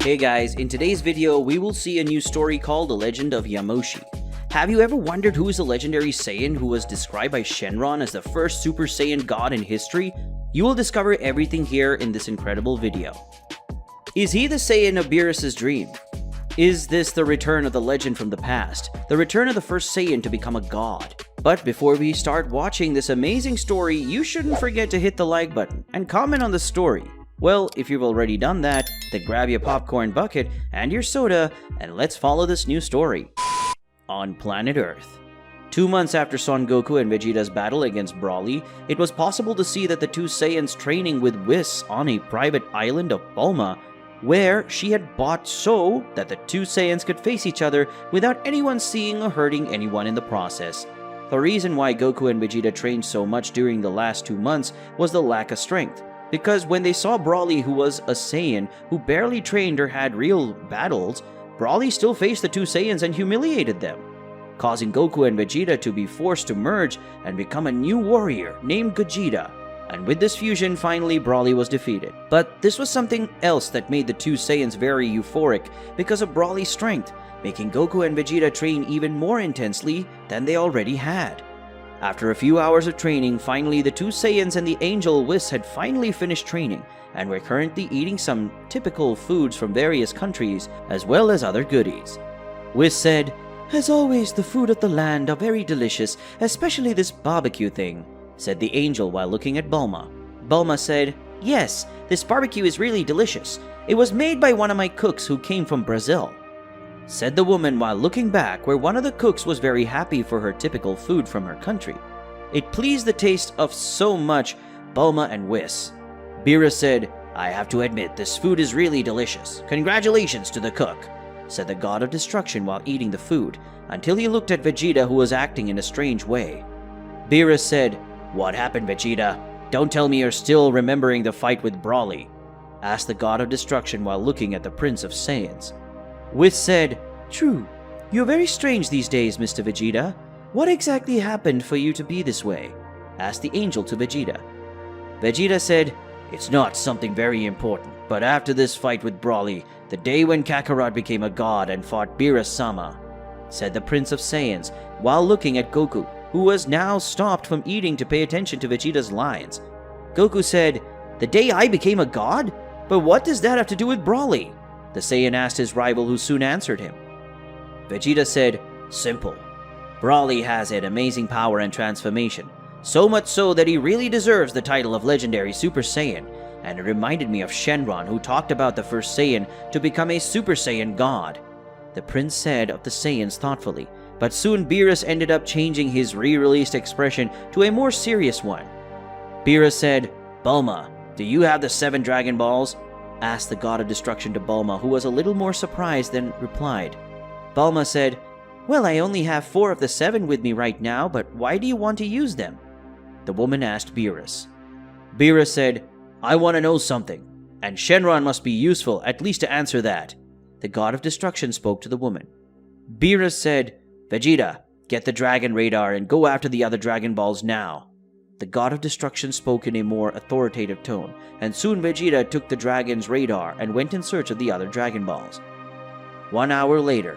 Hey guys, in today's video, we will see a new story called The Legend of Yamoshi. Have you ever wondered who is the legendary Saiyan who was described by Shenron as the first Super Saiyan god in history? You will discover everything here in this incredible video. Is he the Saiyan of Beerus' dream? Is this the return of the legend from the past? The return of the first Saiyan to become a god? But before we start watching this amazing story, you shouldn't forget to hit the like button and comment on the story. Well, if you've already done that, then grab your popcorn bucket and your soda, and let's follow this new story. On planet Earth. 2 months after Son Goku and Vegeta's battle against Broly, it was possible to see that the two Saiyans training with Whis on a private island of Bulma, where she had bought so that the two Saiyans could face each other without anyone seeing or hurting anyone in the process. The reason why Goku and Vegeta trained so much during the last 2 months was the lack of strength. Because when they saw Broly, who was a Saiyan who barely trained or had real battles, Broly still faced the two Saiyans and humiliated them, causing Goku and Vegeta to be forced to merge and become a new warrior named Gogeta. And with this fusion, finally Broly was defeated. But this was something else that made the two Saiyans very euphoric because of Broly's strength, making Goku and Vegeta train even more intensely than they already had. After a few hours of training, finally the two Saiyans and the angel Whis had finally finished training and were currently eating some typical foods from various countries as well as other goodies. Whis said, "As always, the food of the land are very delicious, especially this barbecue thing," said the angel while looking at Bulma. Bulma said, "Yes, this barbecue is really delicious. It was made by one of my cooks who came from Brazil," said the woman while looking back where one of the cooks was very happy for her typical food from her country. It pleased the taste of so much Bulma and Whis. Beerus said, "I have to admit, this food is really delicious. Congratulations to the cook," said the god of destruction while eating the food, until he looked at Vegeta, who was acting in a strange way. Beerus said, "What happened, Vegeta? Don't tell me you're still remembering the fight with Broly," asked the god of destruction while looking at the Prince of Saiyans. Whis said, "True. You're very strange these days, Mr. Vegeta. What exactly happened for you to be this way?" asked the angel to Vegeta. Vegeta said, "It's not something very important, but after this fight with Broly, the day when Kakarot became a god and fought Beerus-sama," said the Prince of Saiyans, while looking at Goku, who was now stopped from eating to pay attention to Vegeta's lines. Goku said, "The day I became a god? But what does that have to do with Broly?" the Saiyan asked his rival, who soon answered him. Vegeta said, "Simple. Broly has an amazing power and transformation, so much so that he really deserves the title of legendary Super Saiyan, and it reminded me of Shenron, who talked about the first Saiyan to become a Super Saiyan god," the prince said of the Saiyans thoughtfully, but soon Beerus ended up changing his re-released expression to a more serious one. Beerus said, "Bulma, do you have the 7 Dragon Balls?" asked the god of destruction to Bulma, who was a little more surprised than replied. Bulma said, "Well, I only have 4 of the 7 with me right now, but why do you want to use them?" the woman asked Beerus. Beerus said, "I want to know something, and Shenron must be useful at least to answer that," the god of destruction spoke to the woman. Beerus said, "Vegeta, get the dragon radar and go after the other Dragon Balls now." The god of destruction spoke in a more authoritative tone, and soon Vegeta took the dragon's radar and went in search of the other Dragon Balls. 1 hour later.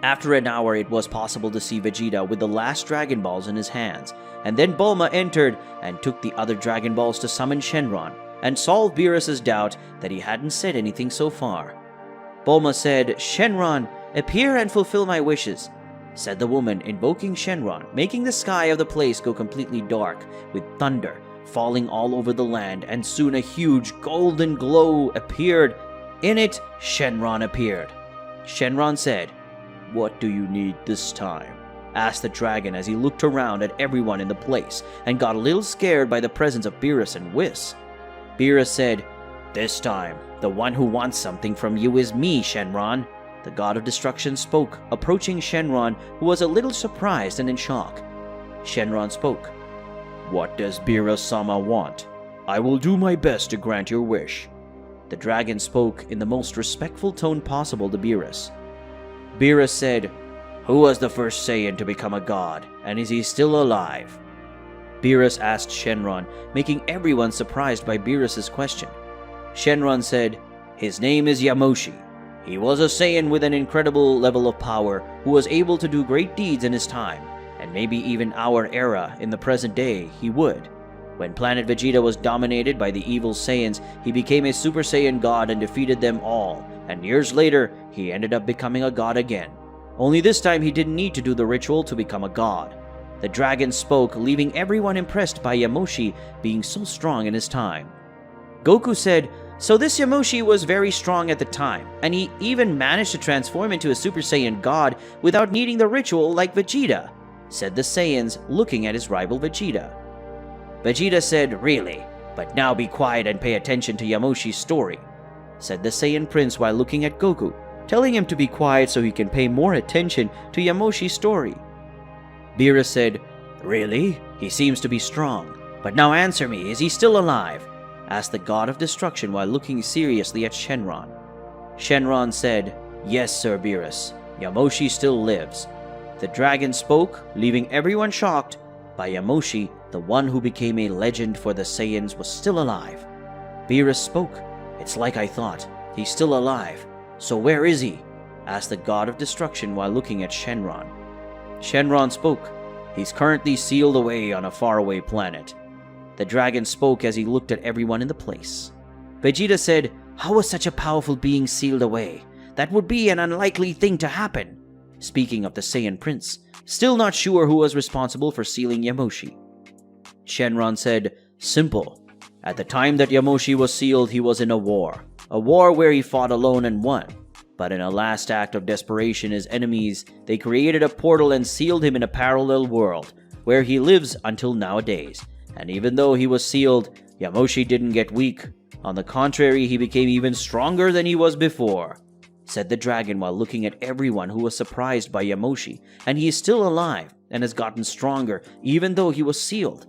After an hour, it was possible to see Vegeta with the last Dragon Balls in his hands, and then Bulma entered and took the other Dragon Balls to summon Shenron and solve Beerus' doubt that he hadn't said anything so far. Bulma said, "Shenron, appear and fulfill my wishes," said the woman, invoking Shenron, making the sky of the place go completely dark, with thunder falling all over the land, and soon a huge golden glow appeared. In it, Shenron appeared. Shenron said, "What do you need this time?" asked the dragon as he looked around at everyone in the place and got a little scared by the presence of Beerus and Whis. Beerus said, "This time, the one who wants something from you is me, Shenron," the god of destruction spoke, approaching Shenron, who was a little surprised and in shock. Shenron spoke, "What does Beerus-sama want? I will do my best to grant your wish." The dragon spoke in the most respectful tone possible to Beerus. Beerus said, "Who was the first Saiyan to become a god, and is he still alive?" Beerus asked Shenron, making everyone surprised by Beerus' question. Shenron said, His name is Yamoshi. He was a Saiyan with an incredible level of power who was able to do great deeds in his time, and maybe even our era in the present day he would. When planet Vegeta was dominated by the evil Saiyans, he became a Super Saiyan God and defeated them all, and years later, he ended up becoming a god again. Only this time he didn't need to do the ritual to become a god. The dragon spoke, leaving everyone impressed by Yamoshi being so strong in his time. Goku said, "So this Yamoshi was very strong at the time, and he even managed to transform into a Super Saiyan God without needing the ritual like Vegeta," said the Saiyans, looking at his rival Vegeta. Vegeta said, "Really? But now be quiet and pay attention to Yamoshi's story," said the Saiyan Prince while looking at Goku, telling him to be quiet so he can pay more attention to Yamoshi's story. Beerus said, "Really? He seems to be strong. But now answer me, is he still alive?" asked the God of Destruction while looking seriously at Shenron. Shenron said, "Yes, Sir Beerus. Yamoshi still lives." The dragon spoke, leaving everyone shocked. By Yamoshi, the one who became a legend for the Saiyans, was still alive. Beerus spoke, "It's like I thought. He's still alive. So where is he?" asked the God of Destruction while looking at Shenron. Shenron spoke, "He's currently sealed away on a faraway planet." The dragon spoke as he looked at everyone in the place. Vegeta said, "How was such a powerful being sealed away? That would be an unlikely thing to happen." Speaking of the Saiyan Prince, still not sure who was responsible for sealing Yamoshi. Shenron said, "Simple. At the time that Yamoshi was sealed, he was in a war where he fought alone and won. But in a last act of desperation, his enemies, they created a portal and sealed him in a parallel world, where he lives until nowadays. And even though he was sealed, Yamoshi didn't get weak. On the contrary, he became even stronger than he was before," said the dragon while looking at everyone who was surprised by Yamoshi, and he is still alive and has gotten stronger even though he was sealed.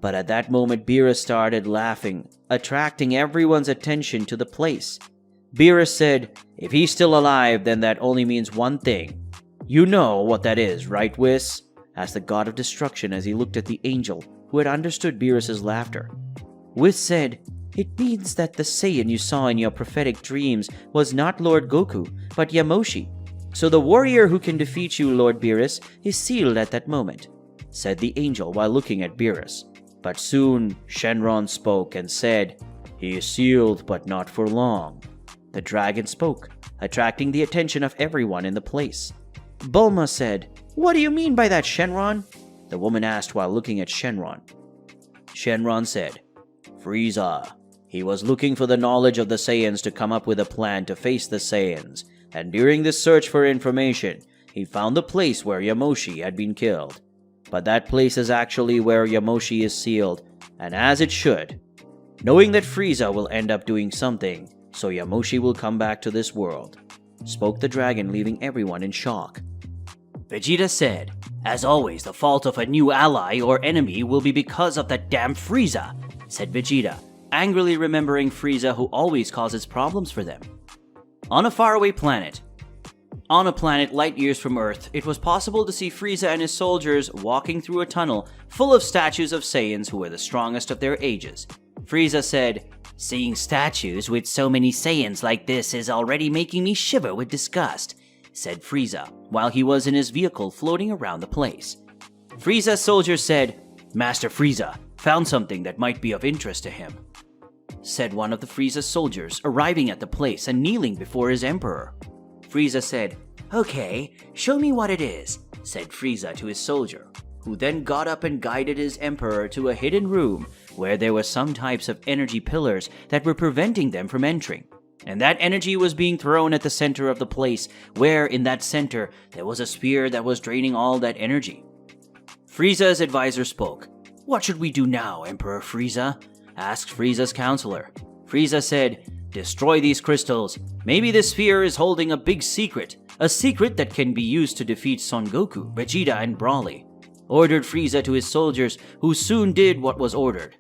But at that moment, Beerus started laughing, attracting everyone's attention to the place. Beerus said, "If he's still alive, then that only means one thing. You know what that is, right, Whis?" asked the God of Destruction as he looked at the angel, who had understood Beerus' laughter. Whis said, "It means that the Saiyan you saw in your prophetic dreams was not Lord Goku, but Yamoshi. So the warrior who can defeat you, Lord Beerus, is sealed at that moment," said the angel while looking at Beerus. But soon Shenron spoke and said, "He is sealed, but not for long." The dragon spoke, attracting the attention of everyone in the place. Bulma said, "What do you mean by that, Shenron?" the woman asked while looking at Shenron. Shenron said, "Frieza. He was looking for the knowledge of the Saiyans to come up with a plan to face the Saiyans, and during this search for information, he found the place where Yamoshi had been killed. But that place is actually where Yamoshi is sealed, and as it should. Knowing that Frieza will end up doing something, so Yamoshi will come back to this world," spoke the dragon, leaving everyone in shock. Vegeta said, "As always, the fault of a new ally or enemy will be because of that damn Frieza," said Vegeta, angrily remembering Frieza, who always causes problems for them. On a faraway planet. On a planet light years from Earth, it was possible to see Frieza and his soldiers walking through a tunnel full of statues of Saiyans who were the strongest of their ages. Frieza said, "Seeing statues with so many Saiyans like this is already making me shiver with disgust," said Frieza, while he was in his vehicle floating around the place. Frieza's soldier said, "Master Frieza found something that might be of interest to him," said one of the Frieza's soldiers, arriving at the place and kneeling before his emperor. Frieza said, "Okay, show me what it is," said Frieza to his soldier, who then got up and guided his emperor to a hidden room where there were some types of energy pillars that were preventing them from entering. And that energy was being thrown at the center of the place, where in that center there was a spear that was draining all that energy. Frieza's advisor spoke. "What should we do now, Emperor Frieza?" asked Frieza's counselor. Frieza said, "Destroy these crystals. Maybe this sphere is holding a big secret, a secret that can be used to defeat Son Goku, Vegeta, and Broly," ordered Frieza to his soldiers, who soon did what was ordered.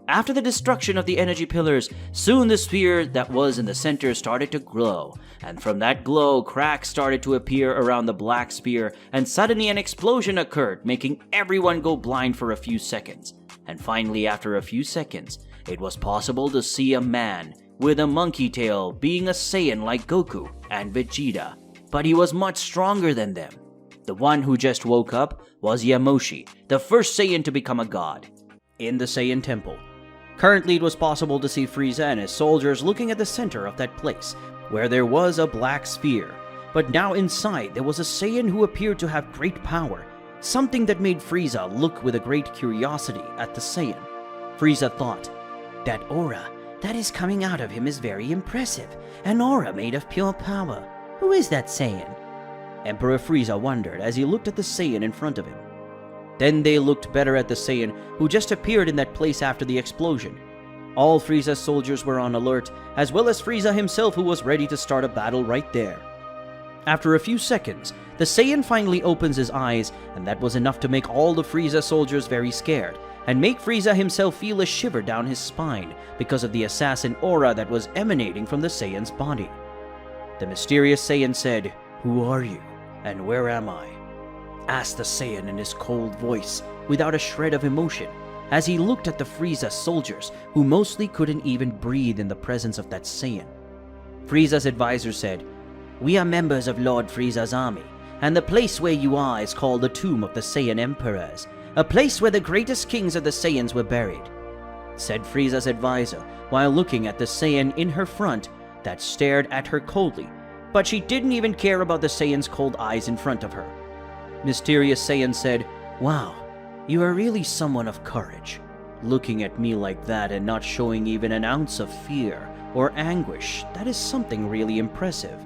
After the destruction of the energy pillars, soon the sphere that was in the center started to glow, and from that glow, cracks started to appear around the black sphere, and suddenly an explosion occurred, making everyone go blind for a few seconds. And finally, after a few seconds, it was possible to see a man with a monkey tail, being a Saiyan like Goku and Vegeta, but he was much stronger than them. The one who just woke up was Yamoshi, the first Saiyan to become a god, in the Saiyan Temple. Currently, it was possible to see Frieza and his soldiers looking at the center of that place, where there was a black sphere. But now inside, there was a Saiyan who appeared to have great power, something that made Frieza look with a great curiosity at the Saiyan. Frieza thought, that aura that is coming out of him is very impressive, an aura made of pure power. Who is that Saiyan? Emperor Frieza wondered as he looked at the Saiyan in front of him. Then they looked better at the Saiyan who just appeared in that place after the explosion. All Frieza's soldiers were on alert, as well as Frieza himself, who was ready to start a battle right there. After a few seconds, the Saiyan finally opens his eyes, and that was enough to make all the Frieza soldiers very scared, and make Frieza himself feel a shiver down his spine because of the assassin aura that was emanating from the Saiyan's body. The mysterious Saiyan said, "Who are you, and where am I?" asked the Saiyan in his cold voice, without a shred of emotion, as he looked at the Frieza soldiers, who mostly couldn't even breathe in the presence of that Saiyan. Frieza's advisor said, "We are members of Lord Frieza's army, and the place where you are is called the Tomb of the Saiyan Emperors, a place where the greatest kings of the Saiyans were buried," said Frieza's advisor, while looking at the Saiyan in her front that stared at her coldly, but she didn't even care about the Saiyan's cold eyes in front of her. Mysterious Saiyan said, "Wow, you are really someone of courage. Looking at me like that and not showing even an ounce of fear or anguish, that is something really impressive,"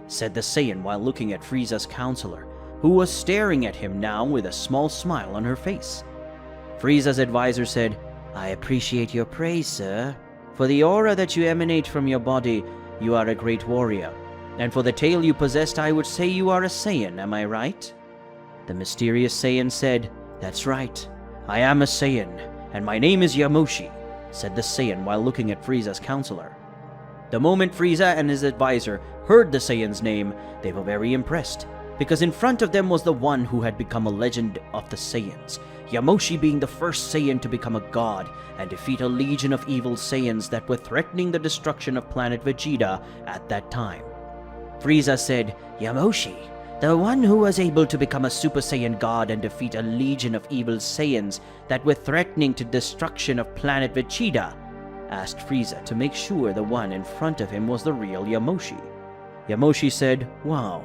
said the Saiyan while looking at Frieza's counselor, who was staring at him now with a small smile on her face. Frieza's advisor said, "I appreciate your praise, sir. For the aura that you emanate from your body, you are a great warrior. And for the tail you possessed, I would say you are a Saiyan, am I right?" The mysterious Saiyan said, "That's right. I am a Saiyan, and my name is Yamoshi," said the Saiyan while looking at Frieza's counselor. The moment Frieza and his advisor heard the Saiyan's name, they were very impressed, because in front of them was the one who had become a legend of the Saiyans, Yamoshi being the first Saiyan to become a god and defeat a legion of evil Saiyans that were threatening the destruction of planet Vegeta at that time. Frieza said, "Yamoshi, the one who was able to become a Super Saiyan god and defeat a legion of evil Saiyans that were threatening to destruction of planet Vegeta," asked Frieza to make sure the one in front of him was the real Yamoshi. Yamoshi said, "Wow,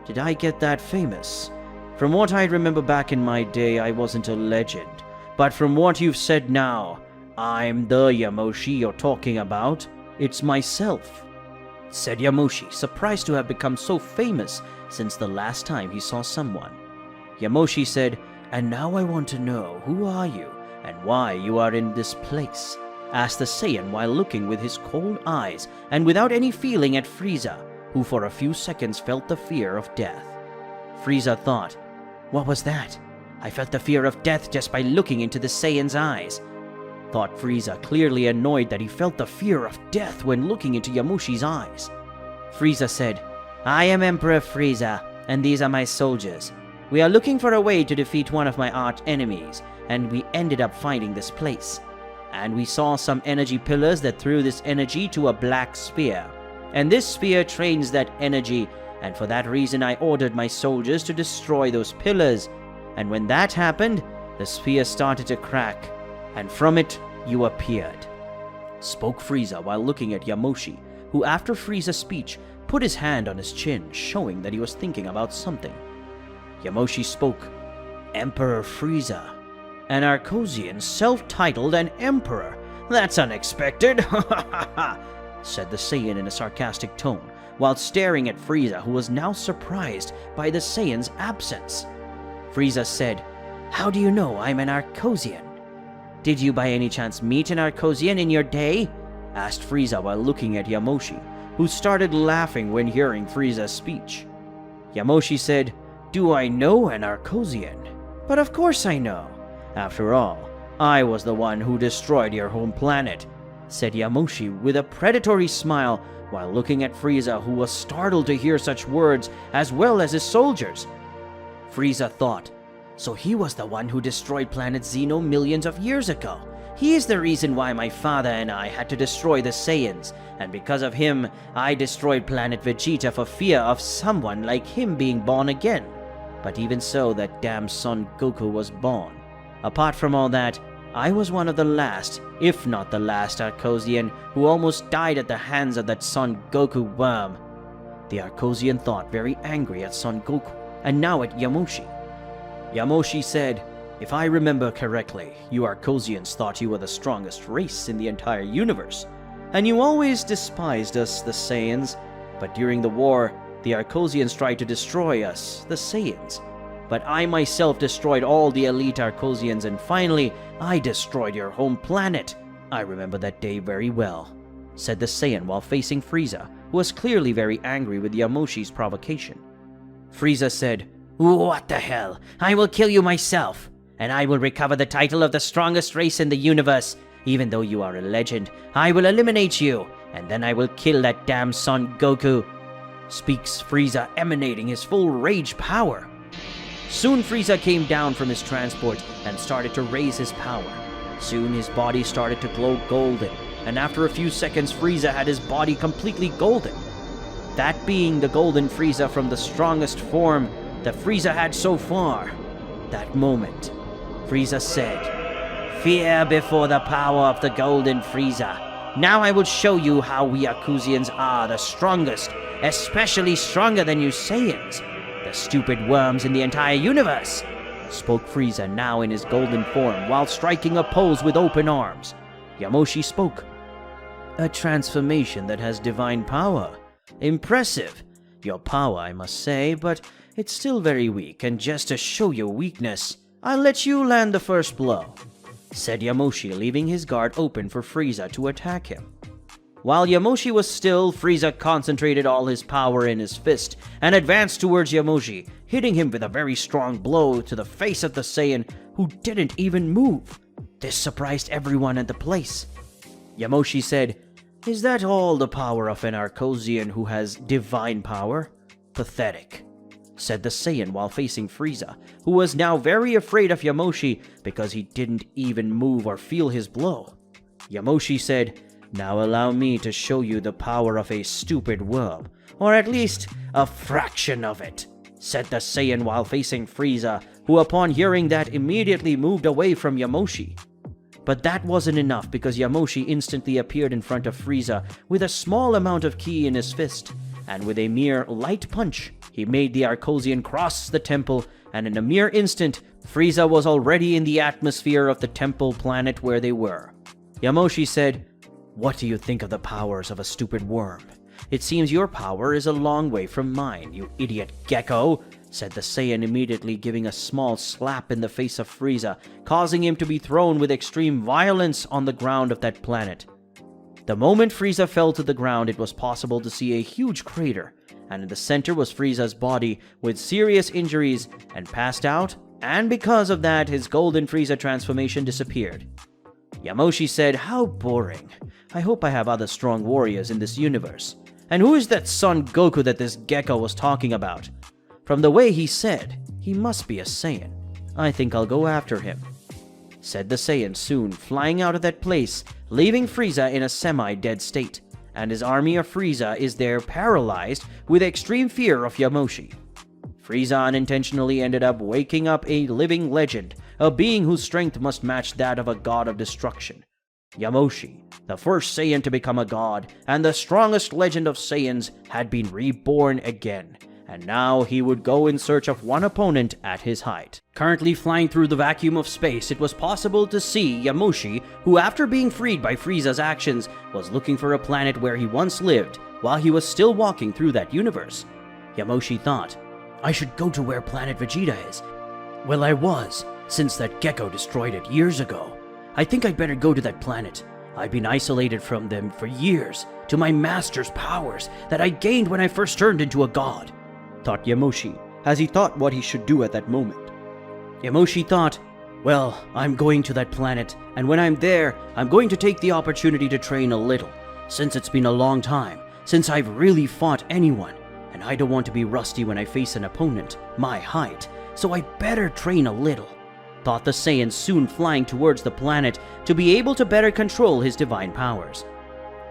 did I get that famous? From what I remember back in my day, I wasn't a legend, but from what you've said now, I'm the Yamoshi you're talking about. It's myself," said Yamoshi, surprised to have become so famous since the last time he saw someone. Yamoshi said, "And now I want to know, who are you and why you are in this place?" asked the Saiyan while looking with his cold eyes and without any feeling at Frieza, who for a few seconds felt the fear of death. Frieza thought, "What was that? I felt the fear of death just by looking into the Saiyan's eyes," thought Frieza, clearly annoyed that he felt the fear of death when looking into Yamoshi's eyes. Frieza said, "I am Emperor Frieza, and these are my soldiers. We are looking for a way to defeat one of my arch enemies, and we ended up finding this place. And we saw some energy pillars that threw this energy to a black sphere. And this sphere trains that energy, and for that reason I ordered my soldiers to destroy those pillars. And when that happened, the sphere started to crack, and from it you appeared," spoke Frieza while looking at Yamoshi, who after Frieza's speech put his hand on his chin, showing that he was thinking about something. Yamoshi spoke, "Emperor Frieza, an Arcosian, self-titled an emperor. That's unexpected," said the Saiyan in a sarcastic tone, while staring at Frieza, who was now surprised by the Saiyan's absence. Frieza said, "How do you know I'm an Arcosian? Did you by any chance meet an Arcosian in your day?" asked Frieza while looking at Yamoshi, who started laughing when hearing Frieza's speech. Yamoshi said, "Do I know an Arcosian? But of course I know. After all, I was the one who destroyed your home planet," said Yamoshi with a predatory smile while looking at Frieza, who was startled to hear such words as well as his soldiers. Frieza thought, so he was the one who destroyed planet Xeno millions of years ago, He is the reason why my father and I had to destroy the Saiyans, and because of him, I destroyed planet Vegeta for fear of someone like him being born again. But even so, that damn Son Goku was born. Apart from all that, I was one of the last, if not the last Arcosian who almost died at the hands of that Son Goku worm. The Arcosian thought very angry at Son Goku, and now at Yamoshi. Yamoshi said, "If I remember correctly, you Arcosians thought you were the strongest race in the entire universe, and you always despised us, the Saiyans. But during the war, the Arcosians tried to destroy us, the Saiyans. But I myself destroyed all the elite Arcosians, and finally, I destroyed your home planet. I remember that day very well," said the Saiyan while facing Frieza, who was clearly very angry with Yamoshi's provocation. Frieza said, "What the hell? I will kill you myself, and I will recover the title of the strongest race in the universe. Even though you are a legend, I will eliminate you, and then I will kill that damn Son Goku," speaks Frieza, emanating his full rage power. Soon Frieza came down from his transport and started to raise his power. Soon his body started to glow golden, and after a few seconds Frieza had his body completely golden. That being the golden Frieza from the strongest form that Frieza had so far. That moment, Frieza said, "Fear before the power of the golden Frieza. Now I will show you how we Arcosians are the strongest, especially stronger than you Saiyans, the stupid worms in the entire universe," spoke Frieza, now in his golden form, while striking a pose with open arms. Yamoshi spoke, "A transformation that has divine power. Impressive. Your power, I must say, but it's still very weak, and just to show your weakness, I'll let you land the first blow," said Yamoshi, leaving his guard open for Frieza to attack him. While Yamoshi was still, Frieza concentrated all his power in his fist and advanced towards Yamoshi, hitting him with a very strong blow to the face of the Saiyan, who didn't even move. This surprised everyone at the place. Yamoshi said, "Is that all the power of an Arcosian who has divine power? Pathetic," said the Saiyan while facing Frieza, who was now very afraid of Yamoshi because he didn't even move or feel his blow. Yamoshi said, "Now allow me to show you the power of a stupid worm, or at least a fraction of it," said the Saiyan while facing Frieza, who upon hearing that immediately moved away from Yamoshi. But that wasn't enough, because Yamoshi instantly appeared in front of Frieza with a small amount of ki in his fist, and with a mere light punch, he made the Arcosian cross the temple, and in a mere instant, Frieza was already in the atmosphere of the temple planet where they were. Yamoshi said, "What do you think of the powers of a stupid worm? It seems your power is a long way from mine, you idiot gecko," said the Saiyan, immediately giving a small slap in the face of Frieza, causing him to be thrown with extreme violence on the ground of that planet. The moment Frieza fell to the ground, it was possible to see a huge crater, and in the center was Frieza's body with serious injuries and passed out, and because of that, his golden Frieza transformation disappeared. Yamoshi said, "How boring. I hope I have other strong warriors in this universe. And who is that Son Goku that this gecko was talking about? From the way he said, he must be a Saiyan. I think I'll go after him," said the Saiyan, soon flying out of that place, leaving Frieza in a semi-dead state, and his army of Frieza is there paralyzed with extreme fear of Yamoshi. Frieza unintentionally ended up waking up a living legend, a being whose strength must match that of a god of destruction. Yamoshi, the first Saiyan to become a god, and the strongest legend of Saiyans, had been reborn again, and now he would go in search of one opponent at his height. Currently flying through the vacuum of space, it was possible to see Yamoshi, who after being freed by Frieza's actions, was looking for a planet where he once lived, while he was still walking through that universe. Yamoshi thought, "I should go to where planet Vegeta is. Well, I was, since that gecko destroyed it years ago. I think I'd better go to that planet. I've been isolated from them for years, to my master's powers that I gained when I first turned into a god," thought Yamoshi, as he thought what he should do at that moment. Yamoshi thought, "Well, I'm going to that planet, and when I'm there, I'm going to take the opportunity to train a little, since it's been a long time since I've really fought anyone, and I don't want to be rusty when I face an opponent my height, so I better train a little. thought the Saiyan soon flying towards the planet to be able to better control his divine powers.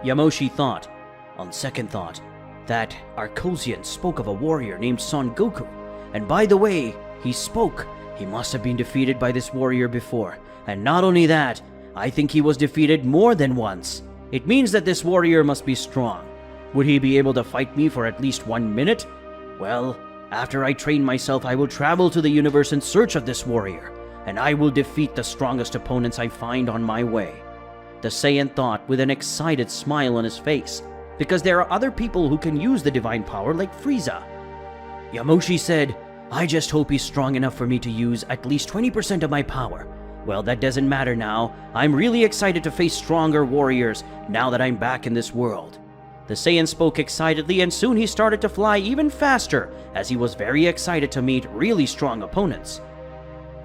Yamoshi thought, on second thought, that Arcosian spoke of a warrior named Son Goku, and by the way he spoke, he must have been defeated by this warrior before, and not only that, I think he was defeated more than once. It means that this warrior must be strong. Would he be able to fight me for at least 1 minute? Well, after I train myself, I will travel to the universe in search of this warrior, and I will defeat the strongest opponents I find on my way. The Saiyan thought with an excited smile on his face, because there are other people who can use the divine power like Frieza. Yamoshi said, I just hope he's strong enough for me to use at least 20% of my power. Well, that doesn't matter now. I'm really excited to face stronger warriors now that I'm back in this world. The Saiyan spoke excitedly, and soon he started to fly even faster as he was very excited to meet really strong opponents.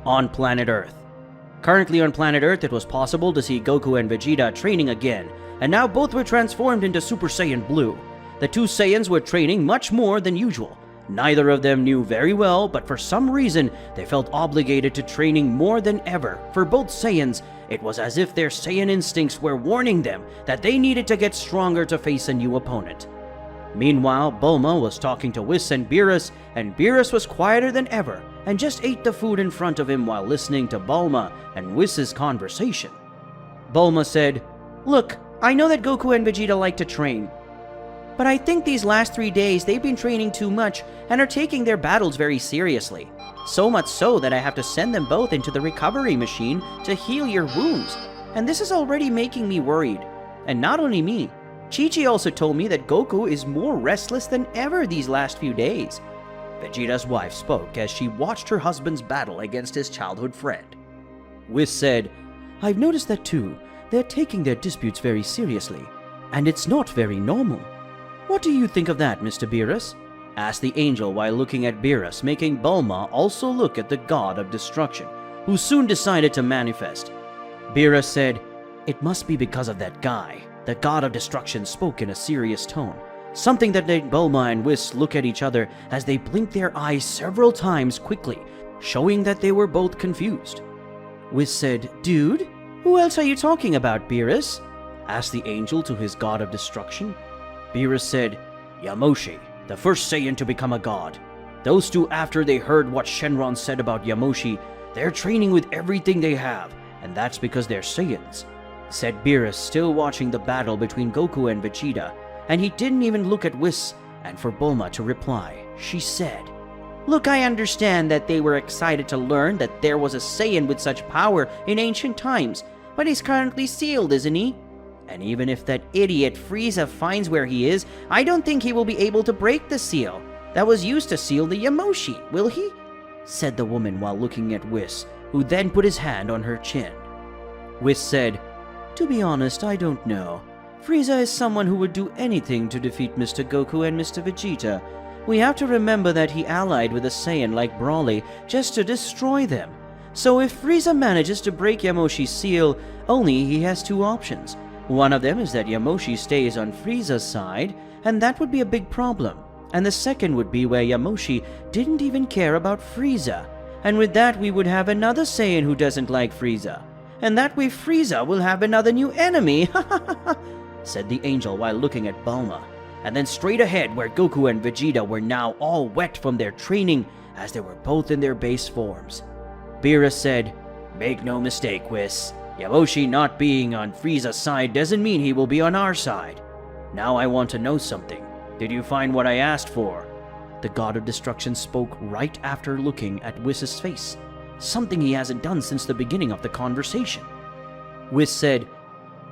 On planet Earth. Currently on planet Earth, it was possible to see Goku and Vegeta training again, and now both were transformed into Super Saiyan Blue. The two Saiyans were training much more than usual. Neither of them knew very well, but for some reason, they felt obligated to training more than ever. For both Saiyans, it was as if their Saiyan instincts were warning them that they needed to get stronger to face a new opponent. Meanwhile, Bulma was talking to Whis and Beerus was quieter than ever and just ate the food in front of him while listening to Bulma and Whis' conversation. Bulma said, Look, I know that Goku and Vegeta like to train, but I think these last 3 days they've been training too much and are taking their battles very seriously. So much so that I have to send them both into the recovery machine to heal your wounds. And this is already making me worried. And not only me, Chi-Chi also told me that Goku is more restless than ever these last few days. Vegeta's wife spoke as she watched her husband's battle against his childhood friend. Whis said, I've noticed that too. They're taking their disputes very seriously, and it's not very normal. What do you think of that, Mr. Beerus? Asked the angel while looking at Beerus, making Bulma also look at the god of destruction, who soon decided to manifest. Beerus said, It must be because of that guy. The god of destruction spoke in a serious tone, something that made Bulma and Whis look at each other as they blinked their eyes several times quickly, showing that they were both confused. Whis said, Dude, who else are you talking about, Beerus? Asked the angel to his god of destruction. Beerus said, Yamoshi, the first Saiyan to become a god. Those two, after they heard what Shenron said about Yamoshi, they're training with everything they have, and that's because they're Saiyans, said Beerus, still watching the battle between Goku and Vegeta, and he didn't even look at Whis, and for Bulma to reply, she said, Look, I understand that they were excited to learn that there was a Saiyan with such power in ancient times, but he's currently sealed, isn't he? And even if that idiot Frieza finds where he is, I don't think he will be able to break the seal that was used to seal the Yamoshi, will he? Said the woman while looking at Whis, who then put his hand on her chin. Whis said, To be honest, I don't know. Frieza is someone who would do anything to defeat Mr. Goku and Mr. Vegeta. We have to remember that he allied with a Saiyan like Broly just to destroy them. So if Frieza manages to break Yamoshi's seal, only he has two options. One of them is that Yamoshi stays on Frieza's side, and that would be a big problem. And the second would be where Yamoshi didn't even care about Frieza. And with that we would have another Saiyan who doesn't like Frieza. And that way Frieza will have another new enemy, said the angel while looking at Bulma. And then straight ahead where Goku and Vegeta were now all wet from their training as they were both in their base forms. Beerus said, Make no mistake, Whis. Yamoshi not being on Frieza's side doesn't mean he will be on our side. Now I want to know something. Did you find what I asked for? The god of destruction spoke right after looking at Whis' face, something he hasn't done since the beginning of the conversation. Whis said,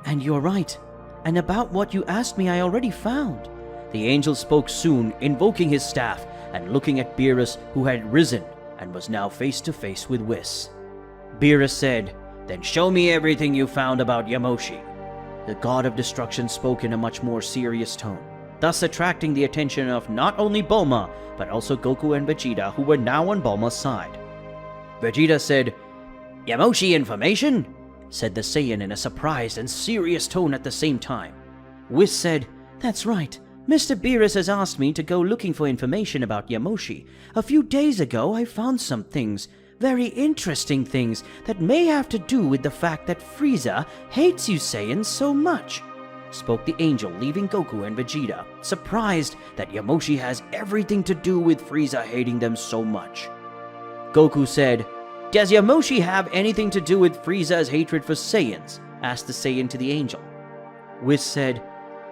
And you're right. And about what you asked me I already found. The angel spoke soon, invoking his staff and looking at Beerus, who had risen and was now face to face with Whis. Beerus said, Then show me everything you found about Yamoshi. The god of destruction spoke in a much more serious tone, thus attracting the attention of not only Bulma, but also Goku and Vegeta, who were now on Bulma's side. Vegeta said, Yamoshi information? Said the Saiyan in a surprised and serious tone at the same time. Whis said, That's right. Mr. Beerus has asked me to go looking for information about Yamoshi. A few days ago I found some things, very interesting things that may have to do with the fact that Frieza hates you Saiyans so much," spoke the angel, leaving Goku and Vegeta, surprised that Yamoshi has everything to do with Frieza hating them so much. Goku said, "Does Yamoshi have anything to do with Frieza's hatred for Saiyans?" asked the Saiyan to the angel. Whis said,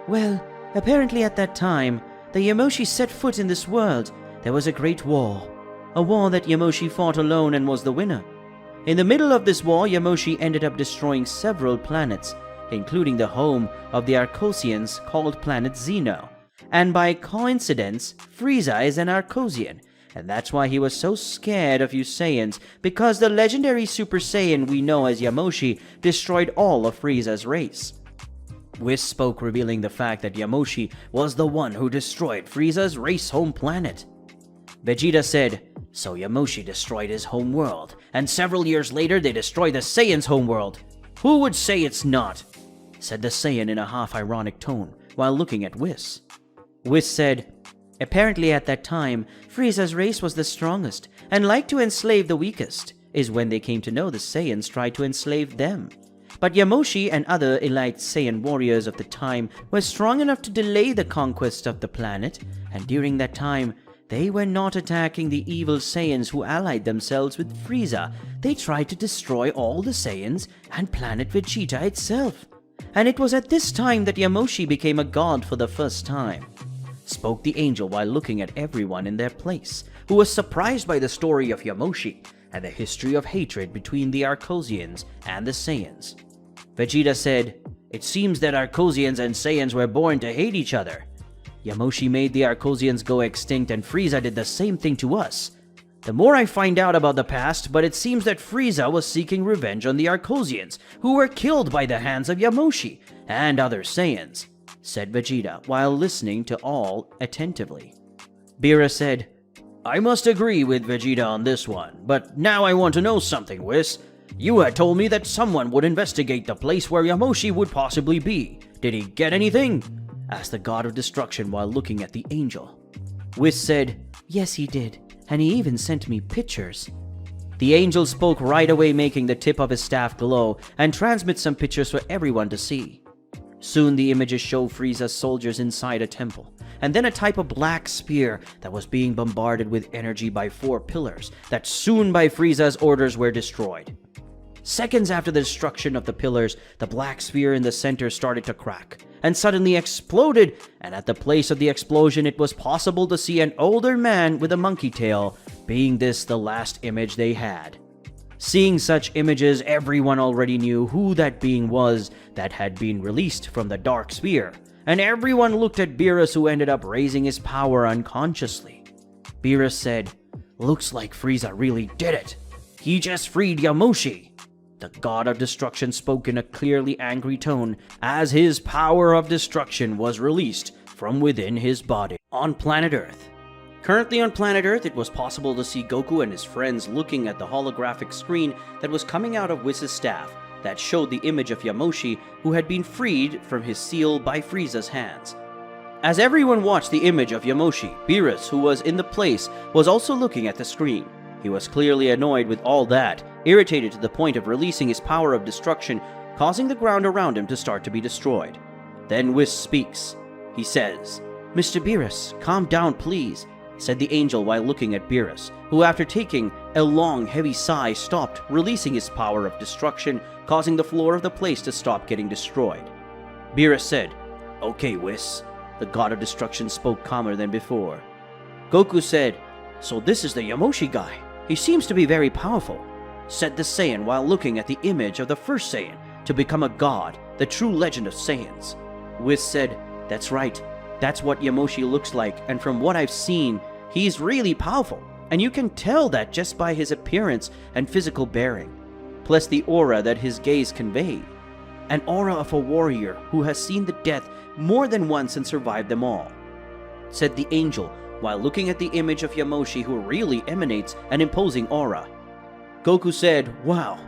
"Well, apparently at that time, the Yamoshi set foot in this world, there was a great war. A war that Yamoshi fought alone and was the winner. In the middle of this war, Yamoshi ended up destroying several planets, including the home of the Arcosians called Planet Zeno. And by coincidence, Frieza is an Arcosian, and that's why he was so scared of you Saiyans, because the legendary Super Saiyan we know as Yamoshi destroyed all of Frieza's race." Whis spoke, revealing the fact that Yamoshi was the one who destroyed Frieza's race home planet. Vegeta said, "So Yamoshi destroyed his home world, and several years later they destroyed the Saiyans' home world. Who would say it's not?" said the Saiyan in a half-ironic tone, while looking at Whis. Whis said, "Apparently at that time, Frieza's race was the strongest, and liked to enslave the weakest, is when they came to know the Saiyans tried to enslave them. But Yamoshi and other elite Saiyan warriors of the time were strong enough to delay the conquest of the planet, and during that time, they were not attacking the evil Saiyans who allied themselves with Frieza. They tried to destroy all the Saiyans and planet Vegeta itself. And it was at this time that Yamoshi became a god for the first time," spoke the angel while looking at everyone in their place, who was surprised by the story of Yamoshi and the history of hatred between the Arcosians and the Saiyans. Vegeta said, "It seems that Arcosians and Saiyans were born to hate each other. Yamoshi made the Arcosians go extinct and Frieza did the same thing to us. The more I find out about the past, but it seems that Frieza was seeking revenge on the Arcosians, who were killed by the hands of Yamoshi and other Saiyans," said Vegeta, while listening to all attentively. Beerus said, "I must agree with Vegeta on this one, but now I want to know something, Whis. You had told me that someone would investigate the place where Yamoshi would possibly be. Did he get anything?" asked the god of destruction while looking at the angel. Whis said, "Yes, he did, and he even sent me pictures." The angel spoke right away, making the tip of his staff glow and transmit some pictures for everyone to see. Soon the images show Frieza's soldiers inside a temple, and then a type of black spear that was being bombarded with energy by 4 pillars that soon by Frieza's orders were destroyed. Seconds after the destruction of the pillars, the black sphere in the center started to crack and suddenly exploded, and at the place of the explosion it was possible to see an older man with a monkey tail, being this the last image they had. Seeing such images, everyone already knew who that being was that had been released from the dark sphere, and everyone looked at Beerus, who ended up raising his power unconsciously. Beerus said, "Looks like Frieza really did it. He just freed Yamoshi." The god of destruction spoke in a clearly angry tone as his power of destruction was released from within his body. On planet Earth. Currently on planet Earth, it was possible to see Goku and his friends looking at the holographic screen that was coming out of Whis' staff that showed the image of Yamoshi, who had been freed from his seal by Frieza's hands. As everyone watched the image of Yamoshi, Beerus, who was in the place, was also looking at the screen. He was clearly annoyed with all that, irritated to the point of releasing his power of destruction, causing the ground around him to start to be destroyed. Then Whis speaks. He says, "Mr. Beerus, calm down please," said the angel while looking at Beerus, who after taking a long heavy sigh stopped, releasing his power of destruction, causing the floor of the place to stop getting destroyed. Beerus said, "Okay, Whis." The god of destruction spoke calmer than before. Goku said, "So this is the Yamoshi guy. He seems to be very powerful," said the Saiyan while looking at the image of the first Saiyan to become a god, the true legend of Saiyans. Whis said, "That's right. That's what Yamoshi looks like, and from what I've seen, he's really powerful, and you can tell that just by his appearance and physical bearing, plus the aura that his gaze conveyed. An aura of a warrior who has seen the death more than once and survived them all," said the angel while looking at the image of Yamoshi, who really emanates an imposing aura. Goku said, "Wow,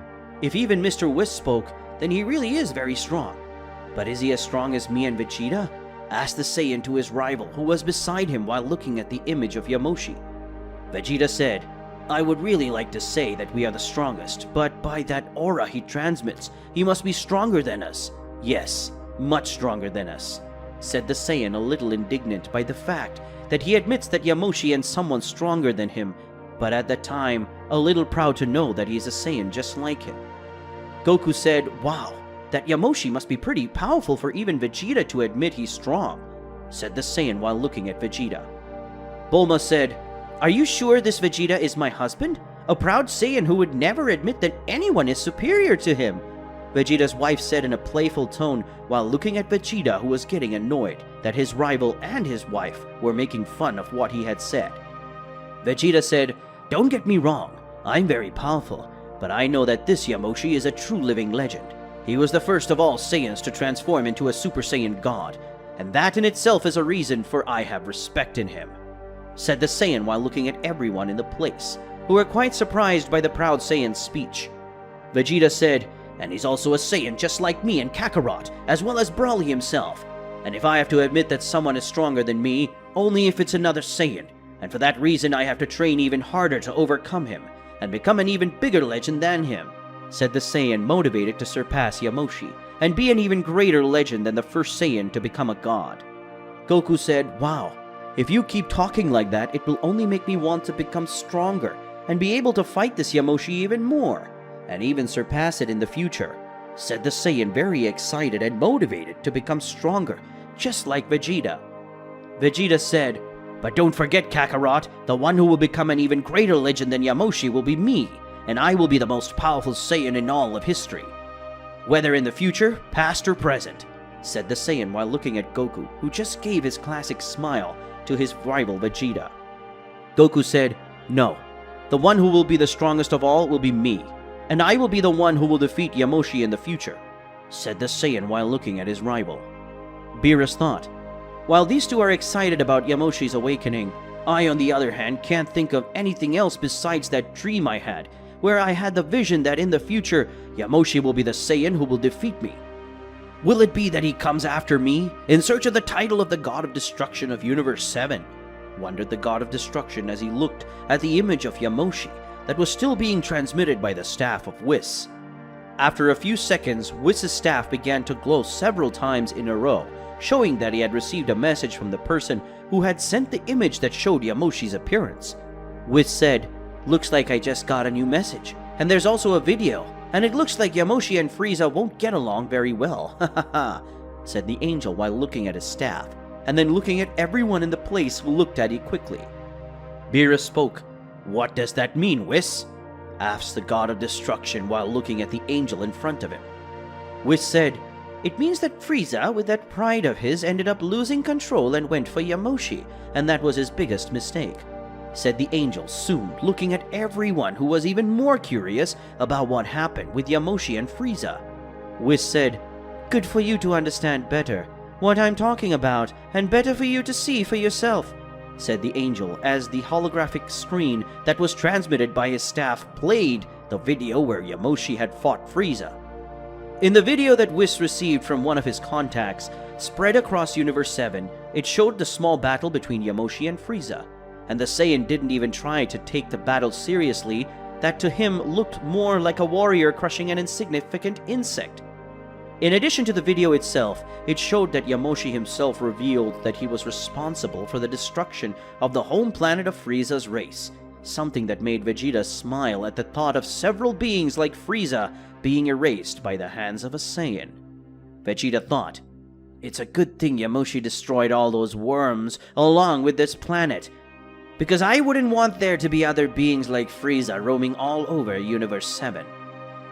if even Mr. Whis spoke, then he really is very strong. But is he as strong as me and Vegeta?" asked the Saiyan to his rival, who was beside him while looking at the image of Yamoshi. Vegeta said, I would really like to say that we are the strongest, but by that aura he transmits, he must be stronger than us. Yes, much stronger than us, said the Saiyan, a little indignant by the fact that he admits that Yamoshi and someone stronger than him, but at that time, a little proud to know that he is a Saiyan just like him. Goku said, "Wow, that Yamoshi must be pretty powerful for even Vegeta to admit he's strong," said the Saiyan while looking at Vegeta. Bulma said, "Are you sure this Vegeta is my husband? A proud Saiyan who would never admit that anyone is superior to him," Vegeta's wife said in a playful tone while looking at Vegeta, who was getting annoyed that his rival and his wife were making fun of what he had said. Vegeta said, "Don't get me wrong, I'm very powerful, but I know that this Yamoshi is a true living legend. He was the first of all Saiyans to transform into a Super Saiyan God, and that in itself is a reason for I have respect in him," said the Saiyan while looking at everyone in the place, who were quite surprised by the proud Saiyan's speech. Vegeta said, "And he's also a Saiyan just like me and Kakarot, as well as Broly himself. And if I have to admit that someone is stronger than me, only if it's another Saiyan, and for that reason I have to train even harder to overcome him, and become an even bigger legend than him," said the Saiyan, motivated to surpass Yamoshi, and be an even greater legend than the first Saiyan to become a god. Goku said, "Wow, if you keep talking like that, it will only make me want to become stronger, and be able to fight this Yamoshi even more, and even surpass it in the future," said the Saiyan, very excited and motivated to become stronger, just like Vegeta. Vegeta said, "But don't forget, Kakarot, the one who will become an even greater legend than Yamoshi will be me, and I will be the most powerful Saiyan in all of history, whether in the future, past, or present," said the Saiyan while looking at Goku, who just gave his classic smile to his rival Vegeta. Goku said, "No, the one who will be the strongest of all will be me, and I will be the one who will defeat Yamoshi in the future," said the Saiyan while looking at his rival. Beerus thought, "While these two are excited about Yamoshi's awakening, I, on the other hand, can't think of anything else besides that dream I had, where I had the vision that in the future, Yamoshi will be the Saiyan who will defeat me. Will it be that he comes after me, in search of the title of the God of Destruction of Universe 7? Wondered the God of Destruction as he looked at the image of Yamoshi that was still being transmitted by the staff of Whis. After a few seconds, Whis' staff began to glow several times in a row, showing that he had received a message from the person who had sent the image that showed Yamoshi's appearance. Whis said, "Looks like I just got a new message, and there's also a video, and it looks like Yamoshi and Frieza won't get along very well, ha ha ha," said the angel while looking at his staff, and then looking at everyone in the place who looked at it quickly. Beerus spoke. "What does that mean, Whis?" asked the God of Destruction while looking at the angel in front of him. Whis said, "It means that Frieza, with that pride of his, ended up losing control and went for Yamoshi, and that was his biggest mistake," said the angel, soon looking at everyone who was even more curious about what happened with Yamoshi and Frieza. Whis said, "Good for you to understand better what I'm talking about, and better for you to see for yourself," said the angel as the holographic screen that was transmitted by his staff played the video where Yamoshi had fought Frieza. In the video that Whis received from one of his contacts, spread across Universe 7, it showed the small battle between Yamoshi and Frieza, and the Saiyan didn't even try to take the battle seriously, that to him looked more like a warrior crushing an insignificant insect. In addition to the video itself, it showed that Yamoshi himself revealed that he was responsible for the destruction of the home planet of Frieza's race, something that made Vegeta smile at the thought of several beings like Frieza being erased by the hands of a Saiyan. Vegeta thought, "It's a good thing Yamoshi destroyed all those worms along with this planet, because I wouldn't want there to be other beings like Frieza roaming all over Universe 7.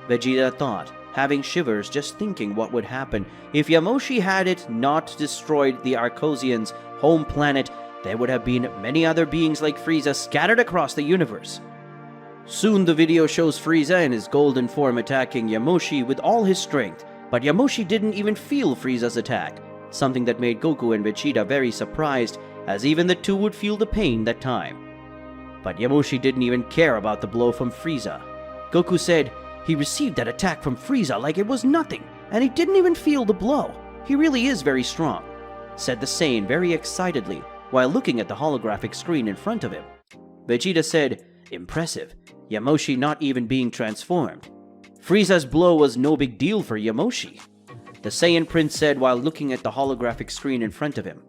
Vegeta thought, having shivers just thinking what would happen if Yamoshi had it not destroyed the Arcosians' home planet. There would have been many other beings like Frieza scattered across the universe. Soon the video shows Frieza in his golden form attacking Yamoshi with all his strength, but Yamoshi didn't even feel Frieza's attack, something that made Goku and Vegeta very surprised, as even the two would feel the pain that time. But Yamoshi didn't even care about the blow from Frieza. Goku said, "He received that attack from Frieza like it was nothing, and he didn't even feel the blow. He really is very strong," said the Saiyan very excitedly while looking at the holographic screen in front of him. Vegeta said, Impressive. Yamoshi not even being transformed. Frieza's blow was no big deal for Yamoshi, the Saiyan Prince said while looking at the holographic screen in front of him.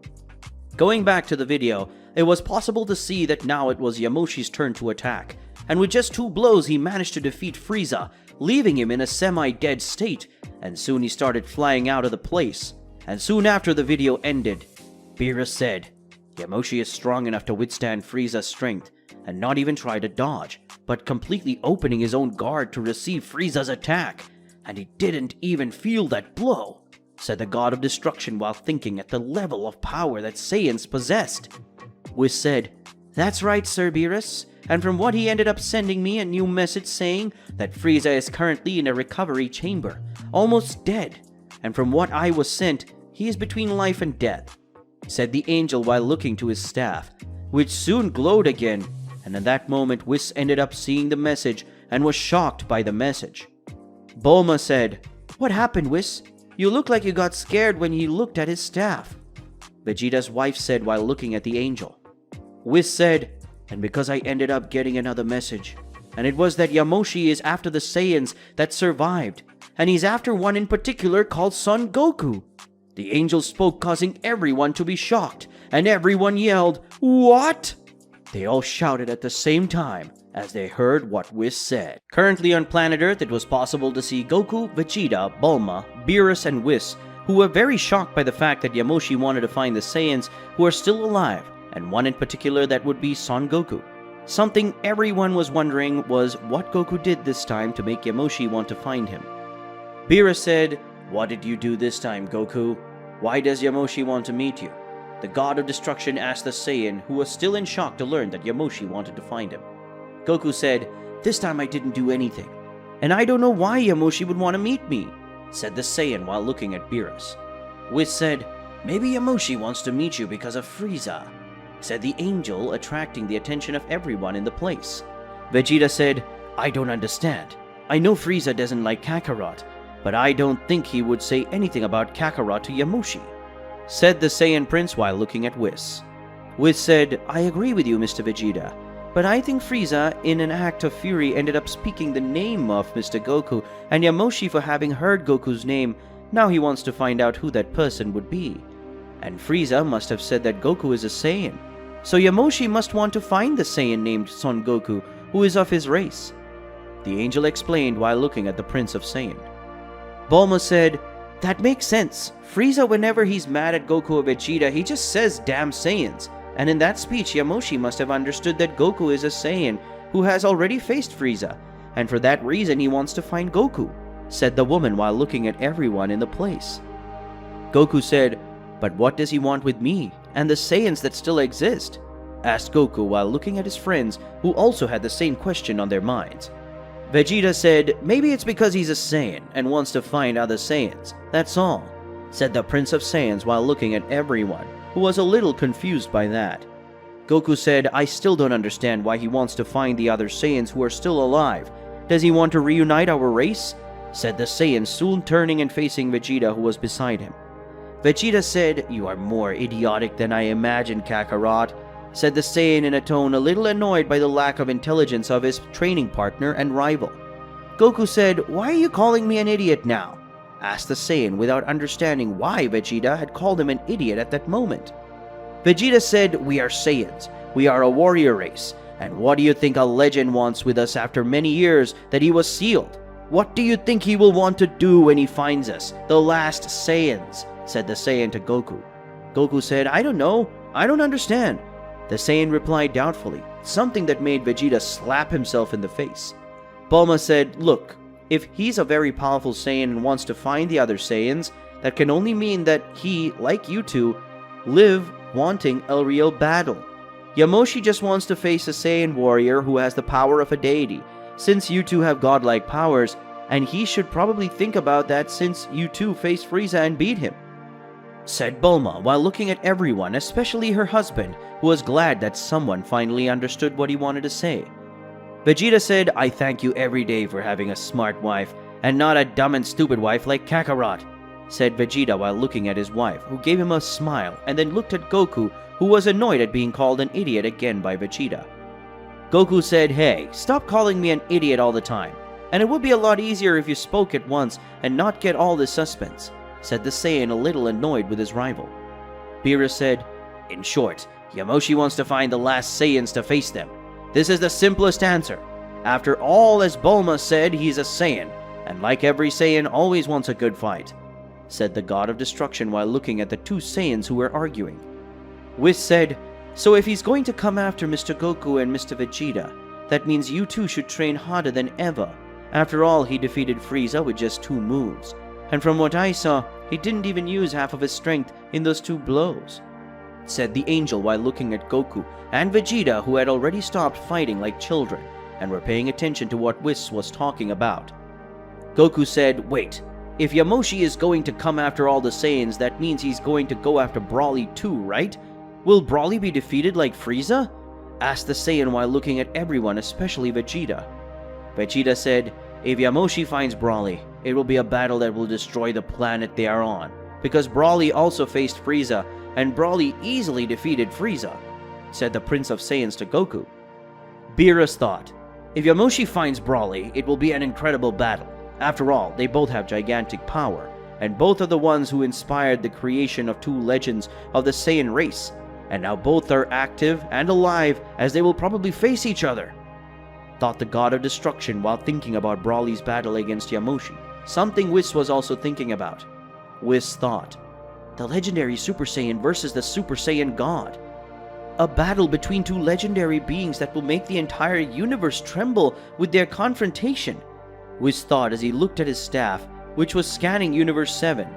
Going back to the video, it was possible to see that now it was Yamoshi's turn to attack, and with just 2 blows he managed to defeat Frieza, leaving him in a semi-dead state, and soon he started flying out of the place. And soon after the video ended, Beerus said, Yamoshi is strong enough to withstand Frieza's strength, and not even try to dodge, but completely opening his own guard to receive Frieza's attack, and he didn't even feel that blow, said the God of Destruction while thinking at the level of power that Saiyans possessed. Whis said, That's right, Sir Beerus, and from what he ended up sending me a new message saying that Frieza is currently in a recovery chamber, almost dead, and from what I was sent, he is between life and death, said the angel while looking to his staff, which soon glowed again, and at that moment Whis ended up seeing the message and was shocked by the message. Bulma said, What happened, Whis? You look like you got scared when he looked at his staff. Vegeta's wife said while looking at the angel. Whis said, And because I ended up getting another message, and it was that Yamoshi is after the Saiyans that survived, and he's after one in particular called Son Goku. The angel spoke, causing everyone to be shocked, and everyone yelled, What? They all shouted at the same time as they heard what Whis said. Currently on planet Earth, it was possible to see Goku, Vegeta, Bulma, Beerus, and Whis, who were very shocked by the fact that Yamoshi wanted to find the Saiyans who are still alive, and one in particular that would be Son Goku. Something everyone was wondering was what Goku did this time to make Yamoshi want to find him. Beerus said, What did you do this time, Goku? Why does Yamoshi want to meet you? The God of Destruction asked the Saiyan, who was still in shock to learn that Yamoshi wanted to find him. Goku said, This time I didn't do anything, and I don't know why Yamoshi would want to meet me, said the Saiyan while looking at Beerus. Whis said, Maybe Yamoshi wants to meet you because of Frieza, said the angel, attracting the attention of everyone in the place. Vegeta said, I don't understand. I know Frieza doesn't like Kakarot, but I don't think he would say anything about Kakarot to Yamoshi, said the Saiyan Prince while looking at Whis. Whis said, I agree with you, Mr. Vegeta, but I think Frieza, in an act of fury, ended up speaking the name of Mr. Goku, and Yamoshi, for having heard Goku's name, now he wants to find out who that person would be. And Frieza must have said that Goku is a Saiyan, so Yamoshi must want to find the Saiyan named Son Goku, who is of his race, the angel explained while looking at the Prince of Saiyan. Bulma said, That makes sense. Frieza, whenever he's mad at Goku or Vegeta, he just says damn Saiyans. And in that speech, Yamoshi must have understood that Goku is a Saiyan who has already faced Frieza, and for that reason he wants to find Goku, said the woman while looking at everyone in the place. Goku said, But what does he want with me and the Saiyans that still exist? Asked Goku while looking at his friends who also had the same question on their minds. Vegeta said, Maybe it's because he's a Saiyan and wants to find other Saiyans, that's all, said the Prince of Saiyans while looking at everyone, who was a little confused by that. Goku said, I still don't understand why he wants to find the other Saiyans who are still alive. Does he want to reunite our race? Said the Saiyan, soon turning and facing Vegeta, who was beside him. Vegeta said, You are more idiotic than I imagined, Kakarot, said the Saiyan in a tone a little annoyed by the lack of intelligence of his training partner and rival. Goku said, Why are you calling me an idiot now? Asked the Saiyan without understanding why Vegeta had called him an idiot at that moment. Vegeta said, We are Saiyans. We are a warrior race. And what do you think a legend wants with us after many years that he was sealed? What do you think he will want to do when he finds us, the last Saiyans? Said the Saiyan to Goku. Goku said, I don't know. I don't understand. The Saiyan replied doubtfully, something that made Vegeta slap himself in the face. Bulma said, Look, if he's a very powerful Saiyan and wants to find the other Saiyans, that can only mean that he, like you two, live wanting a real battle. Yamoshi just wants to face a Saiyan warrior who has the power of a deity, since you two have godlike powers, and he should probably think about that since you two faced Frieza and beat him, said Bulma while looking at everyone, especially her husband, who was glad that someone finally understood what he wanted to say. Vegeta said, I thank you every day for having a smart wife, and not a dumb and stupid wife like Kakarot, said Vegeta while looking at his wife, who gave him a smile and then looked at Goku, who was annoyed at being called an idiot again by Vegeta. Goku said, "Hey, stop calling me an idiot all the time. And it would be a lot easier if you spoke at once and not get all this suspense," said the Saiyan, a little annoyed with his rival. Beerus said, "In short, Yamoshi wants to find the last Saiyans to face them. This is the simplest answer. After all, as Bulma said, he's a Saiyan, and like every Saiyan, always wants a good fight," said the God of Destruction while looking at the two Saiyans who were arguing. Whis said, "So if he's going to come after Mr. Goku and Mr. Vegeta, that means you two should train harder than ever. After all, he defeated Frieza with just 2 moves. And from what I saw, he didn't even use half of his strength in those 2 blows," said the angel while looking at Goku and Vegeta, who had already stopped fighting like children and were paying attention to what Whis was talking about. Goku said, "Wait, if Yamoshi is going to come after all the Saiyans, that means he's going to go after Broly too, right? Will Broly be defeated like Frieza?" asked the Saiyan while looking at everyone, especially Vegeta. Vegeta said, "If Yamoshi finds Broly, it will be a battle that will destroy the planet they are on, because Broly also faced Frieza, and Broly easily defeated Frieza," said the Prince of Saiyans to Goku. Beerus thought, "If Yamoshi finds Broly, it will be an incredible battle. After all, they both have gigantic power, and both are the ones who inspired the creation of 2 legends of the Saiyan race, and now both are active and alive as they will probably face each other," thought the God of Destruction while thinking about Broly's battle against Yamoshi, something Whis was also thinking about. Whis thought, "The legendary Super Saiyan versus the Super Saiyan God. A battle between 2 legendary beings that will make the entire universe tremble with their confrontation," Whis thought as he looked at his staff, which was scanning Universe 7,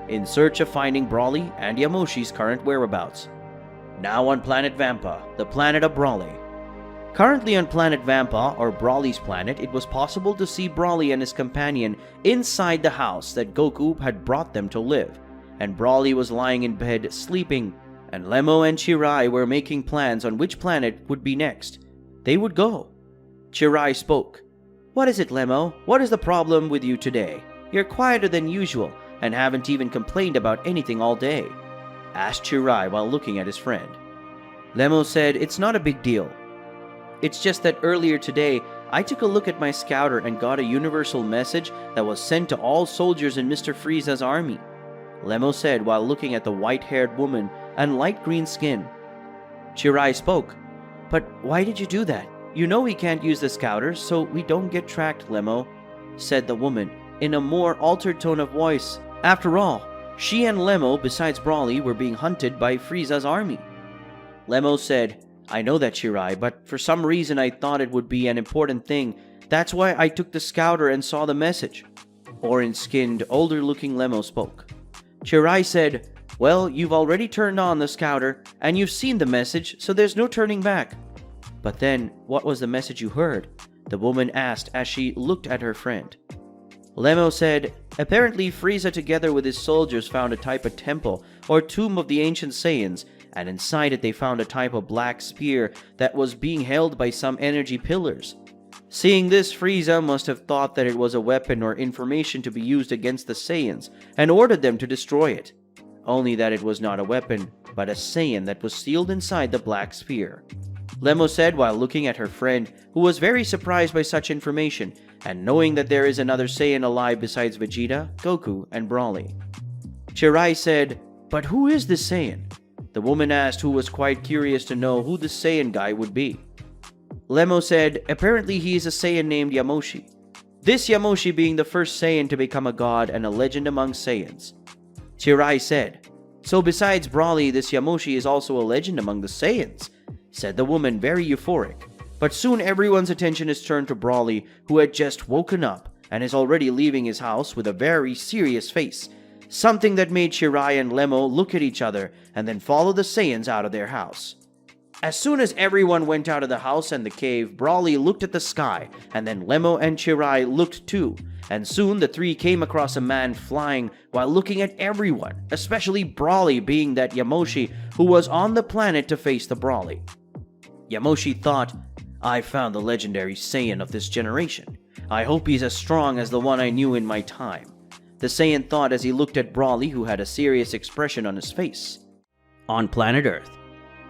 in search of finding Broly and Yamoshi's current whereabouts. Now on planet Vampa, the planet of Broly. Currently on planet Vampa, or Broly's planet, it was possible to see Broly and his companion inside the house that Goku had brought them to live, and Broly was lying in bed sleeping, and Lemo and Chirai were making plans on which planet would be next. They would go. Chirai spoke. "What is it, Lemo? What is the problem with you today? You're quieter than usual, and haven't even complained about anything all day," asked Chirai while looking at his friend. Lemo said, "It's not a big deal. It's just that earlier today, I took a look at my scouter and got a universal message that was sent to all soldiers in Mr. Frieza's army," Lemo said while looking at the white-haired woman and light green skin. Chirai spoke. "But why did you do that? You know we can't use the scouters, so we don't get tracked, Lemo," said the woman in a more altered tone of voice. After all, she and Lemo, besides Broly, were being hunted by Frieza's army. Lemo said, "I know that, Chirai, but for some reason I thought it would be an important thing. That's why I took the scouter and saw the message." Orange-skinned, older-looking Lemo spoke. Chirai said, "Well, you've already turned on the scouter, and you've seen the message, so there's no turning back." "But then, what was the message you heard?" the woman asked as she looked at her friend. Lemo said, "Apparently Frieza together with his soldiers found a type of temple or tomb of the ancient Saiyans, and inside it they found a type of black spear that was being held by some energy pillars. Seeing this, Frieza must have thought that it was a weapon or information to be used against the Saiyans and ordered them to destroy it. Only that it was not a weapon, but a Saiyan that was sealed inside the black spear," Lemo said while looking at her friend, who was very surprised by such information and knowing that there is another Saiyan alive besides Vegeta, Goku, and Broly. Chirai said, "But who is this Saiyan?" the woman asked, who was quite curious to know who the Saiyan guy would be. Lemo said, "Apparently he is a Saiyan named Yamoshi. This Yamoshi being the first Saiyan to become a god and a legend among Saiyans." Chirai said, "So besides Broly, this Yamoshi is also a legend among the Saiyans," said the woman, very euphoric. But soon everyone's attention is turned to Broly, who had just woken up and is already leaving his house with a very serious face, something that made Chirai and Lemo look at each other and then follow the Saiyans out of their house. As soon as everyone went out of the house and the cave, Broly looked at the sky, and then Lemo and Chirai looked too, and soon the 3 came across a man flying while looking at everyone, especially Broly being that Yamoshi who was on the planet to face the Broly. Yamoshi thought, "I found the legendary Saiyan of this generation. I hope he's as strong as the one I knew in my time," the Saiyan thought as he looked at Broly, who had a serious expression on his face. On planet Earth.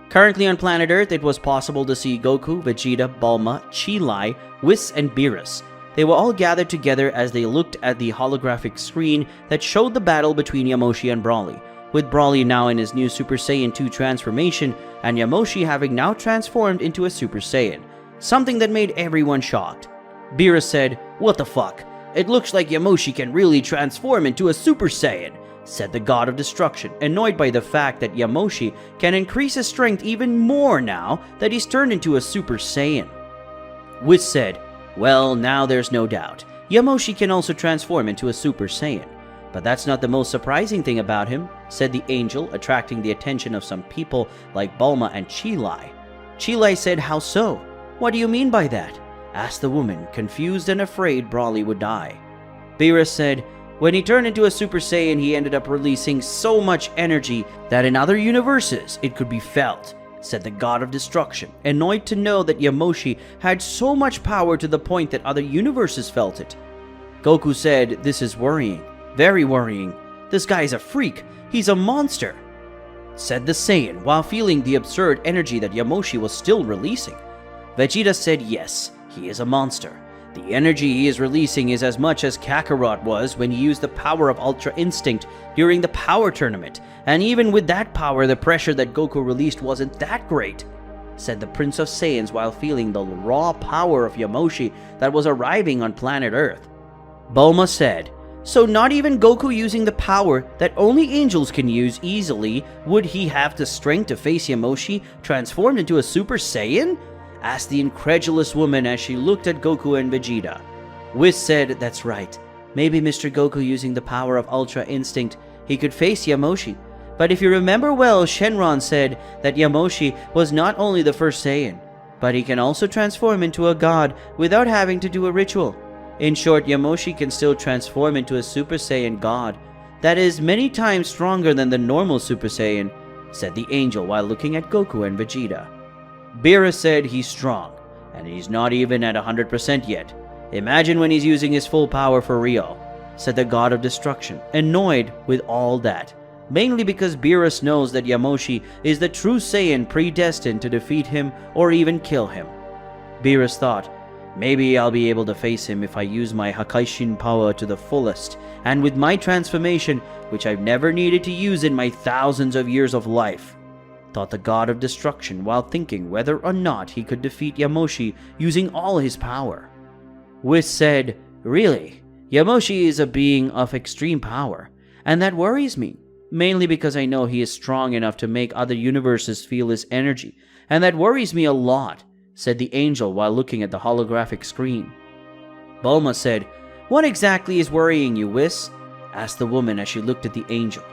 Currently on planet Earth, it was possible to see Goku, Vegeta, Bulma, Chi-Lai, Whis, and Beerus. They were all gathered together as they looked at the holographic screen that showed the battle between Yamoshi and Broly, with Broly now in his new Super Saiyan 2 transformation and Yamoshi having now transformed into a Super Saiyan, something that made everyone shocked. Beerus said, "What the fuck? It looks like Yamoshi can really transform into a Super Saiyan," said the God of Destruction, annoyed by the fact that Yamoshi can increase his strength even more now that he's turned into a Super Saiyan. Whis said, "Well, now there's no doubt. Yamoshi can also transform into a Super Saiyan. But that's not the most surprising thing about him," said the angel, attracting the attention of some people like Bulma and Chi-Lai. Chi-Lai said, "How so? What do you mean by that?" asked the woman, confused and afraid Broly would die. Beerus said, "When he turned into a Super Saiyan, he ended up releasing so much energy that in other universes it could be felt," said the God of Destruction, annoyed to know that Yamoshi had so much power to the point that other universes felt it. Goku said, "This is worrying. Very worrying. This guy is a freak. He's a monster," said the Saiyan, while feeling the absurd energy that Yamoshi was still releasing. Vegeta said, "Yes, he is a monster. The energy he is releasing is as much as Kakarot was when he used the power of Ultra Instinct during the Power Tournament, and even with that power, the pressure that Goku released wasn't that great," said the Prince of Saiyans while feeling the raw power of Yamoshi that was arriving on planet Earth. Bulma said, "So not even Goku using the power that only angels can use easily, would he have the strength to face Yamoshi transformed into a Super Saiyan?" asked the incredulous woman as she looked at Goku and Vegeta. Whis said, "That's right. Maybe Mr. Goku using the power of Ultra Instinct, he could face Yamoshi. But if you remember well, Shenron said that Yamoshi was not only the first Saiyan, but he can also transform into a god without having to do a ritual. In short, Yamoshi can still transform into a Super Saiyan god that is many times stronger than the normal Super Saiyan," said the angel while looking at Goku and Vegeta. Beerus said he's strong, and he's not even at 100% yet. Imagine when he's using his full power for real, said the God of Destruction, annoyed with all that, mainly because Beerus knows that Yamoshi is the true Saiyan predestined to defeat him or even kill him. Beerus thought, "Maybe I'll be able to face him if I use my Hakaishin power to the fullest, and with my transformation, which I've never needed to use in my thousands of years of life," thought the God of Destruction while thinking whether or not he could defeat Yamoshi using all his power. Whis said, "Really, Yamoshi is a being of extreme power, and that worries me, mainly because I know he is strong enough to make other universes feel his energy, and that worries me a lot," said the angel while looking at the holographic screen. Bulma said, "What exactly is worrying you, Whis?" asked the woman as she looked at the angel.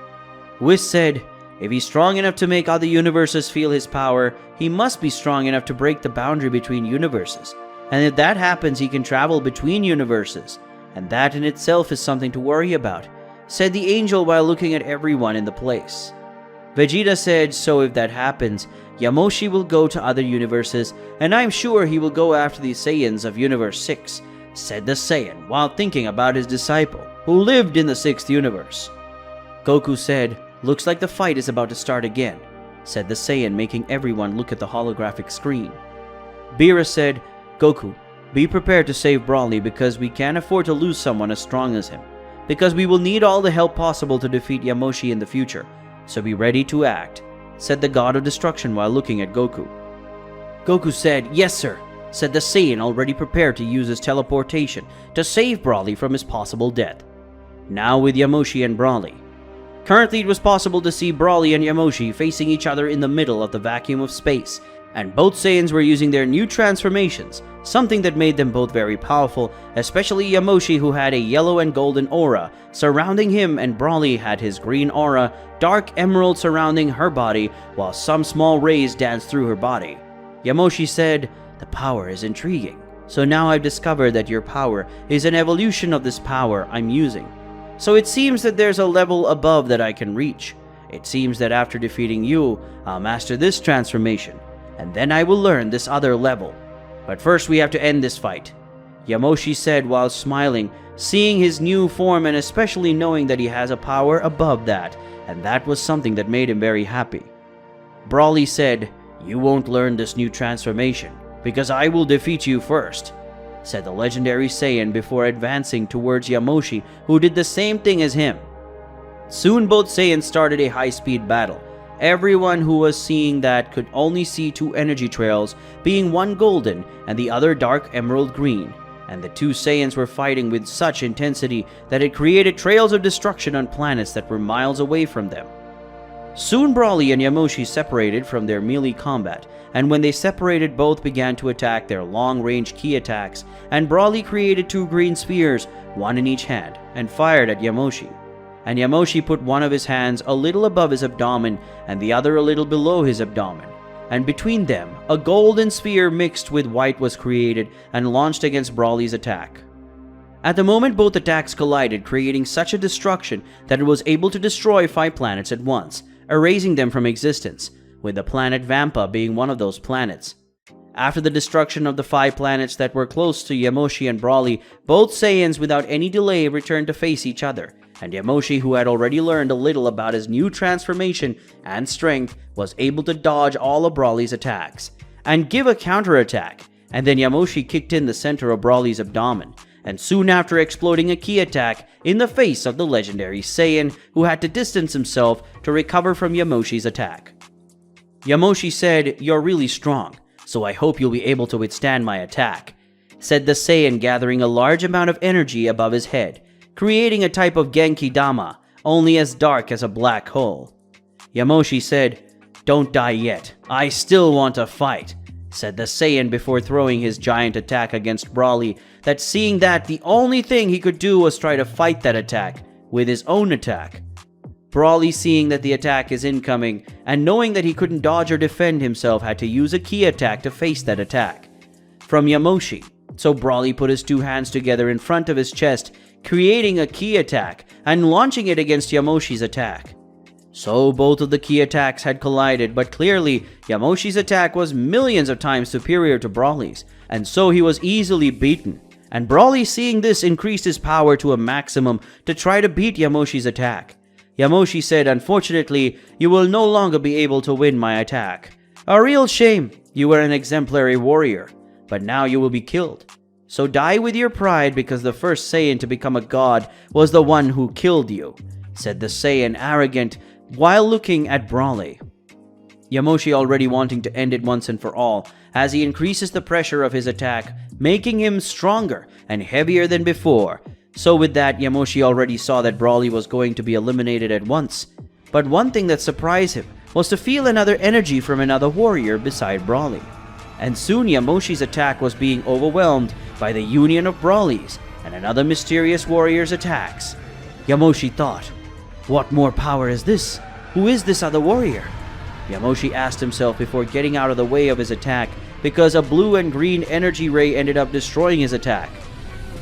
Whis said, "If he's strong enough to make other universes feel his power, he must be strong enough to break the boundary between universes. And if that happens, he can travel between universes. And that in itself is something to worry about," said the angel while looking at everyone in the place. Vegeta said, "So if that happens, Yamoshi will go to other universes, and I'm sure he will go after the Saiyans of Universe 6, said the Saiyan while thinking about his disciple, who lived in the 6th universe. Goku said, "Looks like the fight is about to start again," said the Saiyan, making everyone look at the holographic screen. Beerus said, "Goku, be prepared to save Broly because we can't afford to lose someone as strong as him, because we will need all the help possible to defeat Yamoshi in the future, so be ready to act," said the God of Destruction while looking at Goku. Goku said, "Yes sir," said the Saiyan already prepared to use his teleportation to save Broly from his possible death. Now with Yamoshi and Broly. Currently it was possible to see Broly and Yamoshi facing each other in the middle of the vacuum of space, and both Saiyans were using their new transformations, something that made them both very powerful, especially Yamoshi, who had a yellow and golden aura surrounding him, and Broly had his green aura, dark emerald surrounding her body, while some small rays danced through her body. Yamoshi said, "The power is intriguing. So now I've discovered that your power is an evolution of this power I'm using. So it seems that there's a level above that I can reach. It seems that after defeating you, I'll master this transformation, and then I will learn this other level. But first we have to end this fight," Yamoshi said while smiling, seeing his new form and especially knowing that he has a power above that, and that was something that made him very happy. Broly said, "You won't learn this new transformation, because I will defeat you first," said the legendary Saiyan before advancing towards Yamoshi, who did the same thing as him. Soon both Saiyans started a high-speed battle. Everyone who was seeing that could only see two energy trails, being one golden and the other dark emerald green, and the two Saiyans were fighting with such intensity that it created trails of destruction on planets that were miles away from them. Soon Broly and Yamoshi separated from their melee combat, and when they separated, both began to attack their long-range ki attacks, and Broly created two green spheres, one in each hand, and fired at Yamoshi. And Yamoshi put one of his hands a little above his abdomen and the other a little below his abdomen, and between them a golden sphere mixed with white was created and launched against Broly's attack. At the moment, both attacks collided, creating such a destruction that it was able to destroy 5 planets at once, erasing them from existence, with the planet Vampa being one of those planets. After the destruction of the 5 planets that were close to Yamoshi and Broly, both Saiyans without any delay returned to face each other, and Yamoshi, who had already learned a little about his new transformation and strength, was able to dodge all of Broly's attacks and give a counterattack, and then Yamoshi kicked in the center of Broly's abdomen, and soon after exploding a ki attack in the face of the legendary Saiyan, who had to distance himself to recover from Yamoshi's attack. Yamoshi said, "You're really strong, so I hope you'll be able to withstand my attack," said the Saiyan, gathering a large amount of energy above his head, creating a type of Genki Dama, only as dark as a black hole. Yamoshi said, "Don't die yet, I still want to fight," said the Saiyan before throwing his giant attack against Broly, that seeing that the only thing he could do was try to fight that attack with his own attack. Broly, seeing that the attack is incoming and knowing that he couldn't dodge or defend himself, had to use a ki attack to face that attack from Yamoshi. So Broly put his 2 hands together in front of his chest, creating a ki attack and launching it against Yamoshi's attack. So both of the ki attacks had collided, but clearly Yamoshi's attack was millions of times superior to Broly's, and so he was easily beaten. And Broly, seeing this, increased his power to a maximum to try to beat Yamoshi's attack. Yamoshi said, "Unfortunately, you will no longer be able to win my attack. A real shame, you were an exemplary warrior, but now you will be killed. So die with your pride, because the first Saiyan to become a god was the one who killed you," said the Saiyan, arrogant, while looking at Broly. Yamoshi already wanting to end it once and for all, as he increases the pressure of his attack, making him stronger and heavier than before. So with that, Yamoshi already saw that Broly was going to be eliminated at once. But one thing that surprised him was to feel another energy from another warrior beside Broly. And soon Yamoshi's attack was being overwhelmed by the union of Broly's and another mysterious warrior's attacks. Yamoshi thought, "What more power is this? Who is this other warrior?" Yamoshi asked himself before getting out of the way of his attack, because a blue and green energy ray ended up destroying his attack.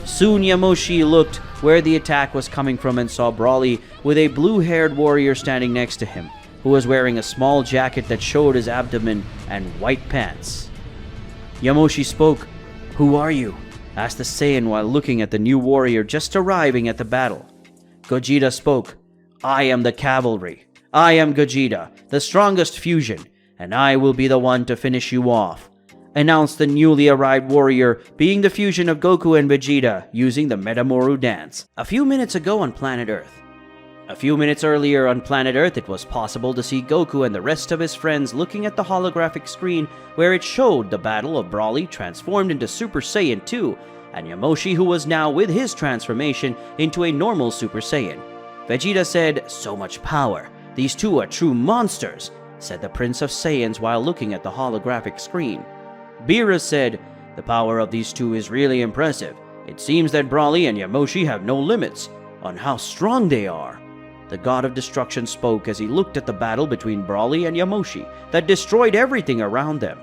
Soon Yamoshi looked where the attack was coming from and saw Broly with a blue-haired warrior standing next to him, who was wearing a small jacket that showed his abdomen and white pants. Yamoshi spoke. "Who are you?" asked the Saiyan while looking at the new warrior just arriving at the battle. Gogeta spoke. "I am the cavalry. I am Gogeta, the strongest fusion, and I will be the one to finish you off," announced the newly arrived warrior, being the fusion of Goku and Vegeta using the Metamoru dance. A few minutes ago on planet Earth. A few minutes earlier on planet Earth, it was possible to see Goku and the rest of his friends looking at the holographic screen where it showed the battle of Broly transformed into Super Saiyan 2, and Yamoshi, who was now with his transformation into a normal Super Saiyan. Vegeta said, "So much power. These two are true monsters," said the Prince of Saiyans while looking at the holographic screen. Beerus said, "The power of these two is really impressive. It seems that Broly and Yamoshi have no limits on how strong they are." The God of Destruction spoke as he looked at the battle between Broly and Yamoshi that destroyed everything around them.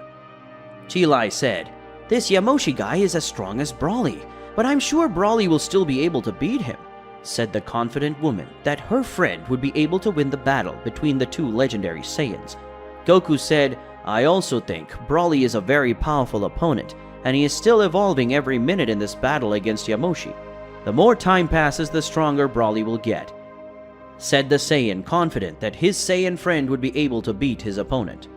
Chilai said, "This Yamoshi guy is as strong as Broly, but I'm sure Broly will still be able to beat him," said the confident woman that her friend would be able to win the battle between the two legendary Saiyans. Goku said, "I also think Broly is a very powerful opponent, and he is still evolving every minute in this battle against Yamoshi. The more time passes, the stronger Broly will get," said the Saiyan, confident that his Saiyan friend would be able to beat his opponent.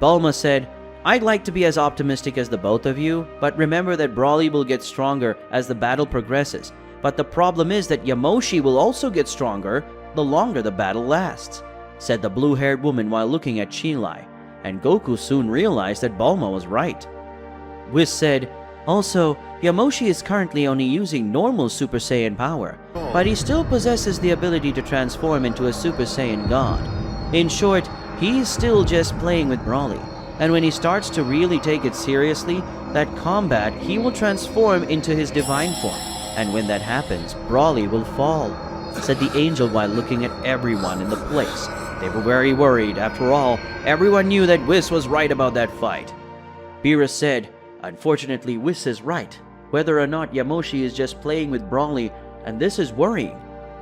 Bulma said, "I'd like to be as optimistic as the both of you, but remember that Broly will get stronger as the battle progresses. But the problem is that Yamoshi will also get stronger the longer the battle lasts," said the blue-haired woman while looking at Chilai, and Goku soon realized that Bulma was right. Whis said, "Also, Yamoshi is currently only using normal Super Saiyan power, but he still possesses the ability to transform into a Super Saiyan God. In short, he is still just playing with Broly, and when he starts to really take it seriously, that combat, he will transform into his divine form, and when that happens, Broly will fall," said the angel while looking at everyone in the place. They were very worried. After all, everyone knew that Whis was right about that fight. Beerus said, "Unfortunately, Whis is right. Whether or not Yamoshi is just playing with Broly, and this is worrying.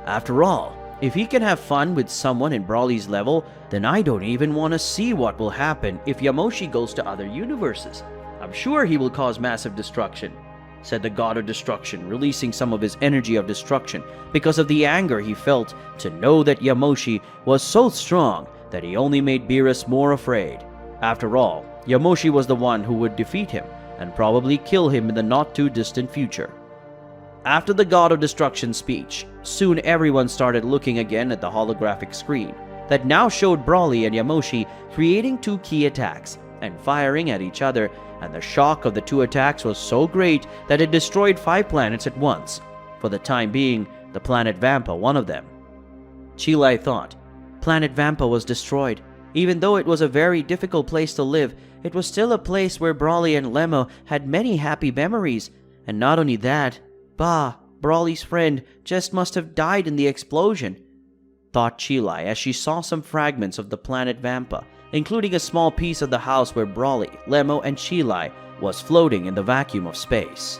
After all, if he can have fun with someone in Broly's level, then I don't even want to see what will happen if Yamoshi goes to other universes. I'm sure he will cause massive destruction," said the God of Destruction, releasing some of his energy of destruction because of the anger he felt to know that Yamoshi was so strong that he only made Beerus more afraid. After all, Yamoshi was the one who would defeat him and probably kill him in the not-too-distant future. After the God of Destruction's speech, soon everyone started looking again at the holographic screen that now showed Broly and Yamoshi creating two key attacks and firing at each other, and the shock of the two attacks was so great that it destroyed 5 planets at once. For the time being, the planet Vampa one of them. Chilai thought, Planet Vampa was destroyed. Even though it was a very difficult place to live, it was still a place where Broly and Lemmo had many happy memories. And not only that, Broly's friend just must have died in the explosion, thought Chilai as she saw some fragments of the planet Vampa, including a small piece of the house where Broly, Lemmo, and Chilai was floating in the vacuum of space.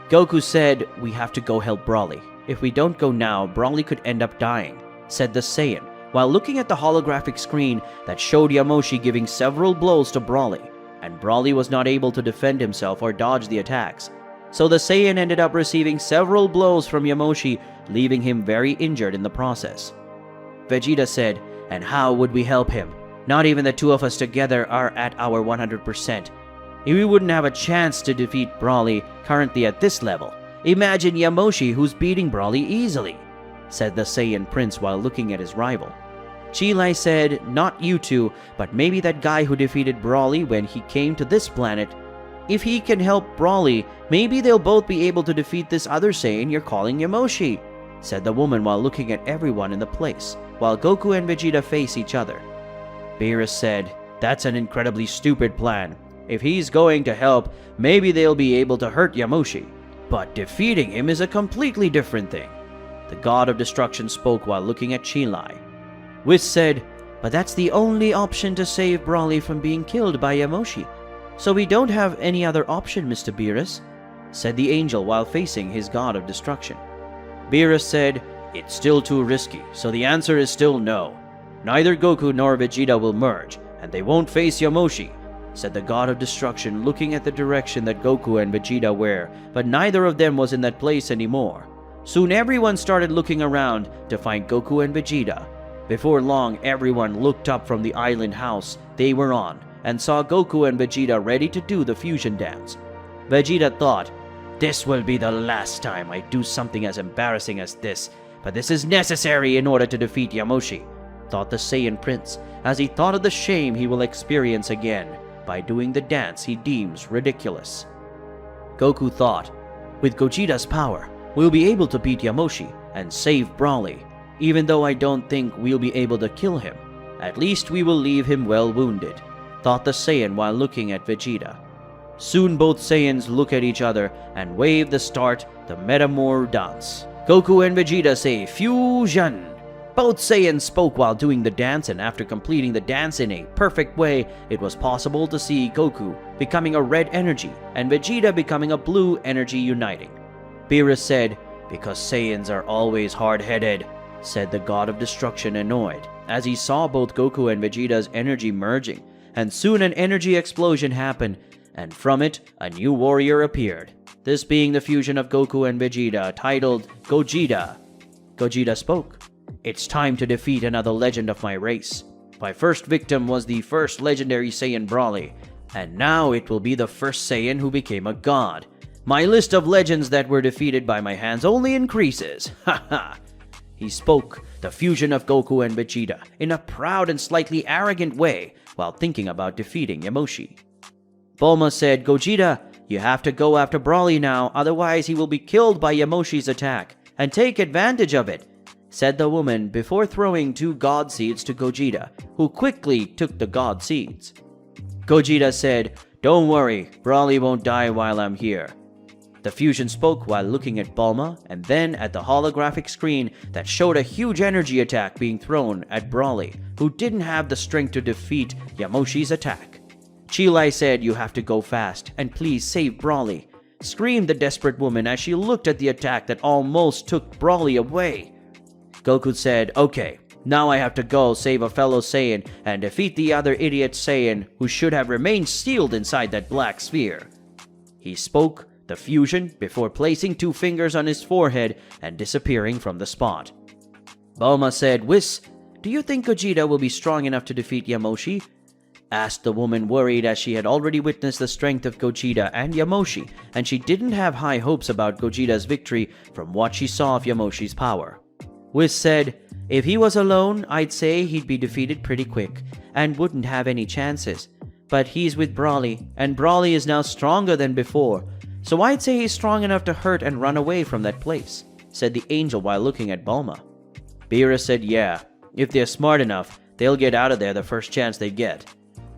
Goku said, "We have to go help Broly. If we don't go now, Broly could end up dying," said the Saiyan, while looking at the holographic screen that showed Yamoshi giving several blows to Broly, and Broly was not able to defend himself or dodge the attacks. So the Saiyan ended up receiving several blows from Yamoshi, leaving him very injured in the process. Vegeta said, "And how would we help him? Not even the two of us together are at our 100%. We wouldn't have a chance to defeat Broly currently at this level. Imagine Yamoshi who's beating Broly easily," said the Saiyan Prince while looking at his rival. Chilai said, "Not you two, but maybe that guy who defeated Broly when he came to this planet. If he can help Broly, maybe they'll both be able to defeat this other Saiyan you're calling Yamoshi," said the woman while looking at everyone in the place, while Goku and Vegeta face each other. Beerus said, "That's an incredibly stupid plan. If he's going to help, maybe they'll be able to hurt Yamoshi. But defeating him is a completely different thing." The God of Destruction spoke while looking at Chilai. Whis said, "But that's the only option to save Broly from being killed by Yamoshi. So we don't have any other option, Mr. Beerus," said the angel while facing his God of Destruction. Beerus said, "It's still too risky, so the answer is still no. Neither Goku nor Vegeta will merge, and they won't face Yamoshi," said the God of Destruction, looking at the direction that Goku and Vegeta were, but neither of them was in that place anymore. Soon everyone started looking around to find Goku and Vegeta. Before long, everyone looked up from the island house they were on and saw Goku and Vegeta ready to do the fusion dance. Vegeta thought, "This will be the last time I do something as embarrassing as this, but this is necessary in order to defeat Yamoshi," thought the Saiyan Prince, as he thought of the shame he will experience again by doing the dance he deems ridiculous. Goku thought, "With Gogeta's power, we'll be able to beat Yamoshi and save Broly. Even though I don't think we'll be able to kill him, at least we will leave him well wounded," thought the Saiyan while looking at Vegeta. Soon both Saiyans look at each other and wave to start the Metamor dance. Goku and Vegeta say fusion. Both Saiyans spoke while doing the dance, and after completing the dance in a perfect way, it was possible to see Goku becoming a red energy and Vegeta becoming a blue energy uniting. Beerus said, "Because Saiyans are always hard-headed," said the God of Destruction, annoyed, as he saw both Goku and Vegeta's energy merging, and soon an energy explosion happened, and from it, a new warrior appeared, this being the fusion of Goku and Vegeta, titled Gogeta. Gogeta spoke, "It's time to defeat another legend of my race. My first victim was the first legendary Saiyan Broly, and now it will be the first Saiyan who became a god. My list of legends that were defeated by my hands only increases. Haha. He spoke the fusion of Goku and Vegeta in a proud and slightly arrogant way while thinking about defeating Yamoshi. Bulma said, Gogeta, you have to go after Broly now, otherwise he will be killed by Yamoshi's attack, and take advantage of it, said the woman before throwing 2 God Seeds to Gogeta, who quickly took the God Seeds. Gogeta said, don't worry, Broly won't die while I'm here. The fusion spoke while looking at Bulma and then at the holographic screen that showed a huge energy attack being thrown at Broly, who didn't have the strength to defeat Yamoshi's attack. Chilai said, you have to go fast, and please save Broly, screamed the desperate woman as she looked at the attack that almost took Broly away. Goku said, okay, now I have to go save a fellow Saiyan and defeat the other idiot Saiyan who should have remained sealed inside that black sphere. He spoke the fusion before placing 2 fingers on his forehead and disappearing from the spot. Bulma said, Whis, do you think Gogeta will be strong enough to defeat Yamoshi? Asked the woman, worried as she had already witnessed the strength of Gogeta and Yamoshi, and she didn't have high hopes about Gogeta's victory from what she saw of Yamoshi's power. Whis said, if he was alone, I'd say he'd be defeated pretty quick and wouldn't have any chances. But he's with Broly, and Broly is now stronger than before, so I'd say he's strong enough to hurt and run away from that place, said the angel while looking at Bulma. Beerus said, yeah, if they're smart enough, they'll get out of there the first chance they get.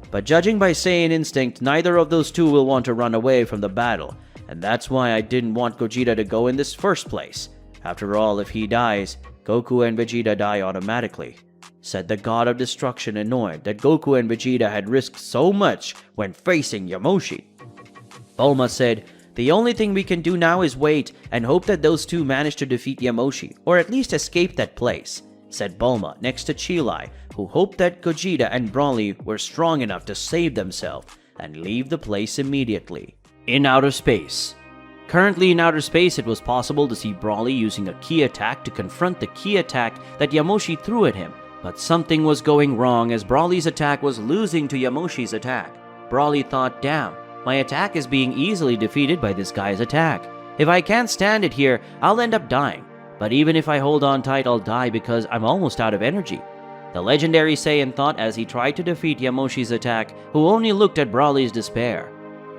But judging by Saiyan instinct, neither of those 2 will want to run away from the battle, and that's why I didn't want Gogeta to go in this first place. After all, if he dies, Goku and Vegeta die automatically, said the god of destruction, annoyed that Goku and Vegeta had risked so much when facing Yamoshi. Bulma said, the only thing we can do now is wait and hope that those 2 manage to defeat Yamoshi, or at least escape that place, said Bulma next to Chilai, who hoped that Gogeta and Broly were strong enough to save themselves and leave the place immediately. In outer space. Currently in outer space, it was possible to see Broly using a ki attack to confront the ki attack that Yamoshi threw at him, but something was going wrong as Broly's attack was losing to Yamoshi's attack. Broly thought, damn, my attack is being easily defeated by this guy's attack. If I can't stand it here, I'll end up dying. But even if I hold on tight, I'll die because I'm almost out of energy. The legendary Saiyan thought as he tried to defeat Yamoshi's attack, who only looked at Broly's despair.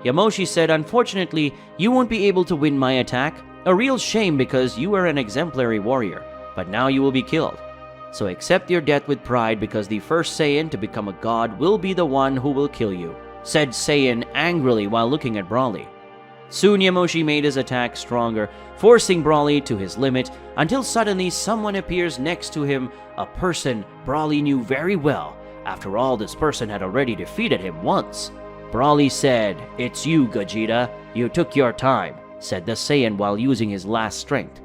Yamoshi said, unfortunately, you won't be able to win my attack. A real shame because you were an exemplary warrior, but now you will be killed. So accept your death with pride because the first Saiyan to become a god will be the one who will kill you, said Saiyan angrily while looking at Broly. Soon Yamoshi made his attack stronger, forcing Broly to his limit, until suddenly someone appears next to him, a person Broly knew very well. After all, this person had already defeated him once. Broly said, it's you, Gogeta. You took your time, said the Saiyan while using his last strength.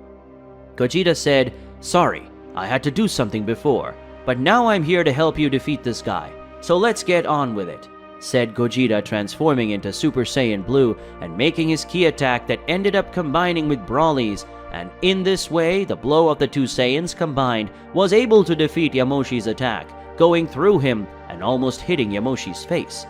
Gogeta said, sorry, I had to do something before, but now I'm here to help you defeat this guy, so let's get on with it, said Gogeta, transforming into Super Saiyan Blue and making his ki attack that ended up combining with Broly's, and in this way, the blow of the 2 Saiyans combined was able to defeat Yamoshi's attack, going through him and almost hitting Yamoshi's face.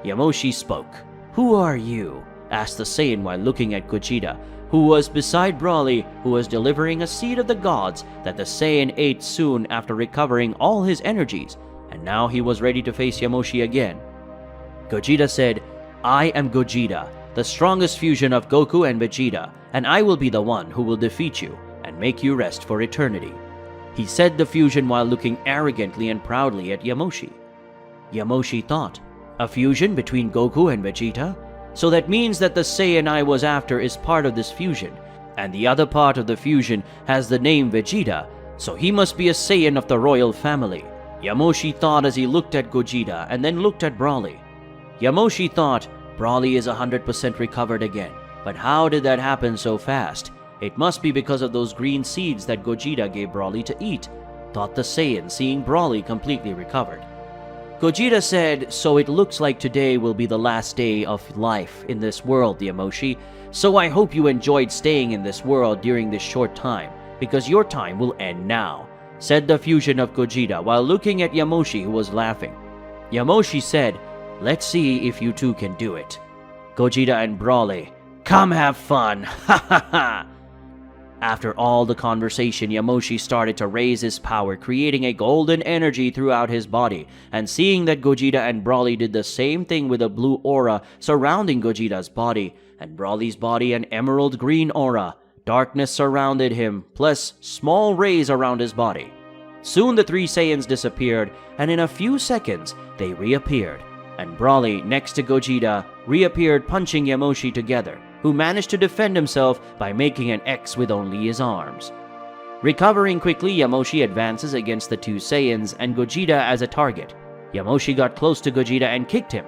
Yamoshi spoke. Who are you? Asked the Saiyan while looking at Gogeta, who was beside Broly, who was delivering a seed of the gods that the Saiyan ate soon after recovering all his energies, and now he was ready to face Yamoshi again. Gogeta said, I am Gogeta, the strongest fusion of Goku and Vegeta, and I will be the one who will defeat you and make you rest for eternity. He said the fusion while looking arrogantly and proudly at Yamoshi. Yamoshi thought, a fusion between Goku and Vegeta? So that means that the Saiyan I was after is part of this fusion, and the other part of the fusion has the name Vegeta, so he must be a Saiyan of the royal family. Yamoshi thought as he looked at Gogeta and then looked at Broly. Yamoshi thought, Broly is 100% recovered again, but how did that happen so fast? It must be because of those green seeds that Gogeta gave Broly to eat, thought the Saiyan, seeing Broly completely recovered. Gogeta said, so it looks like today will be the last day of life in this world, Yamoshi, so I hope you enjoyed staying in this world during this short time, because your time will end now. said the fusion of Gogeta while looking at Yamoshi, who was laughing. Yamoshi said, "Let's see if you two can do it." Gogeta and Broly, "Come have fun, ha ha ha." After all the conversation, Yamoshi started to raise his power, creating a golden energy throughout his body, and seeing that Gogeta and Broly did the same thing with a blue aura surrounding Gogeta's body, and Broly's body an emerald green aura, darkness surrounded him, plus small rays around his body. Soon the three Saiyans disappeared, and in a few seconds, they reappeared, and Broly, next to Gogeta, reappeared punching Yamoshi together, who managed to defend himself by making an X with only his arms. Recovering quickly, Yamoshi advances against the two Saiyans and Gogeta as a target. Yamoshi got close to Gogeta and kicked him,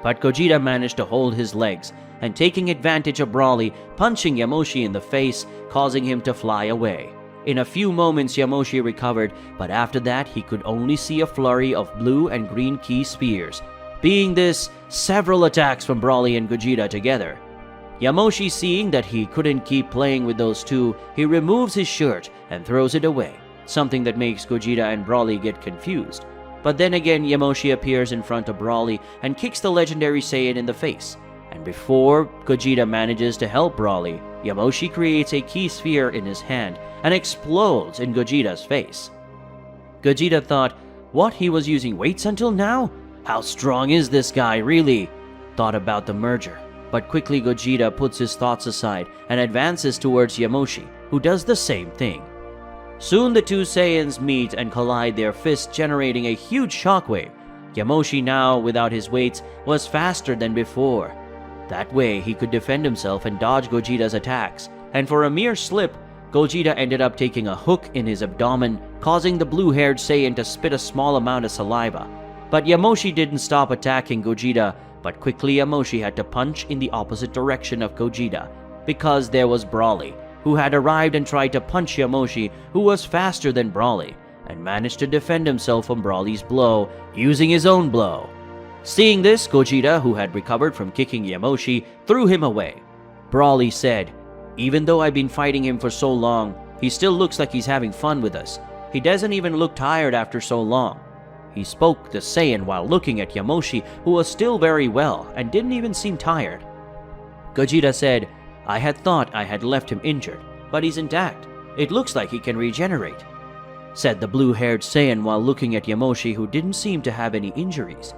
but Gogeta managed to hold his legs, and taking advantage of Broly, punching Yamoshi in the face, causing him to fly away. In a few moments, Yamoshi recovered, but after that, he could only see a flurry of blue and green ki spears. Being this, several attacks from Broly and Gogeta together. Yamoshi, seeing that he couldn't keep playing with those two, he removes his shirt and throws it away, something that makes Gogeta and Broly get confused. But then again, Yamoshi appears in front of Broly and kicks the legendary Saiyan in the face. And before Gogeta manages to help Broly, Yamoshi creates a ki sphere in his hand and explodes in Gogeta's face. Gogeta thought, what, he was using weights until now? How strong is this guy really? Thought about the merger. But quickly Gogeta puts his thoughts aside and advances towards Yamoshi, who does the same thing. Soon the two Saiyans meet and collide their fists, generating a huge shockwave. Yamoshi, now without his weights, was faster than before. That way he could defend himself and dodge Gogeta's attacks, and for a mere slip, Gogeta ended up taking a hook in his abdomen, causing the blue-haired Saiyan to spit a small amount of saliva. But Yamoshi didn't stop attacking Gogeta, but quickly Yamoshi had to punch in the opposite direction of Gogeta, because there was Broly, who had arrived and tried to punch Yamoshi, who was faster than Broly, and managed to defend himself from Broly's blow, using his own blow. Seeing this, Gogeta, who had recovered from kicking Yamoshi, threw him away. Broly said, "Even though I've been fighting him for so long, he still looks like he's having fun with us. He doesn't even look tired after so long." He spoke the Saiyan while looking at Yamoshi, who was still very well and didn't even seem tired. Gogeta said, "I had thought I had left him injured, but he's intact. It looks like he can regenerate," said the blue-haired Saiyan while looking at Yamoshi, who didn't seem to have any injuries.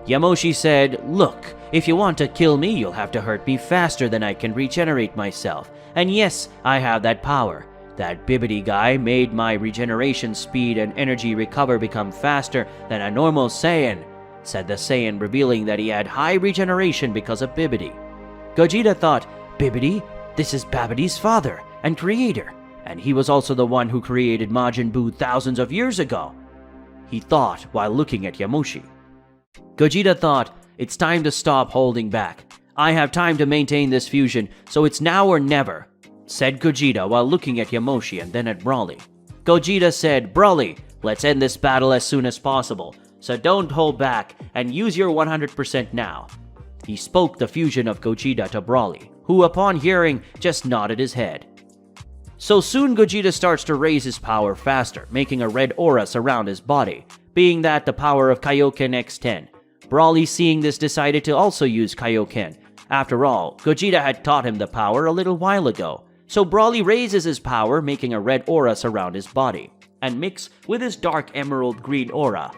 Yamoshi said, "Look, if you want to kill me, you'll have to hurt me faster than I can regenerate myself. And yes, I have that power. That Bibbidi guy made my regeneration speed and energy recover become faster than a normal Saiyan," said the Saiyan, revealing that he had high regeneration because of Bibbidi. Gogeta thought, "Bibbidi? This is Babbidi's father and creator, and he was also the one who created Majin Buu thousands of years ago," he thought while looking at Yamoshi. Gogeta thought, "It's time to stop holding back. I have time to maintain this fusion, so it's now or never," said Gogeta while looking at Yamoshi and then at Broly. Gogeta said, "Broly, let's end this battle as soon as possible, so don't hold back and use your 100% now." He spoke the fusion of Gogeta to Broly, who upon hearing just nodded his head. So soon Gogeta starts to raise his power faster, making a red aura surround his body, being that the power of Kaioken X10. Broly, seeing this, decided to also use Kaioken. After all, Gogeta had taught him the power a little while ago. So Broly raises his power, making a red aura surround his body, and mix with his dark emerald green aura.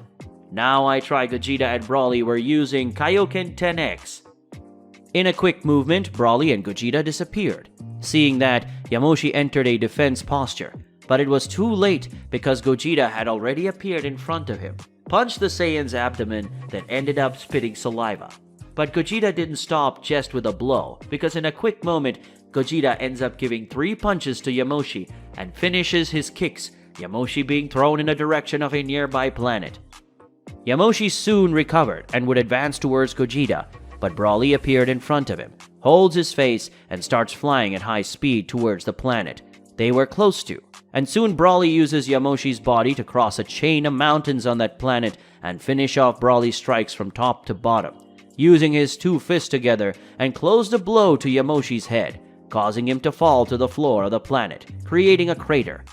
Now I try Gogeta and Broly were using Kaioken 10X. In a quick movement, Broly and Gogeta disappeared. Seeing that, Yamoshi entered a defense posture, but it was too late because Gogeta had already appeared in front of him, punched the Saiyan's abdomen, then ended up spitting saliva. But Gogeta didn't stop just with a blow, because in a quick moment, Gogeta ends up giving 3 punches to Yamoshi and finishes his kicks, Yamoshi being thrown in the direction of a nearby planet. Yamoshi soon recovered and would advance towards Gogeta, but Broly appeared in front of him, holds his face, and starts flying at high speed towards the planet they were close to. And soon Broly uses Yamoshi's body to cross a chain of mountains on that planet and finish off Broly's strikes from top to bottom, using his 2 fists together and closed a blow to Yamoshi's head, causing him to fall to the floor of the planet, creating a crater.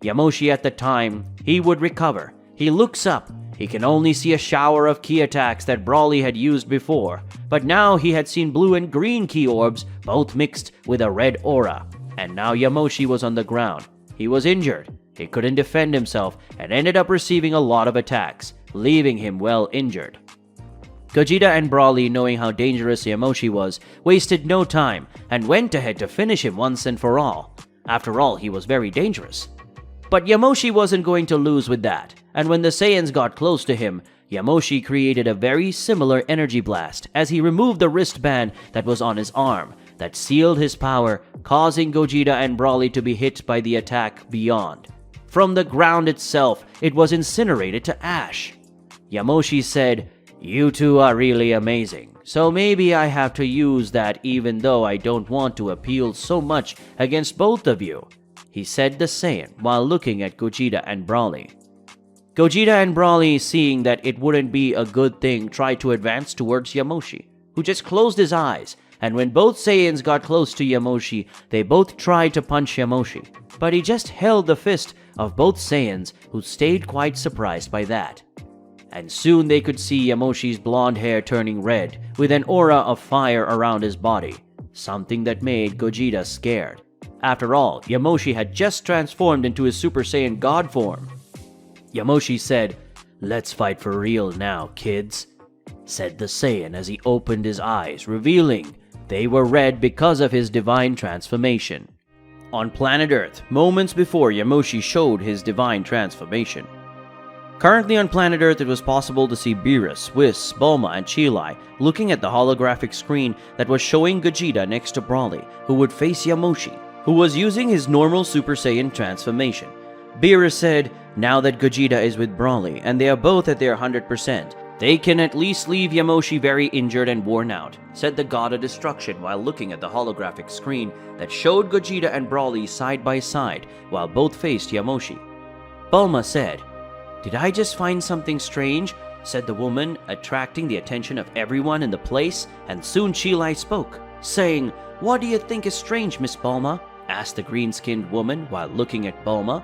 Yamoshi at the time, he would recover. He looks up. He can only see a shower of ki attacks that Brawly had used before, but now he had seen blue and green ki orbs, both mixed with a red aura. And now Yamoshi was on the ground. He was injured. He couldn't defend himself and ended up receiving a lot of attacks, leaving him well injured. Gogeta and Brawly, knowing how dangerous Yamoshi was, wasted no time and went ahead to finish him once and for all. After all, he was very dangerous. But Yamoshi wasn't going to lose with that, and when the Saiyans got close to him, Yamoshi created a very similar energy blast as he removed the wristband that was on his arm that sealed his power, causing Gogeta and Brawly to be hit by the attack beyond. From the ground itself, it was incinerated to ash. Yamoshi said, "You two are really amazing, so maybe I have to use that even though I don't want to appeal so much against both of you," he said the Saiyan while looking at Gogeta and Brawly. Gogeta and Brawly, seeing that it wouldn't be a good thing, tried to advance towards Yamoshi, who just closed his eyes, and when both Saiyans got close to Yamoshi, they both tried to punch Yamoshi, but he just held the fist of both Saiyans, who stayed quite surprised by that. And soon they could see Yamoshi's blonde hair turning red, with an aura of fire around his body, something that made Gogeta scared. After all, Yamoshi had just transformed into his Super Saiyan God form. Yamoshi said, "Let's fight for real now, kids," said the Saiyan as he opened his eyes, revealing they were red because of his divine transformation. On planet Earth, moments before Yamoshi showed his divine transformation. Currently on planet Earth, it was possible to see Beerus, Whis, Bulma, and Chilai looking at the holographic screen that was showing Gogeta next to Brawly, who would face Yamoshi, who was using his normal Super Saiyan transformation. Beerus said, now that Gogeta is with Brawly and they are both at their 100%, they can at least leave Yamoshi very injured and worn out, said the God of Destruction while looking at the holographic screen that showed Gogeta and Brawly side by side while both faced Yamoshi. Bulma said, "Did I just find something strange?" said the woman, attracting the attention of everyone in the place, and soon Chilai spoke, saying, "What do you think is strange, Miss Bulma?" asked the green-skinned woman while looking at Bulma.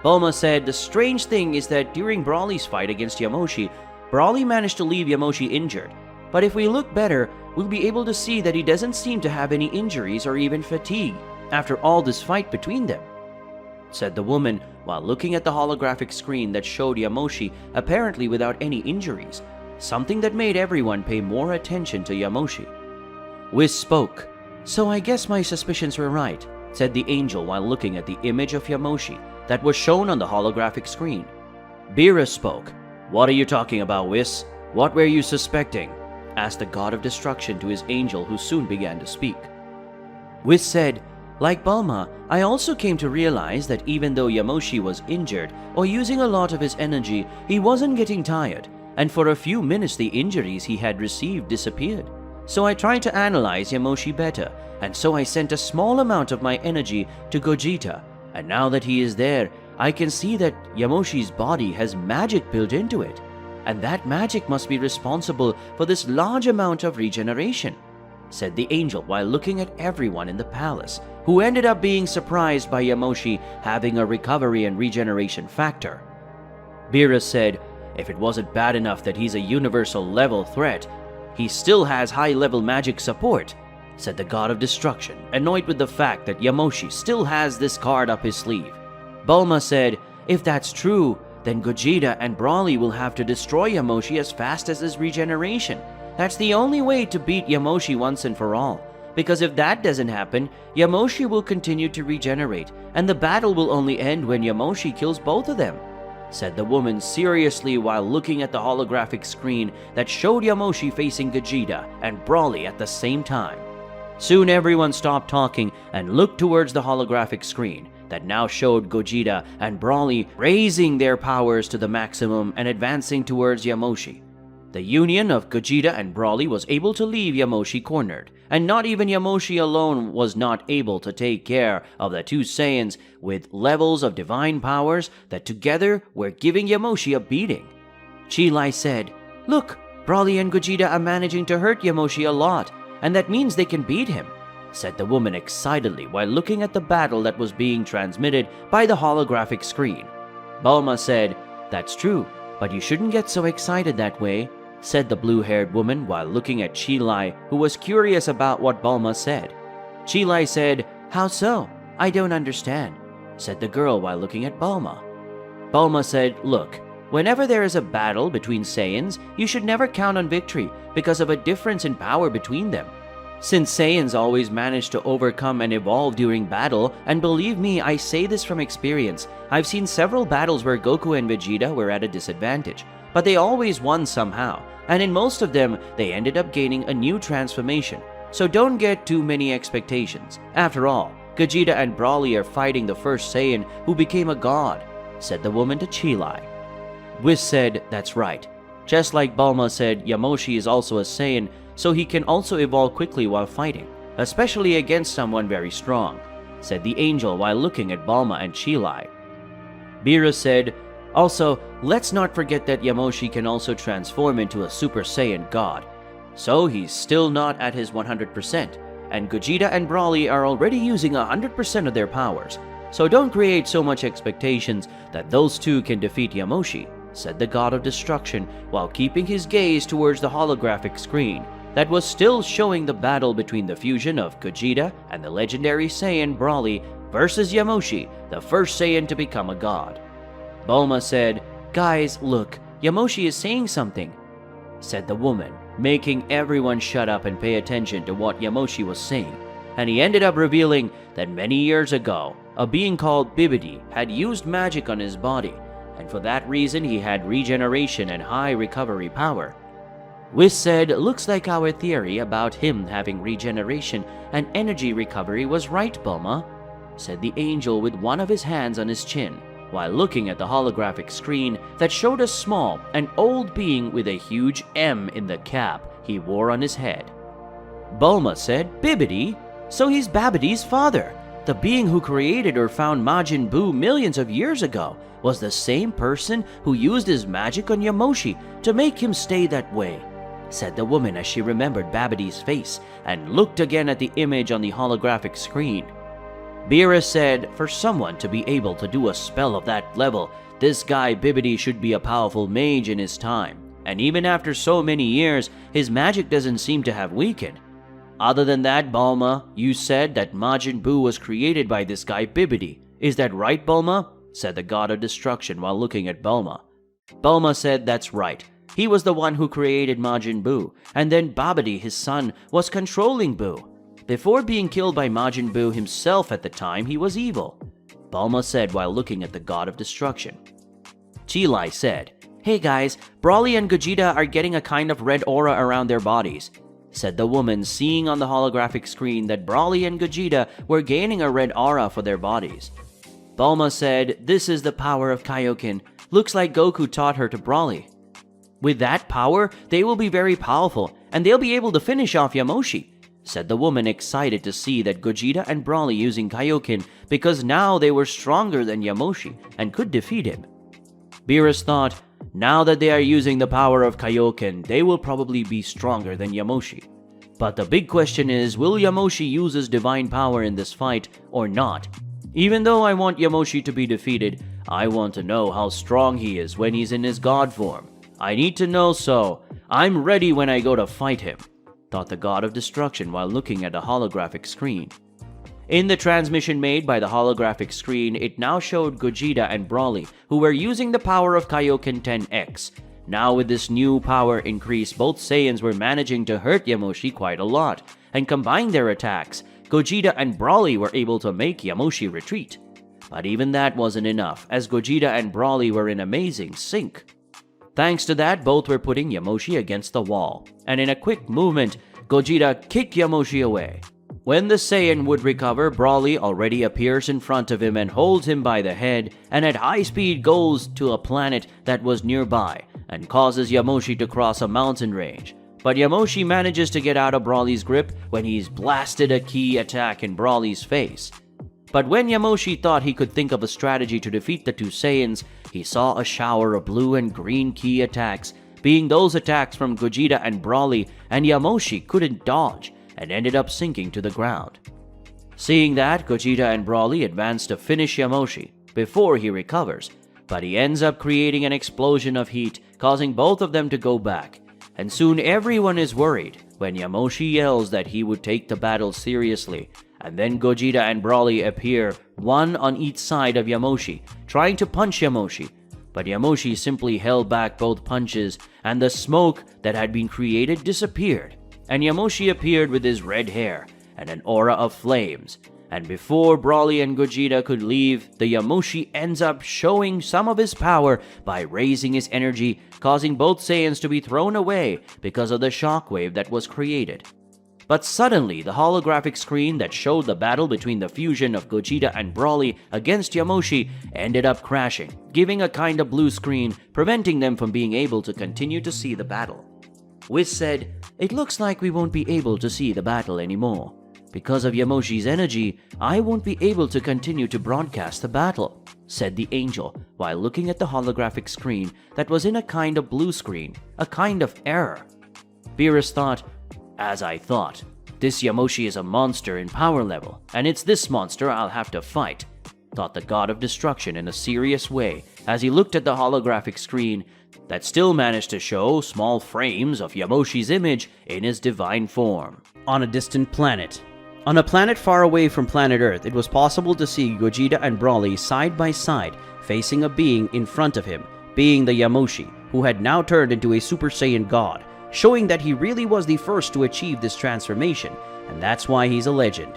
Bulma said, "The strange thing is that during Brawly's fight against Yamoshi, Brawly managed to leave Yamoshi injured. But if we look better, we'll be able to see that he doesn't seem to have any injuries or even fatigue after all this fight between them," said the woman while looking at the holographic screen that showed Yamoshi apparently without any injuries, something that made everyone pay more attention to Yamoshi. Whis spoke, "So I guess my suspicions were right," said the angel while looking at the image of Yamoshi that was shown on the holographic screen. Beerus spoke, "What are you talking about, Whis? What were you suspecting?" asked the God of Destruction to his angel, who soon began to speak. Whis said, "Like Bulma, I also came to realize that even though Yamoshi was injured or using a lot of his energy, he wasn't getting tired, and for a few minutes the injuries he had received disappeared. So I tried to analyze Yamoshi better, and so I sent a small amount of my energy to Gogeta, and now that he is there, I can see that Yamoshi's body has magic built into it, and that magic must be responsible for this large amount of regeneration," said the angel while looking at everyone in the palace, who ended up being surprised by Yamoshi having a recovery and regeneration factor. Beerus said, "If it wasn't bad enough that he's a universal level threat, he still has high-level magic support," said the God of Destruction, annoyed with the fact that Yamoshi still has this card up his sleeve. Bulma said, "If that's true, then Gogeta and Brawly will have to destroy Yamoshi as fast as his regeneration. That's the only way to beat Yamoshi once and for all, because if that doesn't happen, Yamoshi will continue to regenerate, and the battle will only end when Yamoshi kills both of them," said the woman seriously while looking at the holographic screen that showed Yamoshi facing Gogeta and Brawly at the same time. Soon everyone stopped talking and looked towards the holographic screen that now showed Gogeta and Brawly raising their powers to the maximum and advancing towards Yamoshi. The union of Gogeta and Brawly was able to leave Yamoshi cornered, and not even Yamoshi alone was not able to take care of the two Saiyans with levels of divine powers that together were giving Yamoshi a beating. Chilai said, "Look, Brawly and Gogeta are managing to hurt Yamoshi a lot, and that means they can beat him. said the woman excitedly while looking at the battle that was being transmitted by the holographic screen. Bulma said, "That's true, but you shouldn't get so excited that way," said the blue-haired woman while looking at Chi-Lai, who was curious about what Bulma said. Chi-Lai said, "How so? I don't understand," said the girl while looking at Bulma. Bulma said, "Look, whenever there is a battle between Saiyans, you should never count on victory because of a difference in power between them. Since Saiyans always manage to overcome and evolve during battle, and believe me, I say this from experience, I've seen several battles where Goku and Vegeta were at a disadvantage, but they always won somehow, and in most of them, they ended up gaining a new transformation. So don't get too many expectations. After all, Gogeta and Broly are fighting the first Saiyan who became a god," said the woman to Chi-Lai. Whis said, "That's right. Just like Bulma said, Yamoshi is also a Saiyan, so he can also evolve quickly while fighting, especially against someone very strong," said the angel while looking at Bulma and Chi-Lai. Beerus said, "Also, let's not forget that Yamoshi can also transform into a Super Saiyan god. So he's still not at his 100%, and Gogeta and Broly are already using 100% of their powers. So don't create so much expectations that those two can defeat Yamoshi," said the god of destruction while keeping his gaze towards the holographic screen that was still showing the battle between the fusion of Gogeta and the legendary Saiyan Broly versus Yamoshi, the first Saiyan to become a god. Bulma said, "Guys, look, Yamoshi is saying something," said the woman, making everyone shut up and pay attention to what Yamoshi was saying. And he ended up revealing that many years ago, a being called Bibidi had used magic on his body, and for that reason he had regeneration and high recovery power. Whis said, "Looks like our theory about him having regeneration and energy recovery was right, Bulma," said the angel with one of his hands on his chin, while looking at the holographic screen that showed a small and old being with a huge M in the cap he wore on his head. Bulma said, "Bibidi? So he's Babidi's father. The being who created or found Majin Buu millions of years ago was the same person who used his magic on Yamoshi to make him stay that way," said the woman as she remembered Babidi's face and looked again at the image on the holographic screen. Beerus said, "For someone to be able to do a spell of that level, this guy Bibidi should be a powerful mage in his time. And even after so many years, his magic doesn't seem to have weakened. Other than that, Bulma, you said that Majin Buu was created by this guy Bibidi. Is that right, Bulma?" said the god of destruction while looking at Bulma. Bulma said, "That's right. He was the one who created Majin Buu, and then Babidi, his son, was controlling Buu. Before being killed by Majin Buu himself at the time, he was evil," Bulma said while looking at the god of destruction. Chi-Lai said, "Hey guys, Broly and Gogeta are getting a kind of red aura around their bodies," said the woman, seeing on the holographic screen that Broly and Gogeta were gaining a red aura for their bodies. Bulma said, "This is the power of Kaioken. Looks like Goku taught her to Broly. With that power, they will be very powerful, and they'll be able to finish off Yamoshi," said the woman, excited to see that Gogeta and Broly using Kaioken because now they were stronger than Yamoshi and could defeat him. Beerus thought, now that they are using the power of Kaioken, they will probably be stronger than Yamoshi. But the big question is, will Yamoshi use his divine power in this fight or not? Even though I want Yamoshi to be defeated, I want to know how strong he is when he's in his god form. I need to know, so I'm ready when I go to fight him," thought the god of destruction while looking at a holographic screen. In the transmission made by the holographic screen, it now showed Gogeta and Broly, who were using the power of Kaioken 10X. Now with this new power increase, both Saiyans were managing to hurt Yamoshi quite a lot, and combine their attacks, Gogeta and Broly were able to make Yamoshi retreat. But even that wasn't enough, as Gogeta and Broly were in amazing sync. Thanks to that, both were putting Yamoshi against the wall, and in a quick movement, Gogeta kicked Yamoshi away. When the Saiyan would recover, Broly already appears in front of him and holds him by the head, and at high speed goes to a planet that was nearby, and causes Yamoshi to cross a mountain range. But Yamoshi manages to get out of Broly's grip when he's blasted a key attack in Broly's face. But when Yamoshi thought he could think of a strategy to defeat the two Saiyans, he saw a shower of blue and green key attacks, being those attacks from Gogeta and Broly, and Yamoshi couldn't dodge, and ended up sinking to the ground. Seeing that, Gogeta and Broly advance to finish Yamoshi before he recovers, but he ends up creating an explosion of heat, causing both of them to go back. And soon everyone is worried when Yamoshi yells that he would take the battle seriously, and then Gogeta and Broly appear, one on each side of Yamoshi, trying to punch Yamoshi. But Yamoshi simply held back both punches, and the smoke that had been created disappeared, and Yamoshi appeared with his red hair and an aura of flames. And before Broly and Gogeta could leave, the Yamoshi ends up showing some of his power by raising his energy, causing both Saiyans to be thrown away because of the shockwave that was created. But suddenly, the holographic screen that showed the battle between the fusion of Gogeta and Broly against Yamoshi ended up crashing, giving a kind of blue screen, preventing them from being able to continue to see the battle. Whis said, "It looks like we won't be able to see the battle anymore. Because of Yamoshi's energy, I won't be able to continue to broadcast the battle," said the angel, while looking at the holographic screen that was in a kind of blue screen, a kind of error. Beerus thought, "As I thought, this Yamoshi is a monster in power level, and it's this monster I'll have to fight," thought the god of destruction in a serious way as he looked at the holographic screen that still managed to show small frames of Yamoshi's image in his divine form. On a distant planet. On a planet far away from planet Earth, it was possible to see Gogeta and Broly side by side, facing a being in front of him, being the Yamoshi, who had now turned into a Super Saiyan God, showing that he really was the first to achieve this transformation, and that's why he's a legend.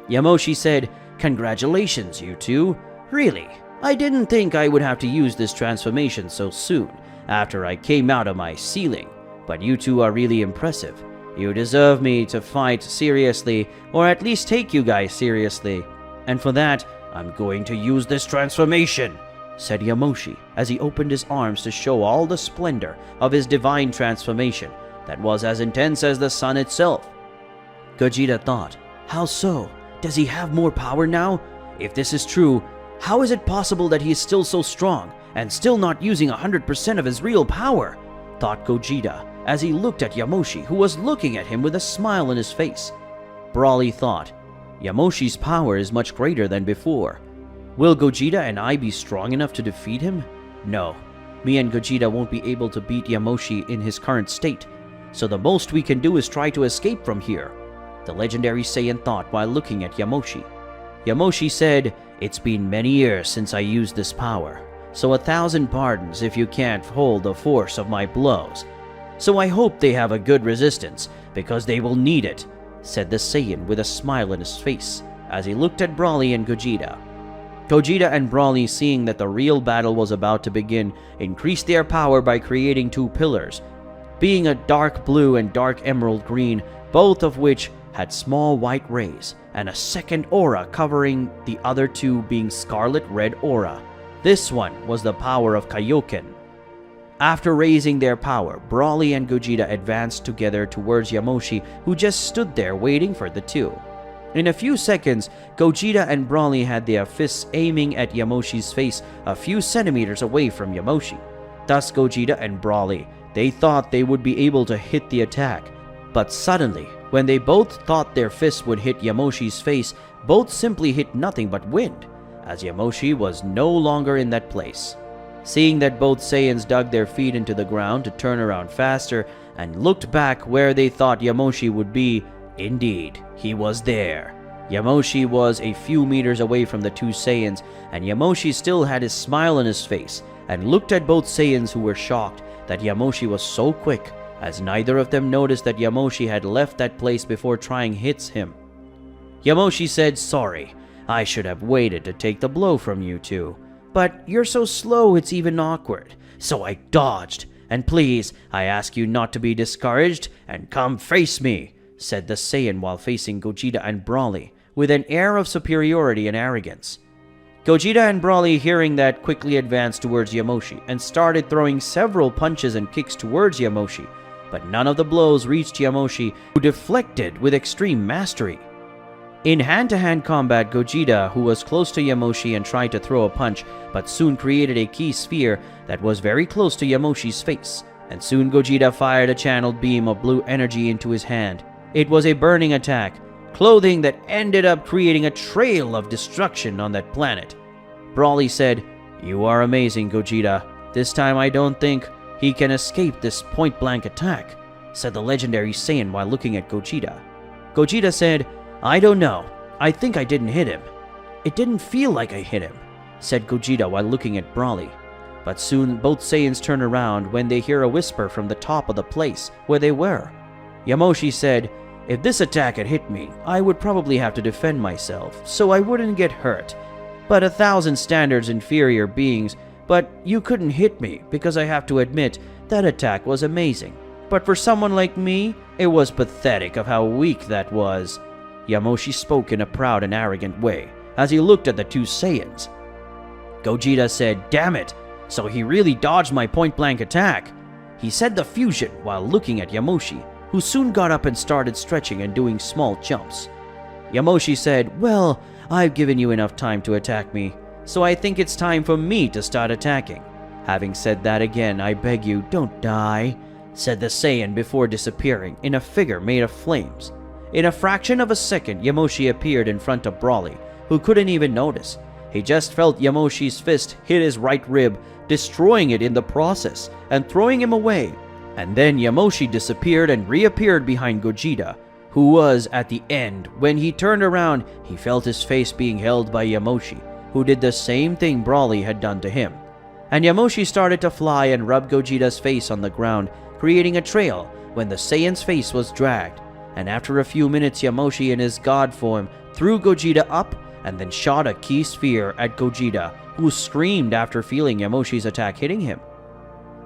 Yamoshi said, "Congratulations, you two. Really, I didn't think I would have to use this transformation so soon, after I came out of my ceiling, but you two are really impressive. You deserve me to fight seriously, or at least take you guys seriously. And for that, I'm going to use this transformation," said Yamoshi as he opened his arms to show all the splendor of his divine transformation that was as intense as the sun itself. Gogeta thought, "How so? Does he have more power now? If this is true, how is it possible that he is still so strong and still not using 100% of his real power?" thought Gogeta as he looked at Yamoshi, who was looking at him with a smile on his face. Broly thought, "Yamoshi's power is much greater than before. Will Gogeta and I be strong enough to defeat him? No, me and Gogeta won't be able to beat Yamoshi in his current state, so the most we can do is try to escape from here," the legendary Saiyan thought while looking at Yamoshi. Yamoshi said, "It's been many years since I used this power, so 1,000 pardons if you can't hold the force of my blows. So I hope they have a good resistance, because they will need it," said the Saiyan with a smile on his face as he looked at Broly and Gogeta. Gogeta and Broly, seeing that the real battle was about to begin, increased their power by creating two pillars, being a dark blue and dark emerald green, both of which had small white rays, and a second aura covering the other two being scarlet red aura. This one was the power of Kaioken. After raising their power, Broly and Gogeta advanced together towards Yamoshi, who just stood there waiting for the two. In a few seconds, Gogeta and Broly had their fists aiming at Yamoshi's face a few centimeters away from Yamoshi. Thus Gogeta and Broly, they thought they would be able to hit the attack. But suddenly, when they both thought their fists would hit Yamoshi's face, both simply hit nothing but wind, as Yamoshi was no longer in that place. Seeing that both Saiyans dug their feet into the ground to turn around faster and looked back where they thought Yamoshi would be, indeed, he was there. Yamoshi was a few meters away from the two Saiyans, and Yamoshi still had his smile on his face and looked at both Saiyans, who were shocked that Yamoshi was so quick, as neither of them noticed that Yamoshi had left that place before trying hits him. Yamoshi said, "Sorry, I should have waited to take the blow from you two. But you're so slow it's even awkward, so I dodged. And please, I ask you not to be discouraged and come face me," said the Saiyan while facing Gogeta and Broly, with an air of superiority and arrogance. Gogeta and Broly, hearing that, quickly advanced towards Yamoshi and started throwing several punches and kicks towards Yamoshi, but none of the blows reached Yamoshi, who deflected with extreme mastery. In hand-to-hand combat, Gogeta, who was close to Yamoshi and tried to throw a punch, but soon created a key sphere that was very close to Yamoshi's face, and soon Gogeta fired a channeled beam of blue energy into his hand. It was a burning attack, clothing that ended up creating a trail of destruction on that planet. Broly said, "You are amazing, Gogeta. This time I don't think he can escape this point-blank attack," said the legendary Saiyan while looking at Gogeta. Gogeta said, "I don't know. I think I didn't hit him." "It didn't feel like I hit him," said Gogeta while looking at Broly. But soon both Saiyans turn around when they hear a whisper from the top of the place where they were. Yamoshi said, "If this attack had hit me, I would probably have to defend myself, so I wouldn't get hurt. But 1,000 standards inferior beings, but you couldn't hit me because I have to admit that attack was amazing. But for someone like me, it was pathetic of how weak that was." Yamoshi spoke in a proud and arrogant way as he looked at the two Saiyans. Gogeta said, "Damn it, so he really dodged my point-blank attack." He said the fusion while looking at Yamoshi, who soon got up and started stretching and doing small jumps. Yamoshi said, "Well, I've given you enough time to attack me, so I think it's time for me to start attacking. Having said that again, I beg you, don't die," said the Saiyan before disappearing in a figure made of flames. In a fraction of a second, Yamoshi appeared in front of Broly, who couldn't even notice. He just felt Yamoshi's fist hit his right rib, destroying it in the process and throwing him away. And then Yamoshi disappeared and reappeared behind Gogeta, who was at the end. When he turned around, he felt his face being held by Yamoshi, who did the same thing Broly had done to him. And Yamoshi started to fly and rub Gogeta's face on the ground, creating a trail when the Saiyan's face was dragged. And after a few minutes, Yamoshi in his god form threw Gogeta up and then shot a ki sphere at Gogeta, who screamed after feeling Yamoshi's attack hitting him.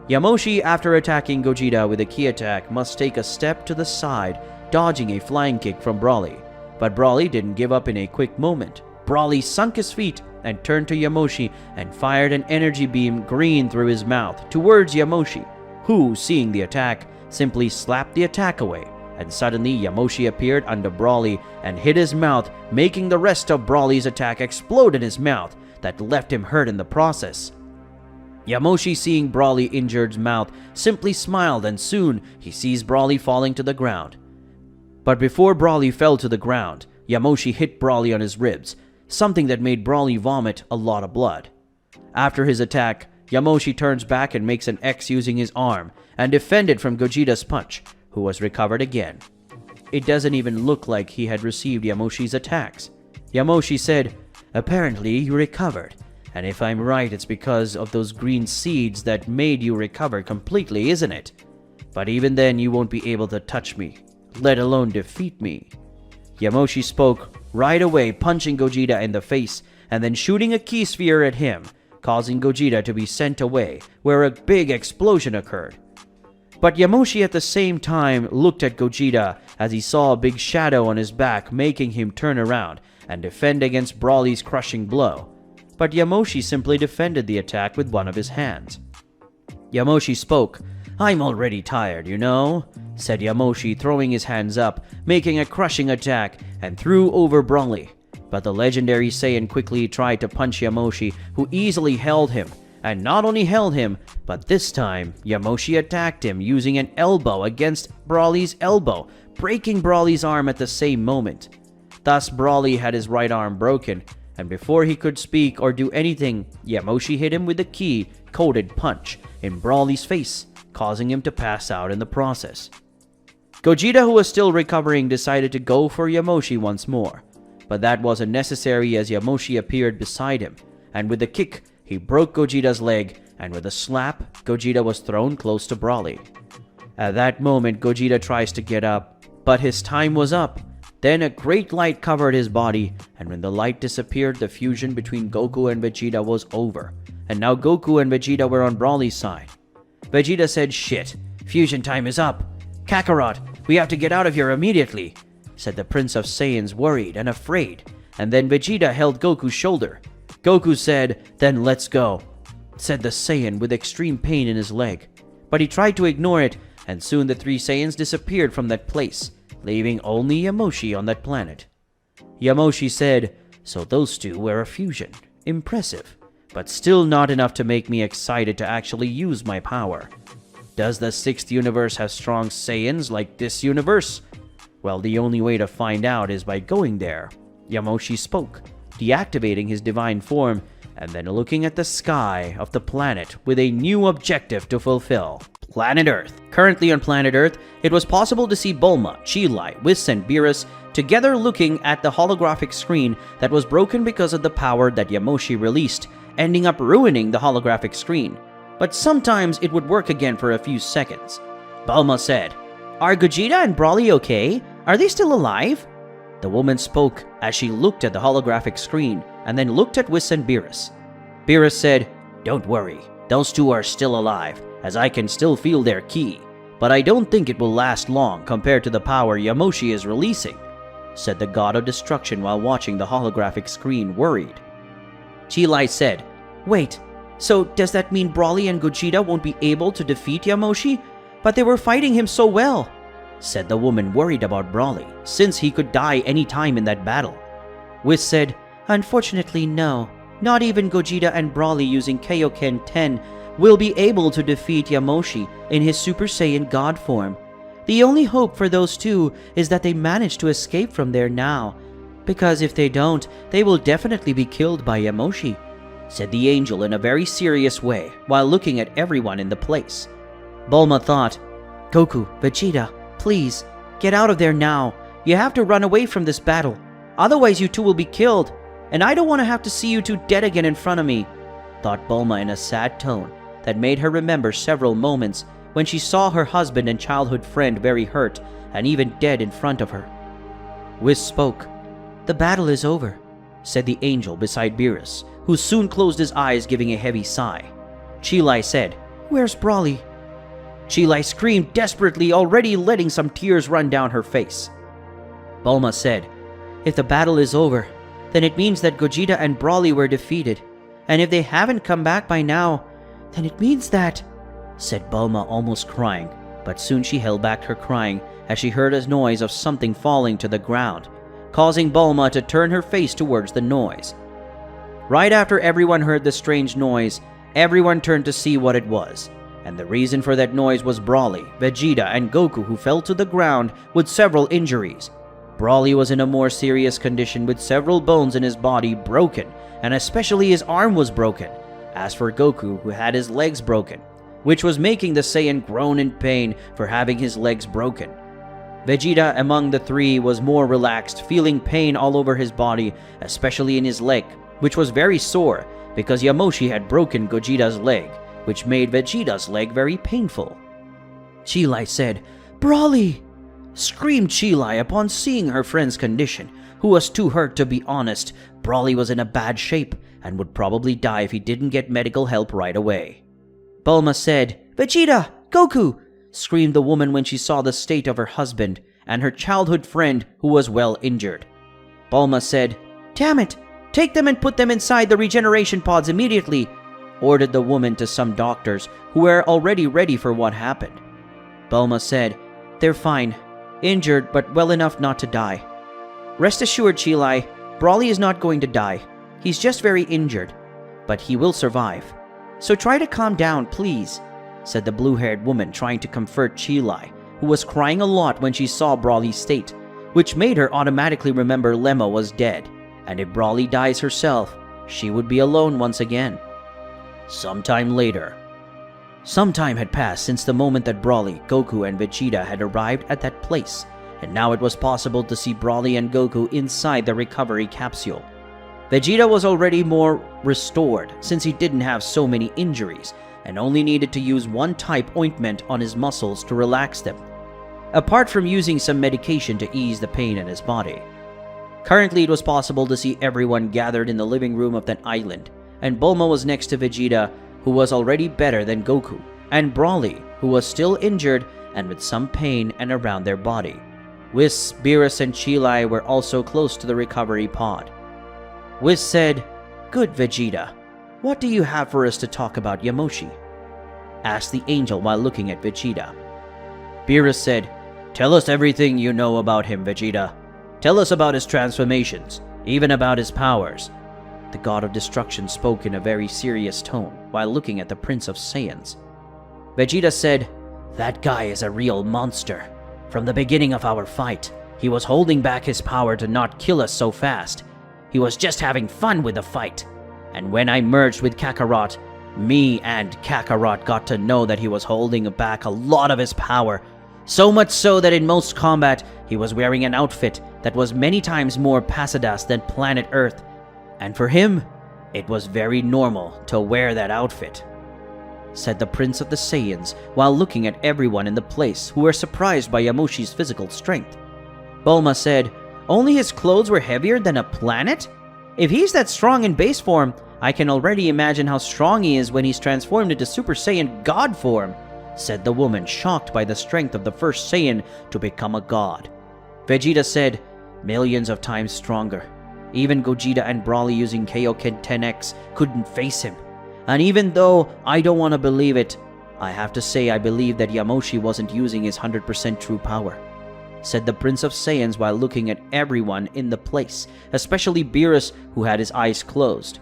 Yamoshi, after attacking Gogeta with a ki attack, must take a step to the side, dodging a flying kick from Broly. But Broly didn't give up in a quick moment. Broly sunk his feet and turned to Yamoshi and fired an energy beam green through his mouth towards Yamoshi, who, seeing the attack, simply slapped the attack away. And suddenly Yamoshi appeared under Broly and hit his mouth, making the rest of Broly's attack explode in his mouth that left him hurt in the process. Yamoshi, seeing Broly injured's mouth, simply smiled, and soon he sees Broly falling to the ground. But before Broly fell to the ground, Yamoshi hit Broly on his ribs, something that made Broly vomit a lot of blood. After his attack, Yamoshi turns back and makes an X using his arm and defended from Gogeta's punch, who was recovered again. It doesn't even look like he had received Yamoshi's attacks. Yamoshi said, "Apparently you recovered, and if I'm right, it's because of those green seeds that made you recover completely, isn't it? But even then you won't be able to touch me, let alone defeat me." Yamoshi spoke right away, punching Gogeta in the face and then shooting a ki sphere at him, causing Gogeta to be sent away, where a big explosion occurred. But Yamoshi at the same time looked at Gogeta as he saw a big shadow on his back, making him turn around and defend against Broly's crushing blow. But Yamoshi simply defended the attack with one of his hands. Yamoshi spoke, "I'm already tired, you know," said Yamoshi, throwing his hands up, making a crushing attack, and threw over Broly. But the legendary Saiyan quickly tried to punch Yamoshi, who easily held him. And not only held him, but this time, Yamoshi attacked him using an elbow against Broly's elbow, breaking Broly's arm at the same moment. Thus, Broly had his right arm broken, and before he could speak or do anything, Yamoshi hit him with a ki-coated punch in Broly's face, causing him to pass out in the process. Gogeta, who was still recovering, decided to go for Yamoshi once more, but that wasn't necessary as Yamoshi appeared beside him, and with a kick, he broke Gogeta's leg, and with a slap, Gogeta was thrown close to Broly. At that moment, Gogeta tries to get up, but his time was up. Then a great light covered his body, and when the light disappeared, the fusion between Goku and Vegeta was over, and now Goku and Vegeta were on Broly's side. Vegeta said, "Shit, fusion time is up. Kakarot, we have to get out of here immediately," said the Prince of Saiyans, worried and afraid, and then Vegeta held Goku's shoulder. Goku said, "Then let's go," said the Saiyan with extreme pain in his leg. But he tried to ignore it, and soon the three Saiyans disappeared from that place, leaving only Yamoshi on that planet. Yamoshi said, "So those two were a fusion. Impressive, but still not enough to make me excited to actually use my power. Does the 6th universe have strong Saiyans like this universe?" Well, the only way to find out is by going there. Yamoshi spoke, deactivating his divine form and then looking at the sky of the planet with a new objective to fulfill. Planet Earth. Currently on planet Earth, it was possible to see Bulma, Chi-Lai, Whis, and Beerus together looking at the holographic screen that was broken because of the power that Yamoshi released, ending up ruining the holographic screen. But sometimes it would work again for a few seconds. Bulma said, "Are Gogeta and Broly okay? Are they still alive?" The woman spoke as she looked at the holographic screen and then looked at Whis and Beerus. Beerus said, "Don't worry, those two are still alive, as I can still feel their ki. But I don't think it will last long compared to the power Yamoshi is releasing," said the god of destruction while watching the holographic screen, worried. Chi-Lai said, "Wait, so does that mean Broly and Gogeta won't be able to defeat Yamoshi? But they were fighting him so well," said the woman, worried about Broly, since he could die any time in that battle. Whis said, "Unfortunately, no. Not even Gogeta and Broly using Kaioken 10 will be able to defeat Yamoshi in his Super Saiyan God form. The only hope for those two is that they manage to escape from there now, because if they don't, they will definitely be killed by Yamoshi," said the angel in a very serious way while looking at everyone in the place. Bulma thought, "Goku, Vegeta, please, get out of there now. You have to run away from this battle. Otherwise you two will be killed, and I don't want to have to see you two dead again in front of me," thought Bulma in a sad tone that made her remember several moments when she saw her husband and childhood friend very hurt and even dead in front of her. Whis spoke. "The battle is over," said the angel beside Beerus, who soon closed his eyes, giving a heavy sigh. Chi-Lai said, "Where's Broly?" Chi-Lai screamed desperately, already letting some tears run down her face. Bulma said, "If the battle is over, then it means that Gogeta and Broly were defeated. And if they haven't come back by now, then it means that," said Bulma, almost crying, but soon she held back her crying as she heard a noise of something falling to the ground, causing Bulma to turn her face towards the noise. Right after everyone heard the strange noise, everyone turned to see what it was. And the reason for that noise was Broly, Vegeta, and Goku, who fell to the ground with several injuries. Broly was in a more serious condition with several bones in his body broken, and especially his arm was broken. As for Goku, who had his legs broken, which was making the Saiyan groan in pain for having his legs broken. Vegeta, among the three, was more relaxed, feeling pain all over his body, especially in his leg, which was very sore because Yamoshi had broken Gogeta's leg, which made Vegeta's leg very painful. Chi-Lai said, "Broly!" Screamed Chi-Lai upon seeing her friend's condition, who was too hurt to be honest. Broly was in a bad shape and would probably die if he didn't get medical help right away. Bulma said, "Vegeta! Goku!" screamed the woman when she saw the state of her husband and her childhood friend who was well injured. Bulma said, "Damn it! Take them and put them inside the regeneration pods immediately," ordered the woman to some doctors who were already ready for what happened. Bulma said, "They're fine. Injured, but well enough not to die. Rest assured, Chi-Lai, Broly is not going to die. He's just very injured, but he will survive. So try to calm down, please," said the blue-haired woman, trying to comfort Chi-Lai, who was crying a lot when she saw Broly's state, which made her automatically remember Lemma was dead, and if Broly dies herself, she would be alone once again. Sometime later. Some time had passed since the moment that Broly, Goku, and Vegeta had arrived at that place, and now it was possible to see Broly and Goku inside the recovery capsule. Vegeta was already more restored since he didn't have so many injuries and only needed to use one type ointment on his muscles to relax them, apart from using some medication to ease the pain in his body. Currently, it was possible to see everyone gathered in the living room of that island, and Bulma was next to Vegeta, who was already better than Goku, and Broly, who was still injured and with some pain and around their body. Whis, Beerus, and Chi-Lai were also close to the recovery pod. Whis said, "Good Vegeta, what do you have for us to talk about Yamoshi?" asked the angel while looking at Vegeta. Beerus said, "Tell us everything you know about him, Vegeta. Tell us about his transformations, even about his powers." The god of destruction spoke in a very serious tone while looking at the Prince of Saiyans. Vegeta said, "That guy is a real monster. From the beginning of our fight, He was holding back his power to not kill us so fast. He was just having fun with the fight. And when I merged with Kakarot, me and Kakarot got to know that he was holding back a lot of his power. So much so that in most combat, he was wearing an outfit that was many times more Pasadas than planet Earth. And for him, it was very normal to wear that outfit," said the Prince of the Saiyans while looking at everyone in the place who were surprised by Yamoshi's physical strength. Bulma said, "Only his clothes were heavier than a planet? If he's that strong in base form, I can already imagine how strong he is when he's transformed into Super Saiyan God form," said the woman, shocked by the strength of the first Saiyan to become a god. Vegeta said, "Millions of times stronger. Even Gogeta and Broly using Kaioken 10X couldn't face him. And even though I don't want to believe it, I have to say I believe that Yamoshi wasn't using his 100% true power," said the Prince of Saiyans while looking at everyone in the place, especially Beerus, who had his eyes closed.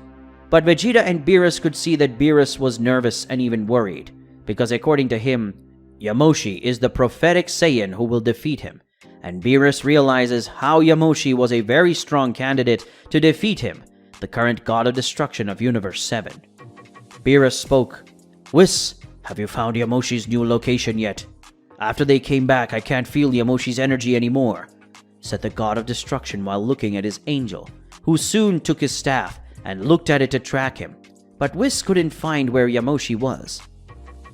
But Vegeta and Beerus could see that Beerus was nervous and even worried, because according to him, Yamoshi is the prophetic Saiyan who will defeat him, and Beerus realizes how Yamoshi was a very strong candidate to defeat him, the current god of destruction of Universe 7. Beerus spoke, "Whis, have you found Yamoshi's new location yet? After they came back, I can't feel Yamoshi's energy anymore," said the god of destruction while looking at his angel, who soon took his staff and looked at it to track him, but Whis couldn't find where Yamoshi was.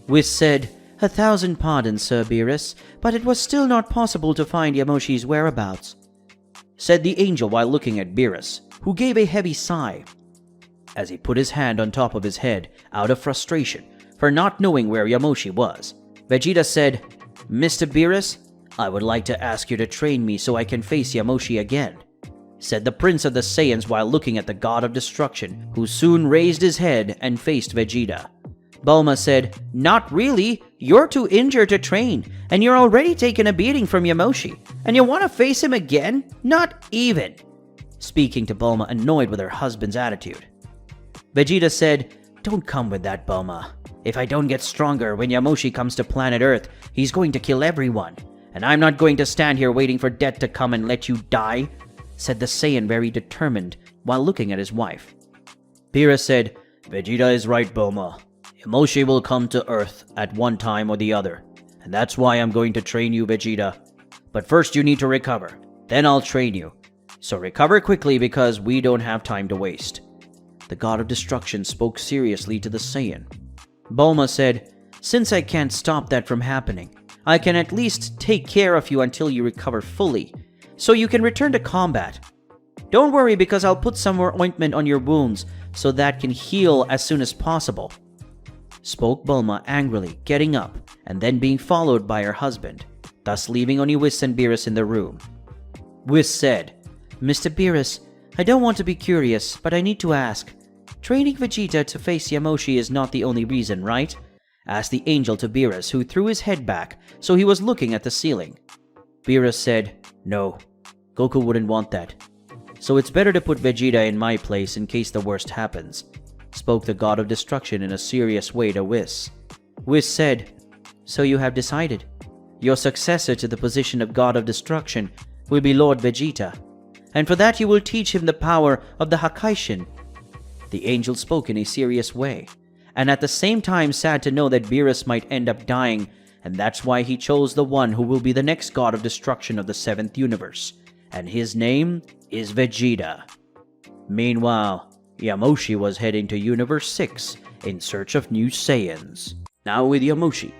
Whis said, "1,000 pardons, Sir Beerus, but it was still not possible to find Yamoshi's whereabouts," said the angel while looking at Beerus, who gave a heavy sigh as he put his hand on top of his head out of frustration for not knowing where Yamoshi was. Vegeta said, "Mr. Beerus, I would like to ask you to train me so I can face Yamoshi again," said the Prince of the Saiyans while looking at the god of destruction, who soon raised his head and faced Vegeta. Bulma said, "Not really. You're too injured to train, and you're already taking a beating from Yamoshi, and you want to face him again? Not even," speaking to Bulma, annoyed with her husband's attitude. Vegeta said, "Don't come with that, Bulma. If I don't get stronger when Yamoshi comes to planet Earth, he's going to kill everyone, and I'm not going to stand here waiting for death to come and let you die," said the Saiyan, very determined, while looking at his wife. Beerus said, "Vegeta is right, Bulma. Yamoshi will come to Earth at one time or the other, and that's why I'm going to train you, Vegeta. But first you need to recover, then I'll train you. So recover quickly because we don't have time to waste." The god of destruction spoke seriously to the Saiyan. Bulma said, "Since I can't stop that from happening, I can at least take care of you until you recover fully, so you can return to combat. Don't worry because I'll put some more ointment on your wounds so that can heal as soon as possible," spoke Bulma angrily, getting up and then being followed by her husband, thus leaving only Whis and Beerus in the room. Whis said, "Mr. Beerus, I don't want to be curious, but I need to ask. Training Vegeta to face Yamoshi is not the only reason, right?" asked the angel to Beerus, who threw his head back so he was looking at the ceiling. Beerus said, "No, Goku wouldn't want that. So it's better to put Vegeta in my place in case the worst happens," spoke the god of destruction in a serious way to Whis. Whis said, "So you have decided. Your successor to the position of god of destruction will be Lord Vegeta, and for that you will teach him the power of the Hakaishin." The angel spoke in a serious way, and at the same time sad to know that Beerus might end up dying, and that's why he chose the one who will be the next god of destruction of the 7th universe, and his name is Vegeta. Meanwhile, Yamoshi was heading to Universe 6 in search of new Saiyans. Now with Yamoshi.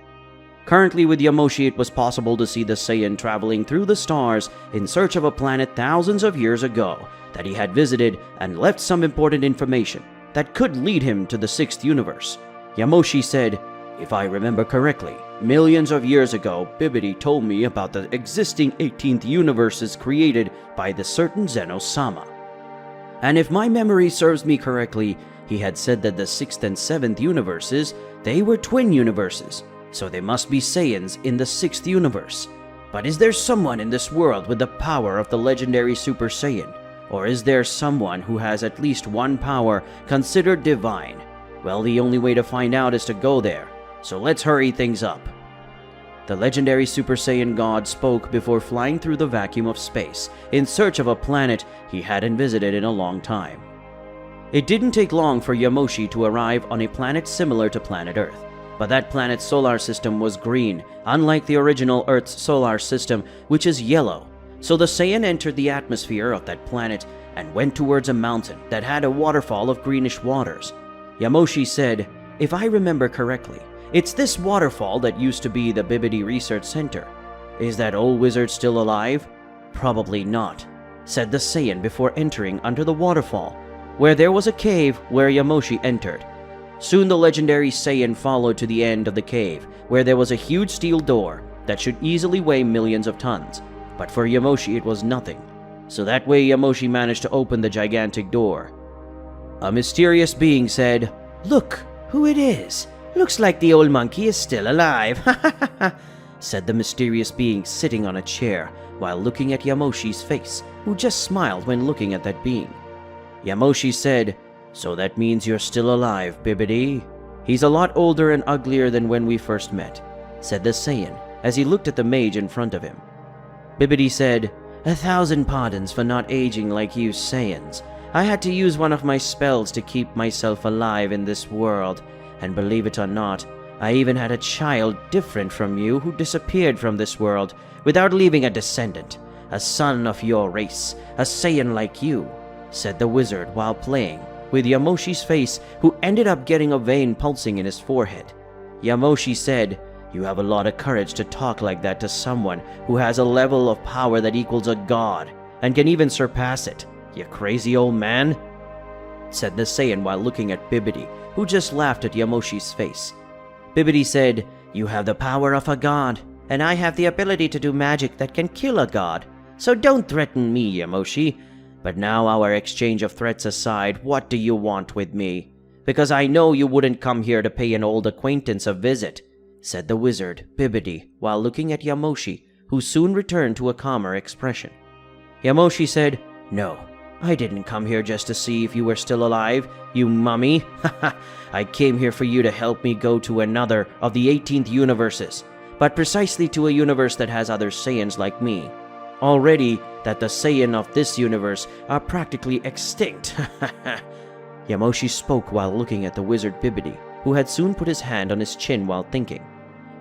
Currently with Yamoshi, it was possible to see the Saiyan traveling through the stars in search of a planet thousands of years ago that he had visited and left some important information that could lead him to the 6th universe. Yamoshi said, "If I remember correctly, millions of years ago, Bibidi told me about the existing 18th universes created by the certain Zeno-sama. And if my memory serves me correctly, he had said that the 6th and 7th universes, they were twin universes, so they must be Saiyans in the 6th universe. But is there someone in this world with the power of the legendary Super Saiyan? Or is there someone who has at least one power considered divine? Well, the only way to find out is to go there, so let's hurry things up." The legendary Super Saiyan God spoke before flying through the vacuum of space in search of a planet he hadn't visited in a long time. It didn't take long for Yamoshi to arrive on a planet similar to planet Earth, but that planet's solar system was green, unlike the original Earth's solar system, which is yellow. So the Saiyan entered the atmosphere of that planet and went towards a mountain that had a waterfall of greenish waters. Yamoshi said, "If I remember correctly, it's this waterfall that used to be the Bibidi Research Center. Is that old wizard still alive?" "Probably not," said the Saiyan before entering under the waterfall, where there was a cave where Yamoshi entered. Soon the legendary Saiyan followed to the end of the cave, where there was a huge steel door that should easily weigh millions of tons. But for Yamoshi it was nothing. So that way Yamoshi managed to open the gigantic door. A mysterious being said, "Look who it is. Looks like the old monkey is still alive," said the mysterious being sitting on a chair while looking at Yamoshi's face, who just smiled when looking at that being. Yamoshi said, "So that means you're still alive, Bibidi. He's a lot older and uglier than when we first met," said the Saiyan as he looked at the mage in front of him. Bibidi said, "1,000 pardons for not aging like you Saiyans. I had to use one of my spells to keep myself alive in this world, and believe it or not, I even had a child different from you who disappeared from this world without leaving a descendant, a son of your race, a Saiyan like you," said the wizard while playing with Yamoshi's face, who ended up getting a vein pulsing in his forehead. Yamoshi said, "You have a lot of courage to talk like that to someone who has a level of power that equals a god, and can even surpass it, you crazy old man," said the Saiyan while looking at Bibidi, who just laughed at Yamoshi's face. Bibidi said, "You have the power of a god, and I have the ability to do magic that can kill a god, so don't threaten me, Yamoshi. But now our exchange of threats aside, what do you want with me? Because I know you wouldn't come here to pay an old acquaintance a visit," said the wizard, Bibidi, while looking at Yamoshi, who soon returned to a calmer expression. Yamoshi said, "No, I didn't come here just to see if you were still alive, you mummy. I came here for you to help me go to another of the 18th universes, but precisely to a universe that has other Saiyans like me. Already that the Saiyan of this universe are practically extinct." Yamoshi spoke while looking at the wizard Bibidi, who had soon put his hand on his chin while thinking.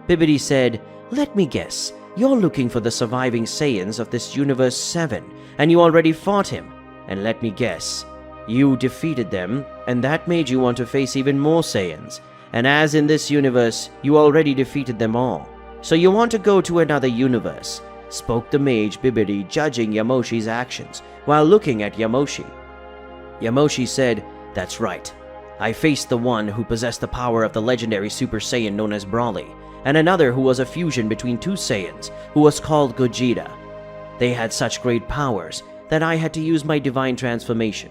Bibidi said, "Let me guess, you're looking for the surviving Saiyans of this universe 7, and you already fought him. And let me guess, you defeated them, and that made you want to face even more Saiyans. And as in this universe, you already defeated them all, so you want to go to another universe," spoke the mage Bibidi, judging Yamoshi's actions while looking at Yamoshi. Yamoshi said, "That's right. I faced the one who possessed the power of the legendary Super Saiyan known as Broly, and another who was a fusion between two Saiyans, who was called Gogeta. They had such great powers that I had to use my divine transformation.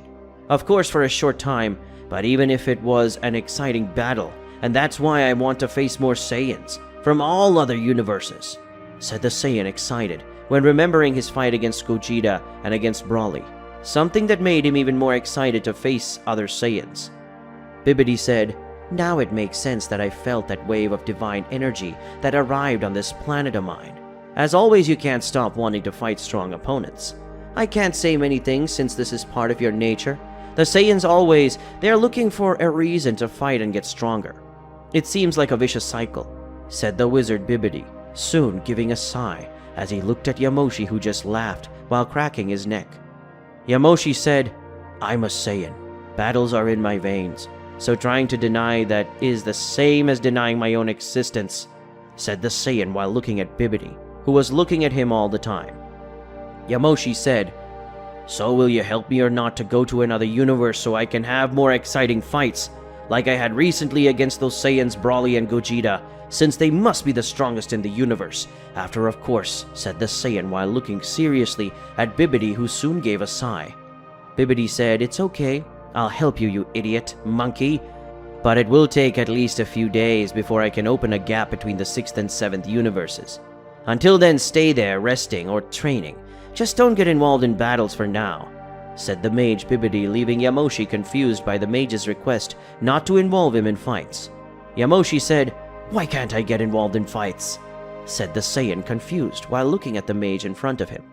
Of course for a short time, but even if it was an exciting battle, and that's why I want to face more Saiyans from all other universes," said the Saiyan, excited when remembering his fight against Gogeta and against Broly, something that made him even more excited to face other Saiyans. Bibidi said, "Now it makes sense that I felt that wave of divine energy that arrived on this planet of mine. As always, you can't stop wanting to fight strong opponents. I can't say many things since this is part of your nature. The Saiyans always, they're looking for a reason to fight and get stronger. It seems like a vicious cycle," said the wizard Bibidi, soon giving a sigh as he looked at Yamoshi, who just laughed while cracking his neck. Yamoshi said, "I'm a Saiyan. Battles are in my veins, so trying to deny that is the same as denying my own existence," said the Saiyan while looking at Bibidi, who was looking at him all the time. Yamoshi said, "So will you help me or not to go to another universe so I can have more exciting fights, like I had recently against those Saiyans Broly and Gogeta, since they must be the strongest in the universe, after of course," said the Saiyan while looking seriously at Bibidi, who soon gave a sigh. Bibidi said, "It's okay, I'll help you, you idiot, monkey. But it will take at least a few days before I can open a gap between the 6th and 7th universes. Until then, stay there, resting or training. Just don't get involved in battles for now," said the mage Bibidi, leaving Yamoshi confused by the mage's request not to involve him in fights. Yamoshi said, "Why can't I get involved in fights?" said the Saiyan, confused while looking at the mage in front of him.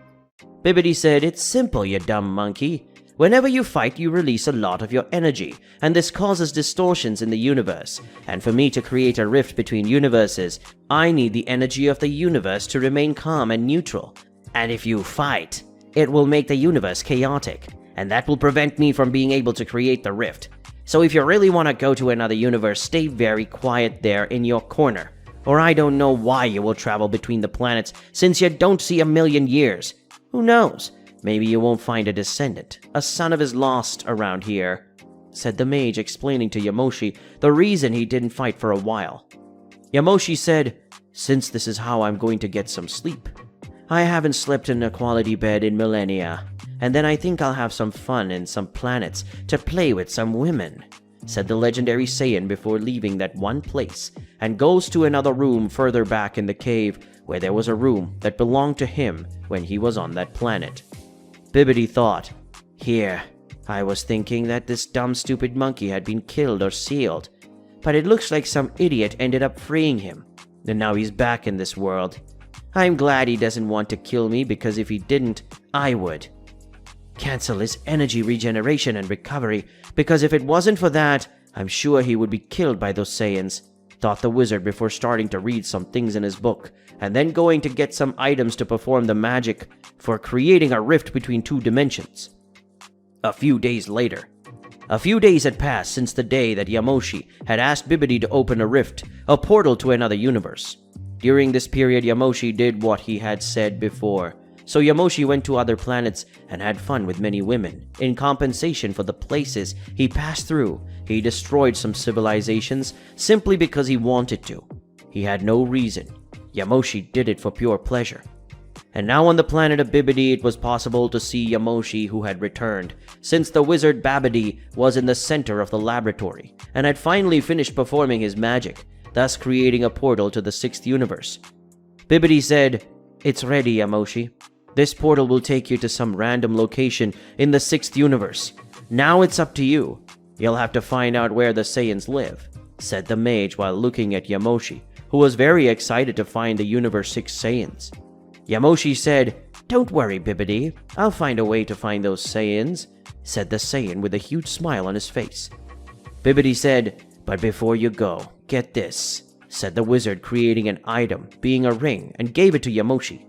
Bibbidi said, "It's simple, you dumb monkey. Whenever you fight, you release a lot of your energy, and this causes distortions in the universe. And for me to create a rift between universes, I need the energy of the universe to remain calm and neutral. And if you fight, it will make the universe chaotic, and that will prevent me from being able to create the rift. So if you really want to go to another universe, stay very quiet there in your corner, or I don't know why you will travel between the planets since you don't see a million years. Who knows? Maybe you won't find a descendant, a son of his lost around here," said the mage, explaining to Yamoshi the reason he didn't fight for a while. Yamoshi said, "Since this is how I'm going to get some sleep. I haven't slept in a quality bed in millennia, and then I think I'll have some fun in some planets to play with some women," said the legendary Saiyan before leaving that one place, and goes to another room further back in the cave where there was a room that belonged to him when he was on that planet. Bibbidi thought, "Here, I was thinking that this dumb stupid monkey had been killed or sealed, but it looks like some idiot ended up freeing him, and now he's back in this world. I'm glad he doesn't want to kill me, because if he didn't, I would. Cancel his energy regeneration and recovery, because if it wasn't for that, I'm sure he would be killed by those Saiyans," thought the wizard before starting to read some things in his book, and then going to get some items to perform the magic for creating a rift between two dimensions. A few days later. A few days had passed since the day that Yamoshi had asked Bibbidi to open a rift, a portal to another universe. During this period, Yamoshi did what he had said before. So Yamoshi went to other planets and had fun with many women. In compensation for the places he passed through, he destroyed some civilizations simply because he wanted to. He had no reason. Yamoshi did it for pure pleasure. And now on the planet of Bibbidi, it was possible to see Yamoshi, who had returned, since the wizard Babidi was in the center of the laboratory and had finally finished performing his magic, thus creating a portal to the 6th universe. Bibbidi said, "It's ready, Yamoshi. This portal will take you to some random location in the 6th universe. Now it's up to you. You'll have to find out where the Saiyans live," said the mage while looking at Yamoshi, who was very excited to find the Universe 6 Saiyans. Yamoshi said, "Don't worry, Bibbidi. I'll find a way to find those Saiyans," said the Saiyan with a huge smile on his face. Bibbidi said, "But before you go, get this," said the wizard, creating an item, being a ring, and gave it to Yamoshi.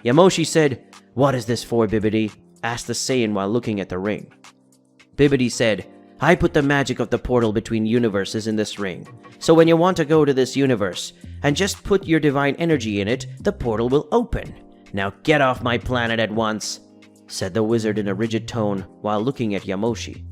Yamoshi said, "What is this for, Bibbidi?" asked the Saiyan while looking at the ring. Bibbidi said, "I put the magic of the portal between universes in this ring. So when you want to go to this universe and just put your divine energy in it, the portal will open. Now get off my planet at once," said the wizard in a rigid tone while looking at Yamoshi.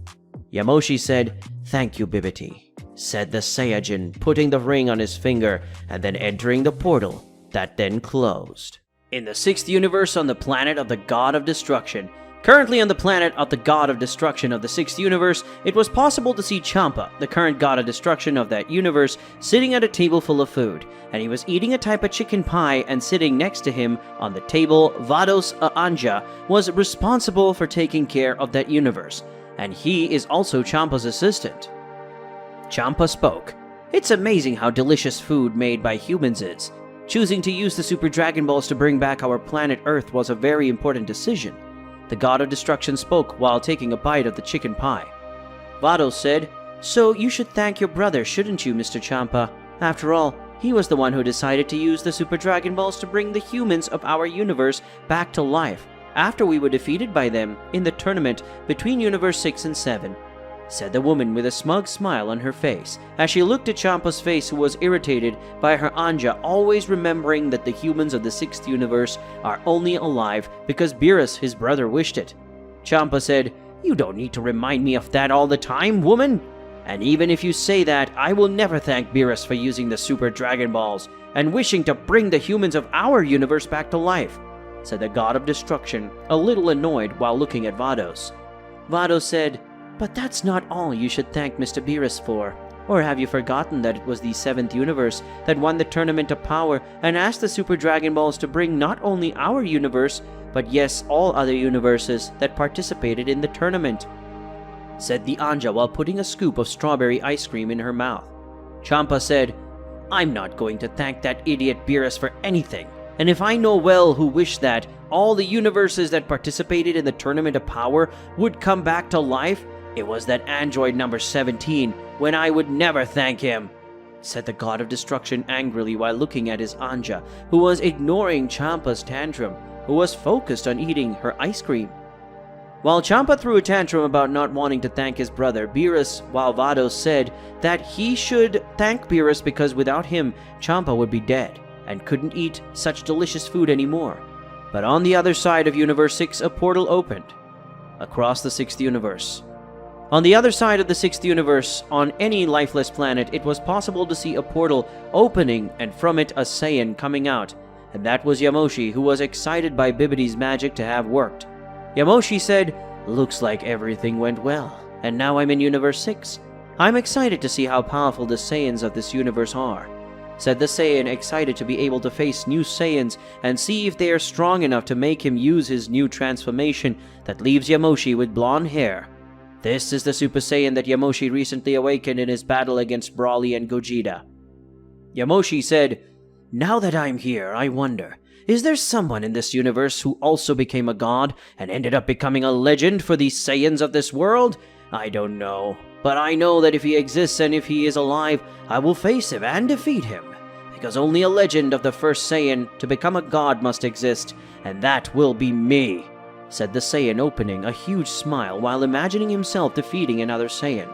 Yamoshi said, "Thank you, Bibbidi," said the Saiyajin, putting the ring on his finger and then entering the portal that then closed. In the 6th universe, on the planet of the God of Destruction. Currently on the planet of the God of Destruction of the 6th universe, it was possible to see Champa, the current God of Destruction of that universe, sitting at a table full of food, and he was eating a type of chicken pie, and sitting next to him on the table, Vados Anja was responsible for taking care of that universe, and he is also Champa's assistant. Champa spoke. "It's amazing how delicious food made by humans is. Choosing to use the Super Dragon Balls to bring back our planet Earth was a very important decision." The God of Destruction spoke while taking a bite of the chicken pie. Vados said, "So you should thank your brother, shouldn't you, Mr. Champa? After all, he was the one who decided to use the Super Dragon Balls to bring the humans of our universe back to life after we were defeated by them in the tournament between Universe 6 and 7. Said the woman with a smug smile on her face as she looked at Champa's face, who was irritated by her Anja always remembering that the humans of the 6th universe are only alive because Beerus, his brother, wished it. Champa said, "You don't need to remind me of that all the time, woman. And even if you say that, I will never thank Beerus for using the Super Dragon Balls and wishing to bring the humans of our universe back to life," said the God of Destruction, a little annoyed while looking at Vados. Vados said, "But that's not all you should thank Mr. Beerus for. Or have you forgotten that it was the 7th universe that won the Tournament of Power and asked the Super Dragon Balls to bring not only our universe, but yes, all other universes that participated in the tournament?" said the Anja while putting a scoop of strawberry ice cream in her mouth. Champa said, I'm not going to thank that idiot Beerus for anything. And if I know well who wished that all the universes that participated in the Tournament of Power would come back to life, it was that android number 17, when I would never thank him," said the God of Destruction angrily while looking at his Anja, who was ignoring Champa's tantrum, who was focused on eating her ice cream. While Champa threw a tantrum about not wanting to thank his brother Beerus, while Vados said that he should thank Beerus because without him, Champa would be dead and couldn't eat such delicious food anymore. But on the other side of Universe 6, a portal opened across the 6th universe. On the other side of the 6th universe, on any lifeless planet, it was possible to see a portal opening and from it a Saiyan coming out, and that was Yamoshi, who was excited by Bibidi's magic to have worked. Yamoshi said, "Looks like everything went well, and now I'm in Universe 6. I'm excited to see how powerful the Saiyans of this universe are," said the Saiyan, excited to be able to face new Saiyans and see if they are strong enough to make him use his new transformation that leaves Yamoshi with blonde hair. This is the Super Saiyan that Yamoshi recently awakened in his battle against Broly and Gogeta. Yamoshi said, "Now that I'm here, I wonder, is there someone in this universe who also became a god and ended up becoming a legend for these Saiyans of this world? I don't know. But I know that if he exists and if he is alive, I will face him and defeat him. Because only a legend of the first Saiyan to become a god must exist, and that will be me," said the Saiyan, opening a huge smile while imagining himself defeating another Saiyan.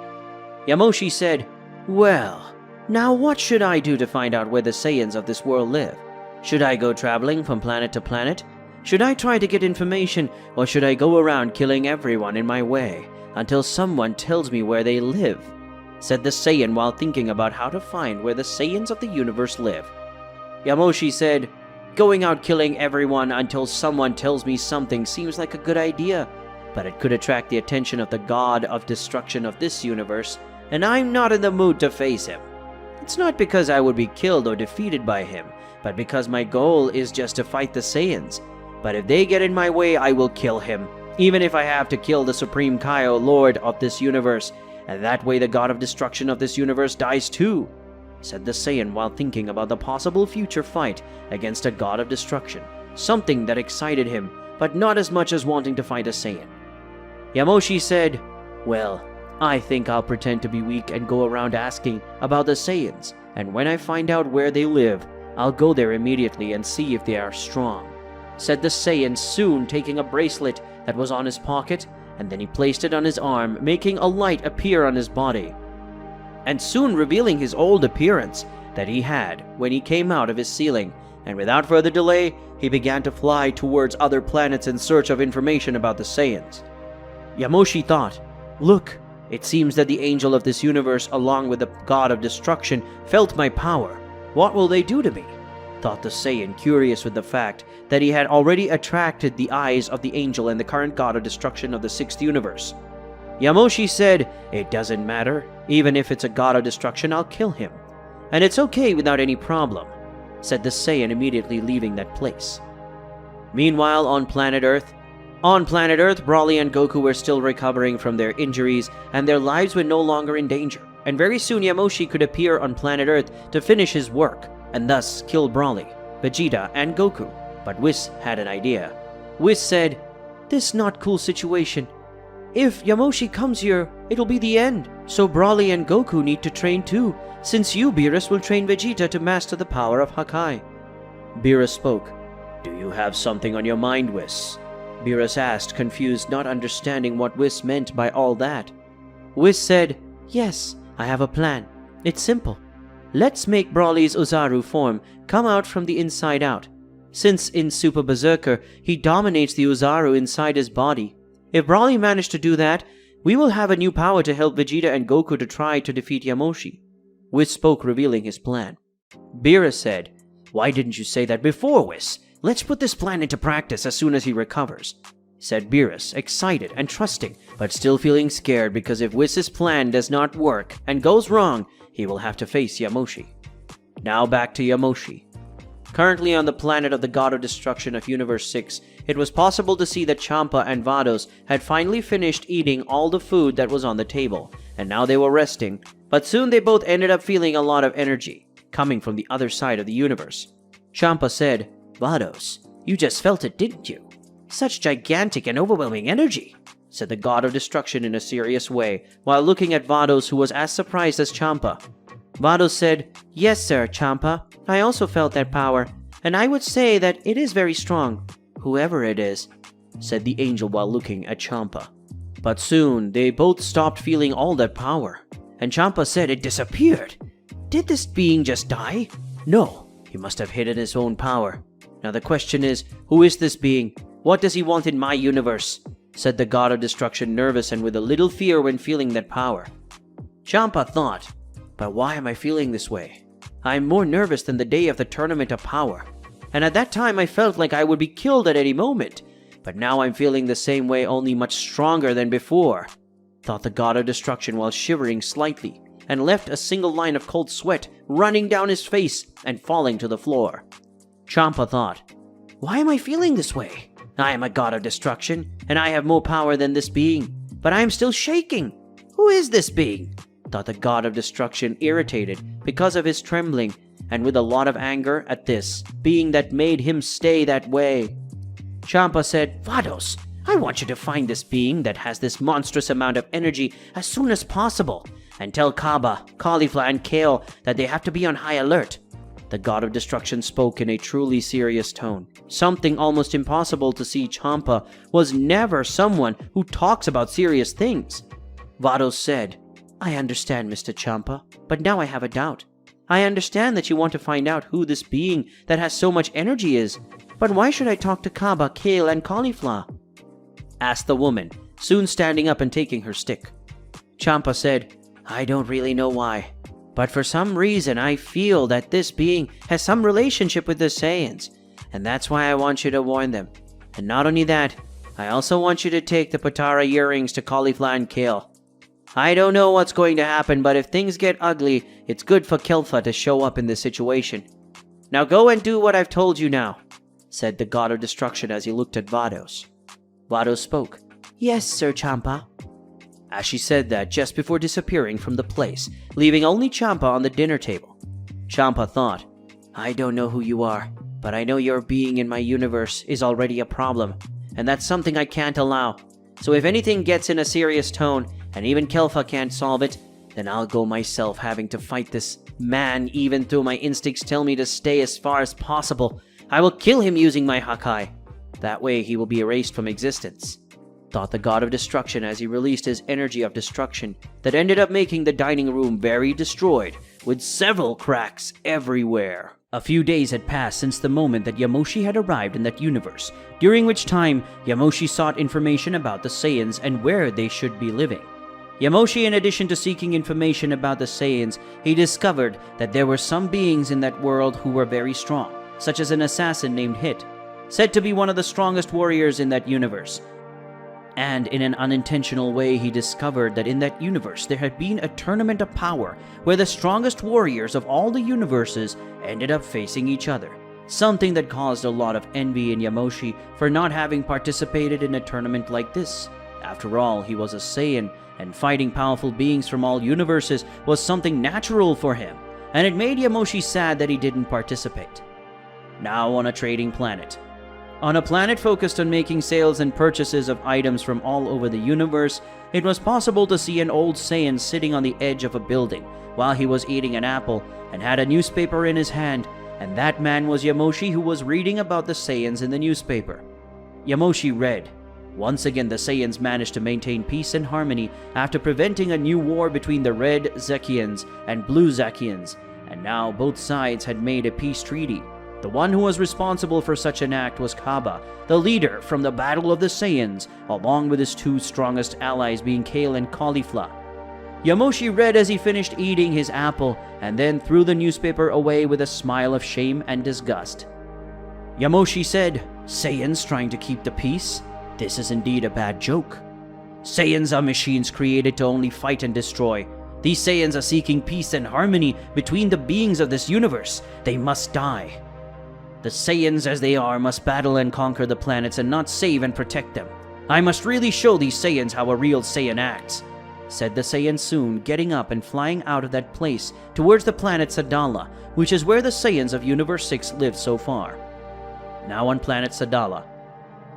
Yamoshi said, "Well, now what should I do to find out where the Saiyans of this world live? Should I go traveling from planet to planet? Should I try to get information, or should I go around killing everyone in my way until someone tells me where they live?" said the Saiyan while thinking about how to find where the Saiyans of the universe live. Yamoshi said, "Going out killing everyone until someone tells me something seems like a good idea, but it could attract the attention of the God of Destruction of this universe, and I'm not in the mood to face him. It's not because I would be killed or defeated by him, but because my goal is just to fight the Saiyans. But if they get in my way, I will kill him, even if I have to kill the Supreme Kaio, Lord of this universe, and that way the God of Destruction of this universe dies too," said the Saiyan while thinking about the possible future fight against a God of Destruction, something that excited him, but not as much as wanting to fight a Saiyan. Yamoshi said, "Well, I think I'll pretend to be weak and go around asking about the Saiyans, and when I find out where they live, I'll go there immediately and see if they are strong," said the Saiyan, soon taking a bracelet that was on his pocket, and then he placed it on his arm, making a light appear on his body, and soon revealing his old appearance that he had when he came out of his ceiling, and without further delay, he began to fly towards other planets in search of information about the Saiyans. Yamoshi thought, "Look, it seems that the angel of this universe along with the God of Destruction felt my power. What will they do to me?" thought the Saiyan, curious with the fact that he had already attracted the eyes of the angel and the current God of Destruction of the 6th universe. Yamoshi said, "It doesn't matter. Even if it's a God of Destruction, I'll kill him. And it's okay without any problem," said the Saiyan, immediately leaving that place. Meanwhile, on planet Earth, Broly and Goku were still recovering from their injuries, and their lives were no longer in danger. And very soon Yamoshi could appear on planet Earth to finish his work, and thus kill Broly, Vegeta, and Goku. But Whis had an idea. Whis said, "This not cool situation. If Yamoshi comes here, it'll be the end. So Broly and Goku need to train too, since you, Beerus, will train Vegeta to master the power of Hakai." Beerus spoke. "Do you have something on your mind, Whis?" Beerus asked, confused, not understanding what Whis meant by all that. Whis said, "Yes, I have a plan. It's simple. Let's make Broly's Ozaru form come out from the inside out. Since in Super Berserker, he dominates the Ozaru inside his body. If Broly managed to do that, we will have a new power to help Vegeta and Goku to try to defeat Yamoshi." Whis spoke, revealing his plan. Beerus said, "Why didn't you say that before, Whis? Let's put this plan into practice as soon as he recovers," said Beerus, excited and trusting, but still feeling scared because if Whis' plan does not work and goes wrong, he will have to face Yamoshi. Now back to Yamoshi. Currently on the planet of the God of Destruction of Universe 6, it was possible to see that Champa and Vados had finally finished eating all the food that was on the table, and now they were resting, but soon they both ended up feeling a lot of energy coming from the other side of the universe. Champa said, "Vados, you just felt it, didn't you? Such gigantic and overwhelming energy," said the god of destruction in a serious way, while looking at Vados, who was as surprised as Champa. Vados said, "Yes, sir, Champa. I also felt that power, and I would say that it is very strong, whoever it is," said the angel while looking at Champa. But soon, they both stopped feeling all that power, and Champa said it disappeared. Did this being just die? No, he must have hidden his own power. Now the question is, who is this being? What does he want in my universe? Said the god of destruction, nervous and with a little fear when feeling that power. Champa thought, but why am I feeling this way? I am more nervous than the day of the tournament of power, and at that time I felt like I would be killed at any moment. But now I'm feeling the same way, only much stronger than before, thought the god of destruction while shivering slightly, and left a single line of cold sweat running down his face and falling to the floor. Champa thought, why am I feeling this way? I am a god of destruction, and I have more power than this being, but I am still shaking. Who is this being? Thought the god of destruction, irritated because of his trembling, and with a lot of anger at this being that made him stay that way. Champa said, Vados, I want you to find this being that has this monstrous amount of energy as soon as possible, and tell Kaba, Caulifla, and Kale that they have to be on high alert. The god of destruction spoke in a truly serious tone. Something almost impossible to see. Champa was never someone who talks about serious things. Vados said, I understand, Mr. Champa, but now I have a doubt. I understand that you want to find out who this being that has so much energy is, but why should I talk to Kaba, Kale, and Caulifla? Asked the woman, soon standing up and taking her stick. Champa said, I don't really know why, but for some reason I feel that this being has some relationship with the Saiyans, and that's why I want you to warn them. And not only that, I also want you to take the Patara earrings to Caulifla and Kale. I don't know what's going to happen, but if things get ugly, it's good for Kelfa to show up in this situation. Now go and do what I've told you now, said the god of destruction as he looked at Vados. Vados spoke, Yes, Sir Champa. As she said that just before disappearing from the place, leaving only Champa on the dinner table. Champa thought, I don't know who you are, but I know your being in my universe is already a problem, and that's something I can't allow. So if anything gets in a serious tone, and even Kelfa can't solve it, then I'll go myself, having to fight this man even though my instincts tell me to stay as far as possible. I will kill him using my Hakai. That way he will be erased from existence, thought the god of destruction as he released his energy of destruction that ended up making the dining room very destroyed, with several cracks everywhere. A few days had passed since the moment that Yamoshi had arrived in that universe, during which time Yamoshi sought information about the Saiyans and where they should be living. Yamoshi, in addition to seeking information about the Saiyans, he discovered that there were some beings in that world who were very strong, such as an assassin named Hit, said to be one of the strongest warriors in that universe. And in an unintentional way, he discovered that in that universe there had been a tournament of power where the strongest warriors of all the universes ended up facing each other. Something that caused a lot of envy in Yamoshi for not having participated in a tournament like this. After all, he was a Saiyan, and fighting powerful beings from all universes was something natural for him, and it made Yamoshi sad that he didn't participate. Now on a trading planet. On a planet focused on making sales and purchases of items from all over the universe, it was possible to see an old Saiyan sitting on the edge of a building while he was eating an apple and had a newspaper in his hand, and that man was Yamoshi, who was reading about the Saiyans in the newspaper. Yamoshi read, Once again the Saiyans managed to maintain peace and harmony after preventing a new war between the Red Zekians and Blue Zekians, and now both sides had made a peace treaty. The one who was responsible for such an act was Kaba, the leader from the Battle of the Saiyans, along with his two strongest allies being Kale and Caulifla. Yamoshi read as he finished eating his apple, and then threw the newspaper away with a smile of shame and disgust. Yamoshi said, Saiyans trying to keep the peace? This is indeed a bad joke. Saiyans are machines created to only fight and destroy. These Saiyans are seeking peace and harmony between the beings of this universe. They must die. The Saiyans as they are must battle and conquer the planets and not save and protect them. I must really show these Saiyans how a real Saiyan acts, said the Saiyan soon, getting up and flying out of that place towards the planet Sadala, which is where the Saiyans of Universe 6 lived so far. Now on planet Sadala.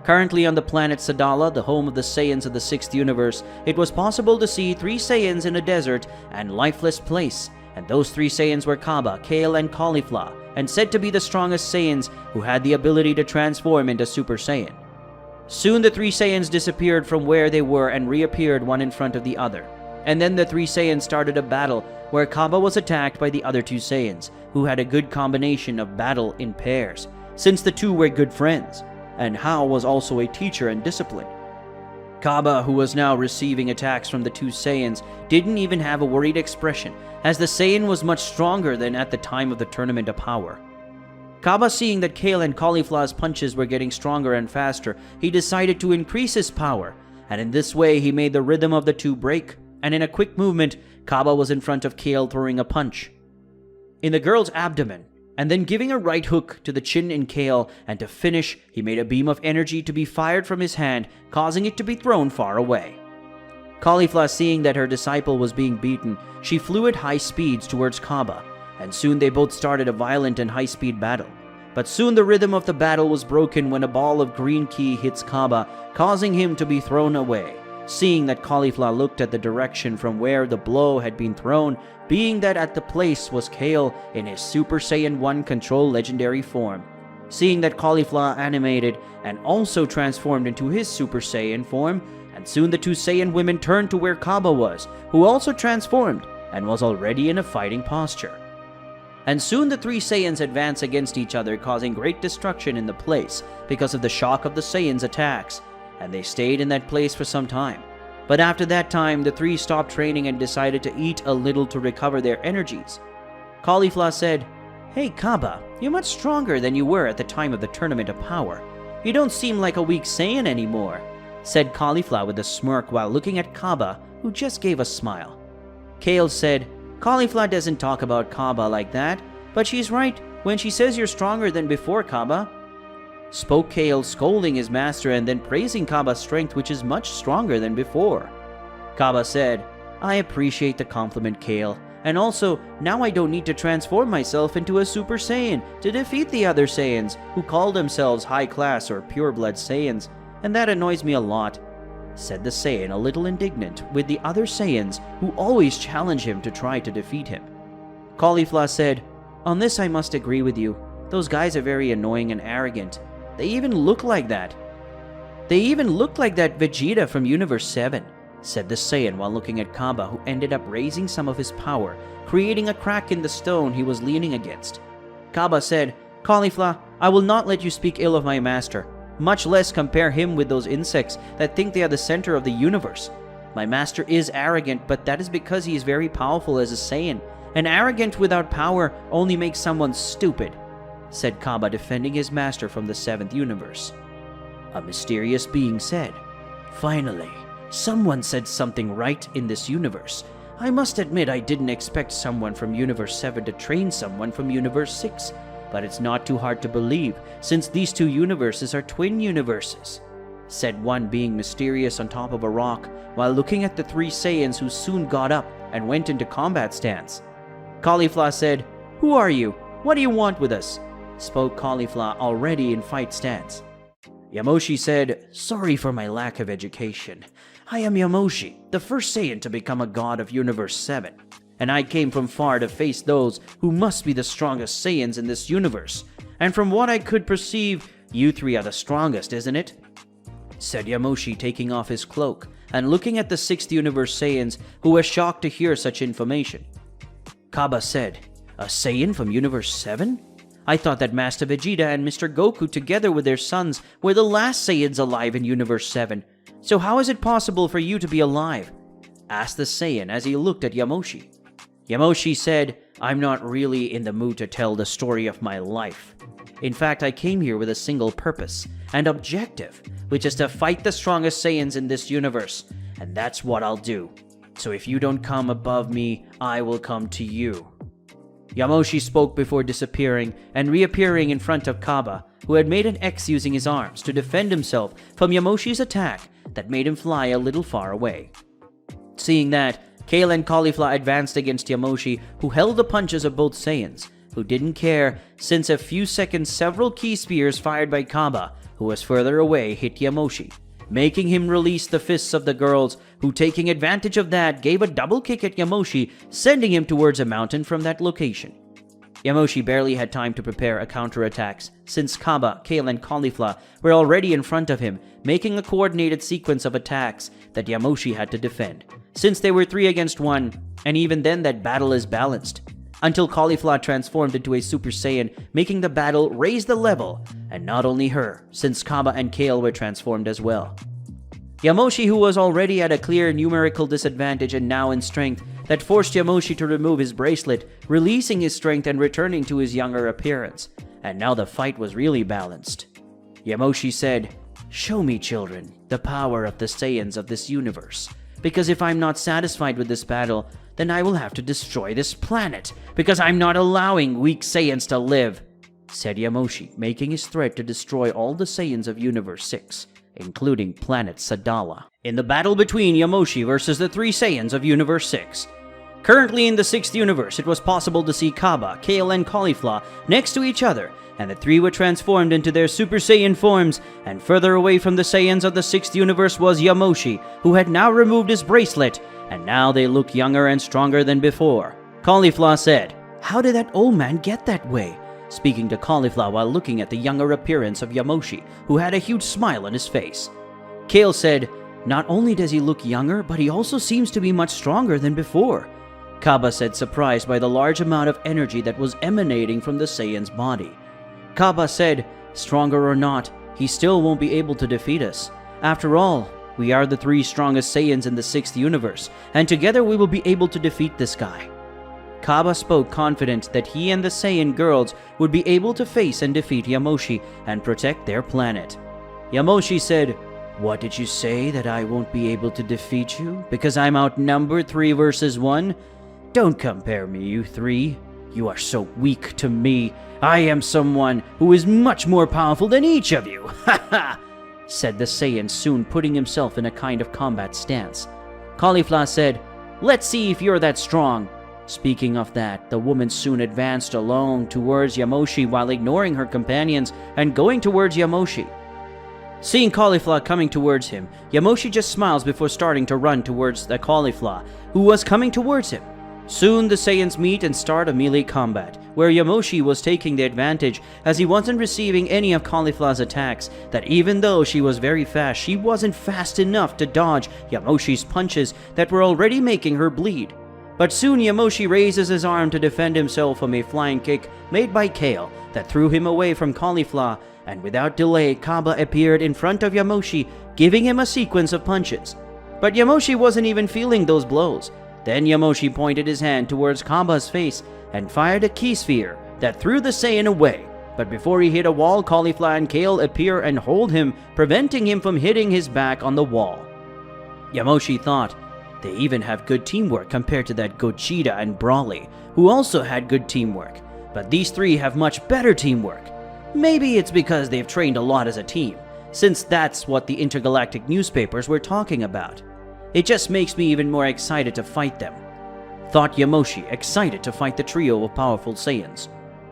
Currently on the planet Sadala, the home of the Saiyans of the 6th universe, it was possible to see 3 Saiyans in a desert and lifeless place, and those 3 Saiyans were Kaba, Kale, and Caulifla, and said to be the strongest Saiyans who had the ability to transform into Super Saiyan. Soon the 3 Saiyans disappeared from where they were and reappeared one in front of the other. And then the 3 Saiyans started a battle where Kaba was attacked by the other 2 Saiyans, who had a good combination of battle in pairs, since the two were good friends, and Hao was also a teacher and discipline. Kaba, who was now receiving attacks from the 2 Saiyans, didn't even have a worried expression, as the Saiyan was much stronger than at the time of the Tournament of Power. Kaba, seeing that Kale and Caulifla's punches were getting stronger and faster, he decided to increase his power, and in this way he made the rhythm of the 2 break, and in a quick movement, Kaba was in front of Kale throwing a punch in the girl's abdomen, and then giving a right hook to the chin in Kale, and to finish, he made a beam of energy to be fired from his hand, causing it to be thrown far away. Caulifla, seeing that her disciple was being beaten, she flew at high speeds towards Kaba, and soon they both started a violent and high-speed battle. But soon the rhythm of the battle was broken when a ball of green ki hits Kaba, causing him to be thrown away. Seeing that Caulifla looked at the direction from where the blow had been thrown, being that at the place was Kale in his Super Saiyan 1 control legendary form. Seeing that Caulifla animated and also transformed into his Super Saiyan form, and soon the 2 Saiyan women turned to where Kaba was, who also transformed and was already in a fighting posture. And soon the 3 Saiyans advanced against each other, causing great destruction in the place because of the shock of the Saiyans' attacks, and they stayed in that place for some time. But after that time, the 3 stopped training and decided to eat a little to recover their energies. Caulifla said, "Hey Kaba, you're much stronger than you were at the time of the Tournament of Power. You don't seem like a weak Saiyan anymore," said Caulifla with a smirk while looking at Kaba, who just gave a smile. Kale said, "Caulifla doesn't talk about Kaba like that, but she's right when she says you're stronger than before, Kaba," spoke Kale, scolding his master and then praising Kaba's strength, which is much stronger than before. Kaba said, "I appreciate the compliment, Kale, and also, now I don't need to transform myself into a Super Saiyan to defeat the other Saiyans, who call themselves high-class or pure-blood Saiyans, and that annoys me a lot," said the Saiyan, a little indignant with the other Saiyans who always challenge him to try to defeat him. Caulifla said, "On this I must agree with you. Those guys are very annoying and arrogant. They even look like that Vegeta from Universe 7, said the Saiyan while looking at Kaba, who ended up raising some of his power, creating a crack in the stone he was leaning against. Kaba said, "Caulifla, I will not let you speak ill of my master, much less compare him with those insects that think they are the center of the universe. My master is arrogant, but that is because he is very powerful as a Saiyan, and arrogant without power only makes someone stupid," said Kaba, defending his master from the 7th universe. A mysterious being said, "Finally, someone said something right in this universe. I must admit I didn't expect someone from Universe 7 to train someone from Universe 6, but it's not too hard to believe since these 2 universes are twin universes," said one being mysterious on top of a rock while looking at the 3 Saiyans, who soon got up and went into combat stance. Caulifla said, "Who are you? What do you want with us?" spoke Caulifla, already in fight stance. Yamoshi said, "Sorry for my lack of education. I am Yamoshi, the first Saiyan to become a god of Universe 7, and I came from far to face those who must be the strongest Saiyans in this universe, and from what I could perceive, you 3 are the strongest, isn't it?" said Yamoshi, taking off his cloak and looking at the 6th universe Saiyans, who were shocked to hear such information. Kaba said, "A Saiyan from Universe 7? I thought that Master Vegeta and Mr. Goku, together with their sons, were the last Saiyans alive in Universe 7. So how is it possible for you to be alive?" asked the Saiyan as he looked at Yamoshi. Yamoshi said, "I'm not really in the mood to tell the story of my life. In fact, I came here with a single purpose and objective, which is to fight the strongest Saiyans in this universe, and that's what I'll do. So if you don't come above me, I will come to you." Yamoshi spoke before disappearing and reappearing in front of Kaba, who had made an X using his arms to defend himself from Yamoshi's attack that made him fly a little far away. Seeing that, Kale and Caulifla advanced against Yamoshi, who held the punches of both Saiyans, who didn't care, since a few seconds several key spears fired by Kaba, who was further away, hit Yamoshi, making him release the fists of the girls, who taking advantage of that gave a double kick at Yamoshi, sending him towards a mountain from that location. Yamoshi barely had time to prepare a counterattack, since Kaba, Kale, and Caulifla were already in front of him, making a coordinated sequence of attacks that Yamoshi had to defend, since they were 3 against 1, and even then that battle is balanced, until Caulifla transformed into a Super Saiyan, making the battle raise the level, and not only her, since Kaba and Kale were transformed as well. Yamoshi, who was already at a clear numerical disadvantage and now in strength, that forced Yamoshi to remove his bracelet, releasing his strength and returning to his younger appearance, and now the fight was really balanced. Yamoshi said, "Show me, children, the power of the Saiyans of this universe, because if I'm not satisfied with this battle, then I will have to destroy this planet, because I'm not allowing weak Saiyans to live," said Yamoshi, making his threat to destroy all the Saiyans of Universe 6, including planet Sadala. In the battle between Yamoshi versus the 3 Saiyans of Universe 6. Currently in the 6th universe, it was possible to see Kaba, Kale, and Caulifla next to each other, and the 3 were transformed into their Super Saiyan forms, and further away from the Saiyans of the 6th universe was Yamoshi, who had now removed his bracelet, and now they look younger and stronger than before. Caulifla said, "How did that old man get that way?" speaking to Caulifla while looking at the younger appearance of Yamoshi, who had a huge smile on his face. Kale said, "Not only does he look younger, but he also seems to be much stronger than before." Kaba said, surprised by the large amount of energy that was emanating from the Saiyan's body. Kaba said, "Stronger or not, he still won't be able to defeat us. After all, we are the 3 strongest Saiyans in the 6th universe, and together we will be able to defeat this guy." Kaba spoke confident that he and the Saiyan girls would be able to face and defeat Yamoshi and protect their planet. Yamoshi said, "What did you say, that I won't be able to defeat you because I'm outnumbered 3 versus 1? Don't compare me, you 3. You are so weak to me. I am someone who is much more powerful than each of you. Ha ha!" said the Saiyan, soon putting himself in a kind of combat stance. Caulifla said, "Let's see if you're that strong." Speaking of that, the woman soon advanced alone towards Yamoshi while ignoring her companions and going towards Yamoshi. Seeing Caulifla coming towards him, Yamoshi just smiles before starting to run towards the Caulifla, who was coming towards him. Soon the Saiyans meet and start a melee combat, where Yamoshi was taking the advantage as he wasn't receiving any of Caulifla's attacks, that even though she was very fast, she wasn't fast enough to dodge Yamoshi's punches that were already making her bleed. But soon Yamoshi raises his arm to defend himself from a flying kick made by Kale that threw him away from Caulifla, and without delay Kaba appeared in front of Yamoshi, giving him a sequence of punches. But Yamoshi wasn't even feeling those blows. Then Yamoshi pointed his hand towards Kaba's face and fired a key sphere that threw the Saiyan away. But before he hit a wall, Caulifla and Kale appear and hold him, preventing him from hitting his back on the wall. Yamoshi thought, they even have good teamwork compared to that Gogeta and Brawly, who also had good teamwork. But these 3 have much better teamwork. Maybe it's because they've trained a lot as a team, since that's what the intergalactic newspapers were talking about. It just makes me even more excited to fight them, thought Yamoshi, excited to fight the trio of powerful Saiyans.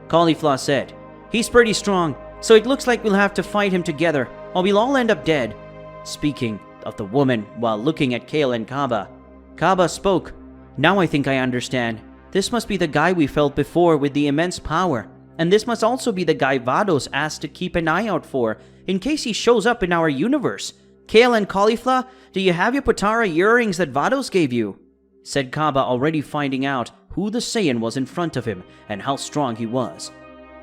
Caulifla said, "He's pretty strong, so it looks like we'll have to fight him together, or we'll all end up dead." Speaking of the woman while looking at Kale and Kaba, Kaba spoke, "Now I think I understand. This must be the guy we felt before with the immense power, and this must also be the guy Vados asked to keep an eye out for, in case he shows up in our universe. Kale and Caulifla, do you have your Potara earrings that Vados gave you?" said Kaba, already finding out who the Saiyan was in front of him and how strong he was.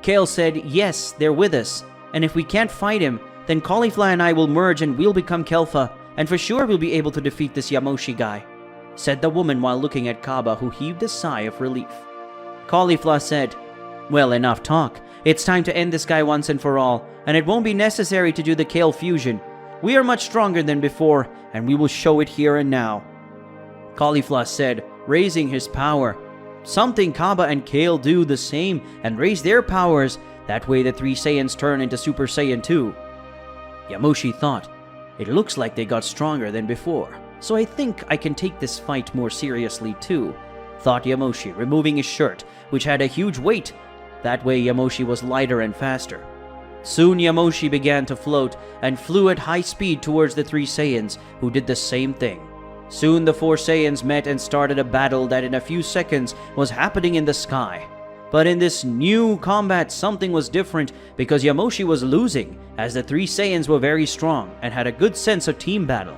Kale said, "Yes, they're with us, and if we can't fight him, then Caulifla and I will merge and we'll become Kelfa, and for sure we'll be able to defeat this Yamoshi guy," said the woman while looking at Kaba, who heaved a sigh of relief. Caulifla said, "Well, enough talk. It's time to end this guy once and for all, and it won't be necessary to do the Kale fusion. We are much stronger than before, and we will show it here and now." Caulifla said, raising his power. Something Kaba and Kale do the same and raise their powers. That way the 3 Saiyans turn into Super Saiyan 2. Yamoshi thought, it looks like they got stronger than before. so I think I can take this fight more seriously too, thought Yamoshi, removing his shirt, which had a huge weight. That way Yamoshi was lighter and faster. Soon Yamoshi began to float and flew at high speed towards the 3 Saiyans, who did the same thing. Soon the 4 Saiyans met and started a battle that in a few seconds was happening in the sky. But in this new combat, something was different because Yamoshi was losing, as the 3 Saiyans were very strong and had a good sense of team battle.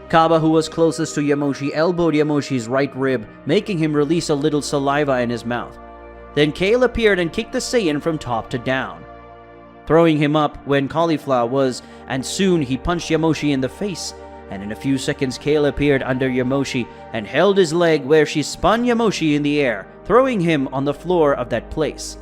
Kaba, who was closest to Yamoshi, elbowed Yamoshi's right rib, making him release a little saliva in his mouth. Then Kale appeared and kicked the Saiyan from top to down, throwing him up when Cauliflower was, and soon he punched Yamoshi in the face, and in a few seconds Kale appeared under Yamoshi and held his leg where she spun Yamoshi in the air, throwing him on the floor of that place.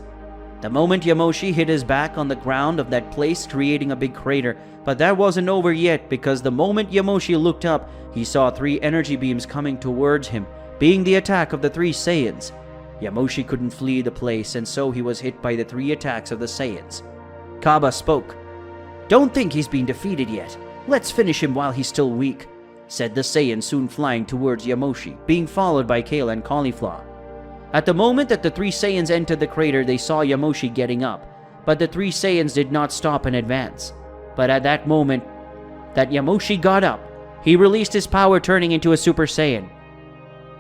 The moment Yamoshi hit his back on the ground of that place, creating a big crater, but that wasn't over yet because the moment Yamoshi looked up, he saw 3 energy beams coming towards him, being the attack of the 3 Saiyans. Yamoshi couldn't flee the place, and so he was hit by the 3 attacks of the Saiyans. Kaba spoke. "Don't think he's been defeated yet. Let's finish him while he's still weak," said the Saiyan, soon flying towards Yamoshi, being followed by Kale and Cauliflower. At the moment that the 3 Saiyans entered the crater, they saw Yamoshi getting up, but the 3 Saiyans did not stop and advance. But at that moment that Yamoshi got up, he released his power, turning into a Super Saiyan.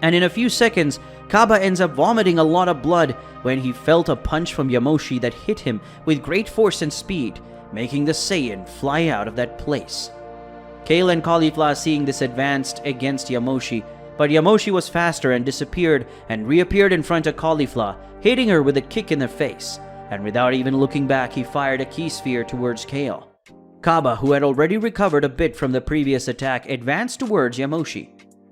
And in a few seconds, Kaba ends up vomiting a lot of blood when he felt a punch from Yamoshi that hit him with great force and speed, making the Saiyan fly out of that place. Kale and Cauliflower, seeing this, advanced against Yamoshi, but Yamoshi was faster and disappeared and reappeared in front of Cauliflower, hitting her with a kick in the face, and without even looking back, he fired a key sphere towards Kale. Kaba, who had already recovered a bit from the previous attack, advanced towards Yamoshi.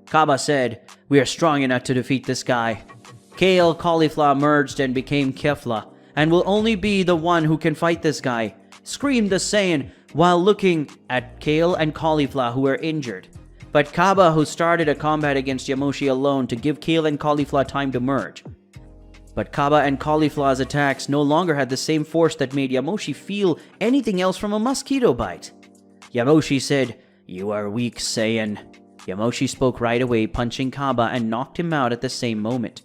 Kaba said, "We are strong enough to defeat this guy." Kale, Cauliflower merged and became Kefla, and will only be the one who can fight this guy, screamed the Saiyan while looking at Kale and Cauliflower, who were injured. But Kaba, who started a combat against Yamoshi alone to give Kale and Cauliflower time to merge. But Kaba and Cauliflower's attacks no longer had the same force that made Yamoshi feel anything else from a mosquito bite. Yamoshi said, "You are weak, Saiyan." Yamoshi spoke right away, punching Kaba and knocked him out at the same moment.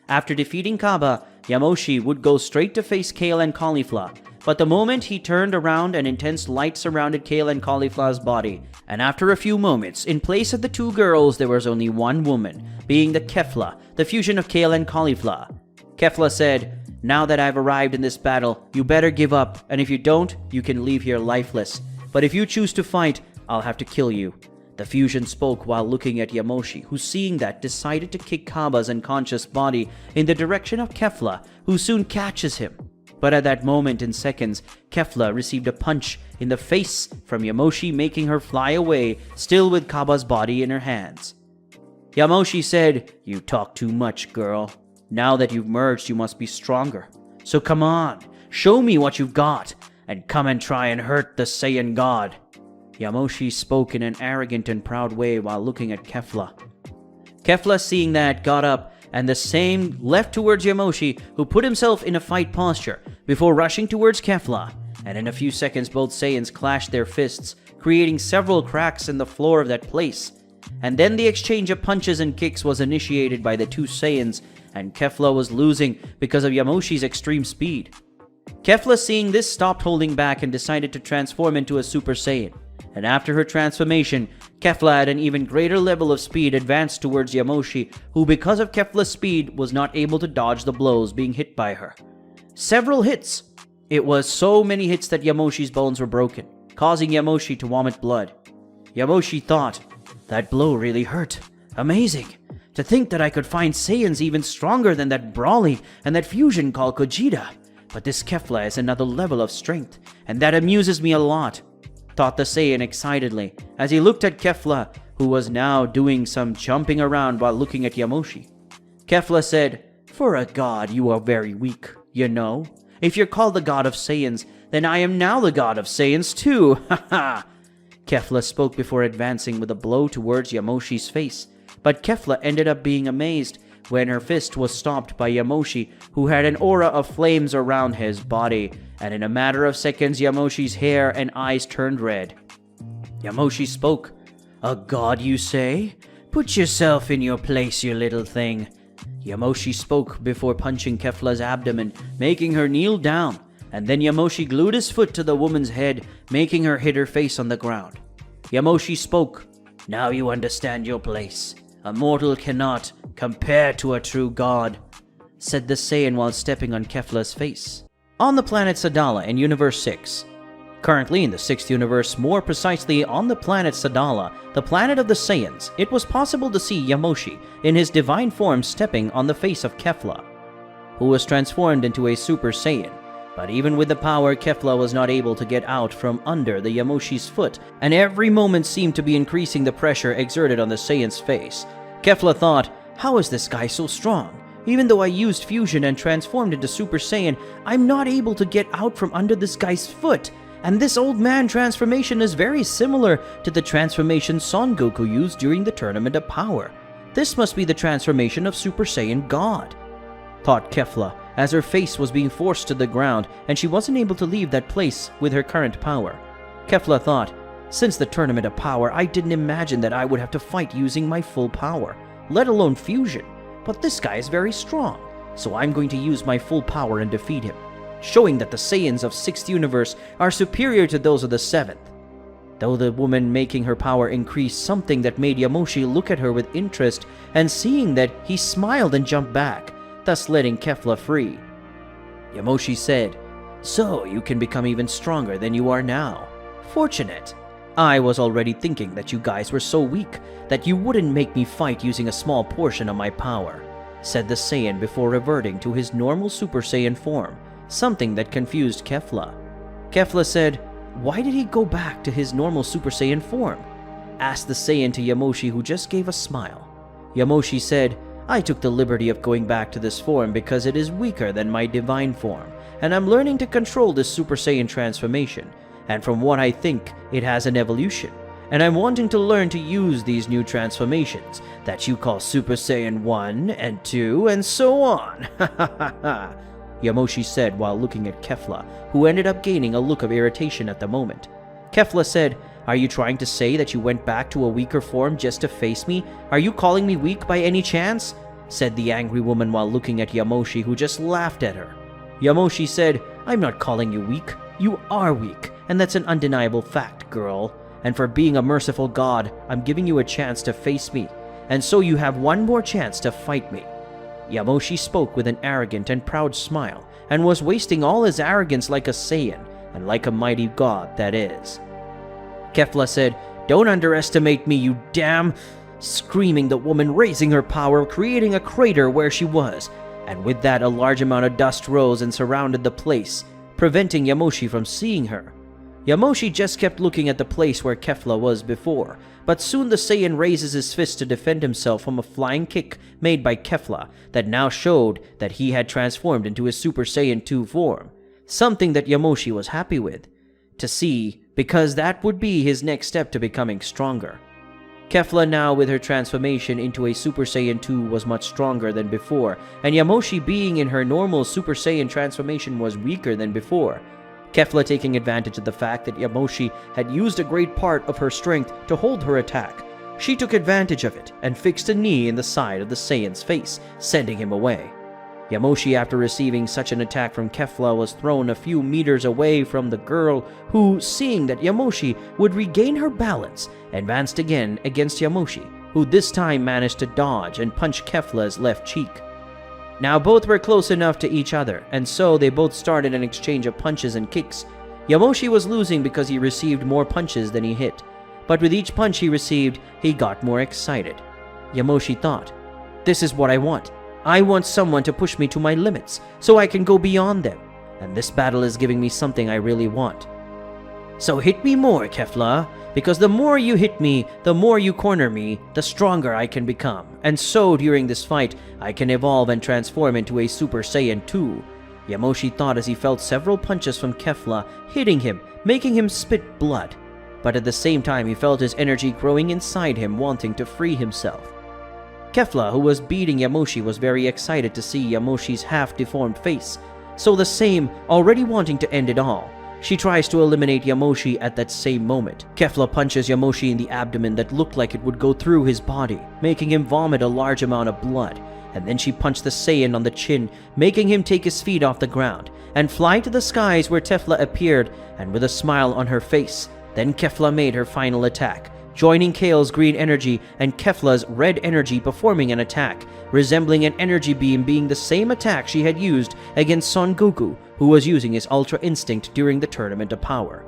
After defeating Kaba, Yamoshi would go straight to face Kale and Cauliflower, but the moment he turned around, an intense light surrounded Kale and Cauliflower's body, and after a few moments, in place of the 2 girls, there was only one woman, being the Kefla, the fusion of Kale and Cauliflower. Kefla said, "Now that I've arrived in this battle, you better give up, and if you don't, you can leave here lifeless. But if you choose to fight, I'll have to kill you." The fusion spoke while looking at Yamoshi, who, seeing that, decided to kick Kaba's unconscious body in the direction of Kefla, who soon catches him. But at that moment, in seconds, Kefla received a punch in the face from Yamoshi, making her fly away, still with Kaba's body in her hands. Yamoshi said, "You talk too much, girl. Now that you've merged, you must be stronger. So come on, show me what you've got, and come and try and hurt the Saiyan God." Yamoshi spoke in an arrogant and proud way while looking at Kefla. Kefla, seeing that, got up and the same left towards Yamoshi, who put himself in a fight posture before rushing towards Kefla, and in a few seconds both Saiyans clashed their fists, creating several cracks in the floor of that place. And then the exchange of punches and kicks was initiated by the 2 Saiyans, and Kefla was losing because of Yamoshi's extreme speed. Kefla, seeing this, stopped holding back and decided to transform into a Super Saiyan. And after her transformation, Kefla, at an even greater level of speed, advanced towards Yamoshi, who, because of Kefla's speed, was not able to dodge the blows being hit by her. Several hits. It was so many hits that Yamoshi's bones were broken, causing Yamoshi to vomit blood. Yamoshi thought, "That blow really hurt. Amazing. To think that I could find Saiyans even stronger than that Brawly and that fusion called Gogeta. But this Kefla is another level of strength, and that amuses me a lot," thought the Saiyan excitedly, as he looked at Kefla, who was now doing some jumping around while looking at Yamoshi. Kefla said, "For a god, you are very weak, you know. If you're called the god of Saiyans, then I am now the god of Saiyans too, ha ha!" Kefla spoke before advancing with a blow towards Yamoshi's face, but Kefla ended up being amazed when her fist was stopped by Yamoshi, who had an aura of flames around his body, and in a matter of seconds Yamoshi's hair and eyes turned red. Yamoshi spoke, A god, you say? Put yourself in your place, you little thing. Yamoshi spoke before punching Kefla's abdomen, making her kneel down, and then Yamoshi glued his foot to the woman's head, making her hit her face on the ground. Yamoshi spoke, "Now you understand your place. A mortal cannot compare to a true god," said the Saiyan while stepping on Kefla's face. On the planet Sadala in Universe 6. Currently in the 6th universe, more precisely on the planet Sadala, the planet of the Saiyans, it was possible to see Yamoshi in his divine form stepping on the face of Kefla, who was transformed into a Super Saiyan. But even with the power, Kefla was not able to get out from under the Yamoshi's foot, and every moment seemed to be increasing the pressure exerted on the Saiyan's face. Kefla thought, how is this guy so strong? Even though I used fusion and transformed into Super Saiyan, I'm not able to get out from under this guy's foot. And this old man transformation is very similar to the transformation Son Goku used during the Tournament of Power. This must be the transformation of Super Saiyan God, thought Kefla, as her face was being forced to the ground and she wasn't able to leave that place with her current power. Kefla thought, since the Tournament of Power, I didn't imagine that I would have to fight using my full power, let alone fusion. But this guy is very strong, so I'm going to use my full power and defeat him, showing that the Saiyans of 6th universe are superior to those of the 7th. Though the woman making her power increase, something that made Yamoshi look at her with interest, and seeing that, he smiled and jumped back, thus letting Kefla free. Yamoshi said, "So you can become even stronger than you are now. Fortunate. I was already thinking that you guys were so weak that you wouldn't make me fight using a small portion of my power," said the Saiyan before reverting to his normal Super Saiyan form, something that confused Kefla. Kefla said, "Why did he go back to his normal Super Saiyan form?" asked the Saiyan to Yamoshi, who just gave a smile. Yamoshi said, "I took the liberty of going back to this form because it is weaker than my divine form, and I'm learning to control this Super Saiyan transformation, and from what I think, it has an evolution, and I'm wanting to learn to use these new transformations that you call Super Saiyan 1 and 2 and so on." Yamoshi said while looking at Kefla, who ended up gaining a look of irritation at the moment. Kefla said, "Are you trying to say that you went back to a weaker form just to face me? Are you calling me weak by any chance?" said the angry woman while looking at Yamoshi, who just laughed at her. Yamoshi said, "I'm not calling you weak. You are weak, and that's an undeniable fact, girl. And for being a merciful god, I'm giving you a chance to face me, and so you have one more chance to fight me." Yamoshi spoke with an arrogant and proud smile, and was wasting all his arrogance like a Saiyan, and like a mighty god that is. Kefla said, "Don't underestimate me, you damn," screaming, the woman raising her power, creating a crater where she was, and with that a large amount of dust rose and surrounded the place, preventing Yamoshi from seeing her. Yamoshi just kept looking at the place where Kefla was before, but soon the Saiyan raises his fist to defend himself from a flying kick made by Kefla that now showed that he had transformed into his Super Saiyan 2 form, something that Yamoshi was happy with to see, because that would be his next step to becoming stronger. Kefla now with her transformation into a Super Saiyan 2 was much stronger than before, and Yamoshi being in her normal Super Saiyan transformation was weaker than before. Kefla taking advantage of the fact that Yamoshi had used a great part of her strength to hold her attack. She took advantage of it and fixed a knee in the side of the Saiyan's face, sending him away. Yamoshi, after receiving such an attack from Kefla, was thrown a few meters away from the girl, who, seeing that Yamoshi would regain her balance, advanced again against Yamoshi, who this time managed to dodge and punch Kefla's left cheek. Now both were close enough to each other, and so they both started an exchange of punches and kicks. Yamoshi was losing because he received more punches than he hit, but with each punch he received, he got more excited. Yamoshi thought, "This is what I want. I want someone to push me to my limits, so I can go beyond them, and this battle is giving me something I really want. So hit me more, Kefla, because the more you hit me, the more you corner me, the stronger I can become, and so during this fight, I can evolve and transform into a Super Saiyan 2. Yamoshi thought as he felt several punches from Kefla hitting him, making him spit blood. But at the same time, he felt his energy growing inside him, wanting to free himself. Kefla, who was beating Yamoshi, was very excited to see Yamoshi's half-deformed face, so the same, already wanting to end it all. She tries to eliminate Yamoshi at that same moment. Kefla punches Yamoshi in the abdomen that looked like it would go through his body, making him vomit a large amount of blood. And then she punched the Saiyan on the chin, making him take his feet off the ground and fly to the skies where Tefla appeared, and with a smile on her face. Then Kefla made her final attack, joining Kale's green energy and Kefla's red energy, performing an attack, resembling an energy beam, being the same attack she had used against Son Goku, who was using his Ultra Instinct during the Tournament of Power.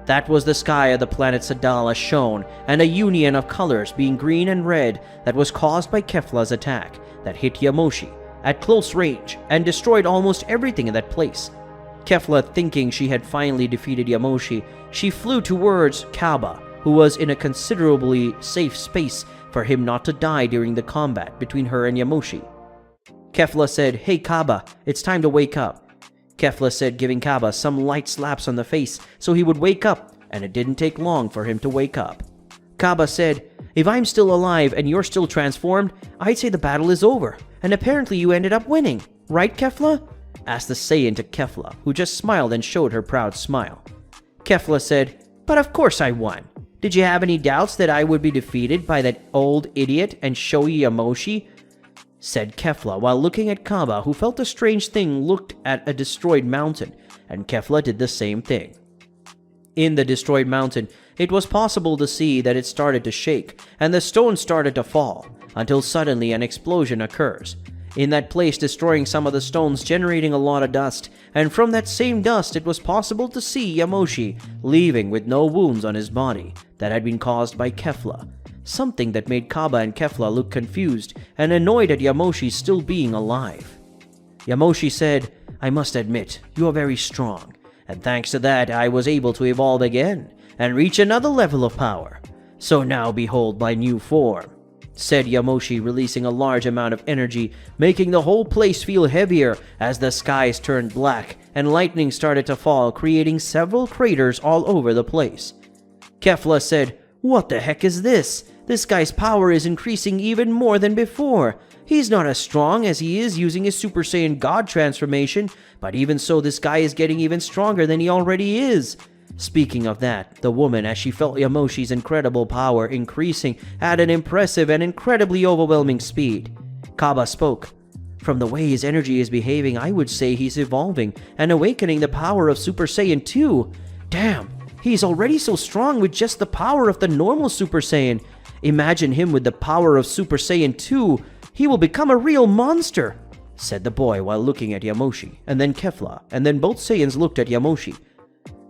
That was the sky of the planet Sadala shown, and a union of colors being green and red that was caused by Kefla's attack that hit Yamoshi at close range and destroyed almost everything in that place. Kefla, thinking she had finally defeated Yamoshi, she flew towards Kaba, who was in a considerably safe space for him not to die during the combat between her and Yamoshi. Kefla said, "Hey Kaba, it's time to wake up." Kefla said, giving Kaba some light slaps on the face so he would wake up, and it didn't take long for him to wake up. Kaba said, "If I'm still alive and you're still transformed, I'd say the battle is over, and apparently you ended up winning. Right, Kefla?" asked the Saiyan to Kefla, who just smiled and showed her proud smile. Kefla said, "But of course I won. Did you have any doubts that I would be defeated by that old idiot and showy Yamoshi?" said Kefla while looking at Kaba, who felt a strange thing looked at a destroyed mountain, and Kefla did the same thing. In the destroyed mountain, it was possible to see that it started to shake, and the stones started to fall, until suddenly an explosion occurs. In that place, destroying some of the stones, generating a lot of dust, and from that same dust it was possible to see Yamoshi leaving with no wounds on his body that had been caused by Kefla. Something that made Kaba and Kefla look confused and annoyed at Yamoshi still being alive. Yamoshi said, "I must admit, you are very strong, and thanks to that I was able to evolve again and reach another level of power. So now behold my new form," said Yamoshi, releasing a large amount of energy, making the whole place feel heavier as the skies turned black and lightning started to fall, creating several craters all over the place. Kefla said, "What the heck is this? This guy's power is increasing even more than before. He's not as strong as he is using his Super Saiyan God transformation, but even so this guy is getting even stronger than he already is." Speaking of that, the woman, as she felt Yamoshi's incredible power increasing at an impressive and incredibly overwhelming speed, Kaba spoke. "From the way his energy is behaving, I would say he's evolving and awakening the power of Super Saiyan 2. Damn, he's already so strong with just the power of the normal Super Saiyan. Imagine him with the power of Super Saiyan 2. He will become a real monster," said the boy while looking at Yamoshi, and then Kefla, and then both Saiyans looked at Yamoshi.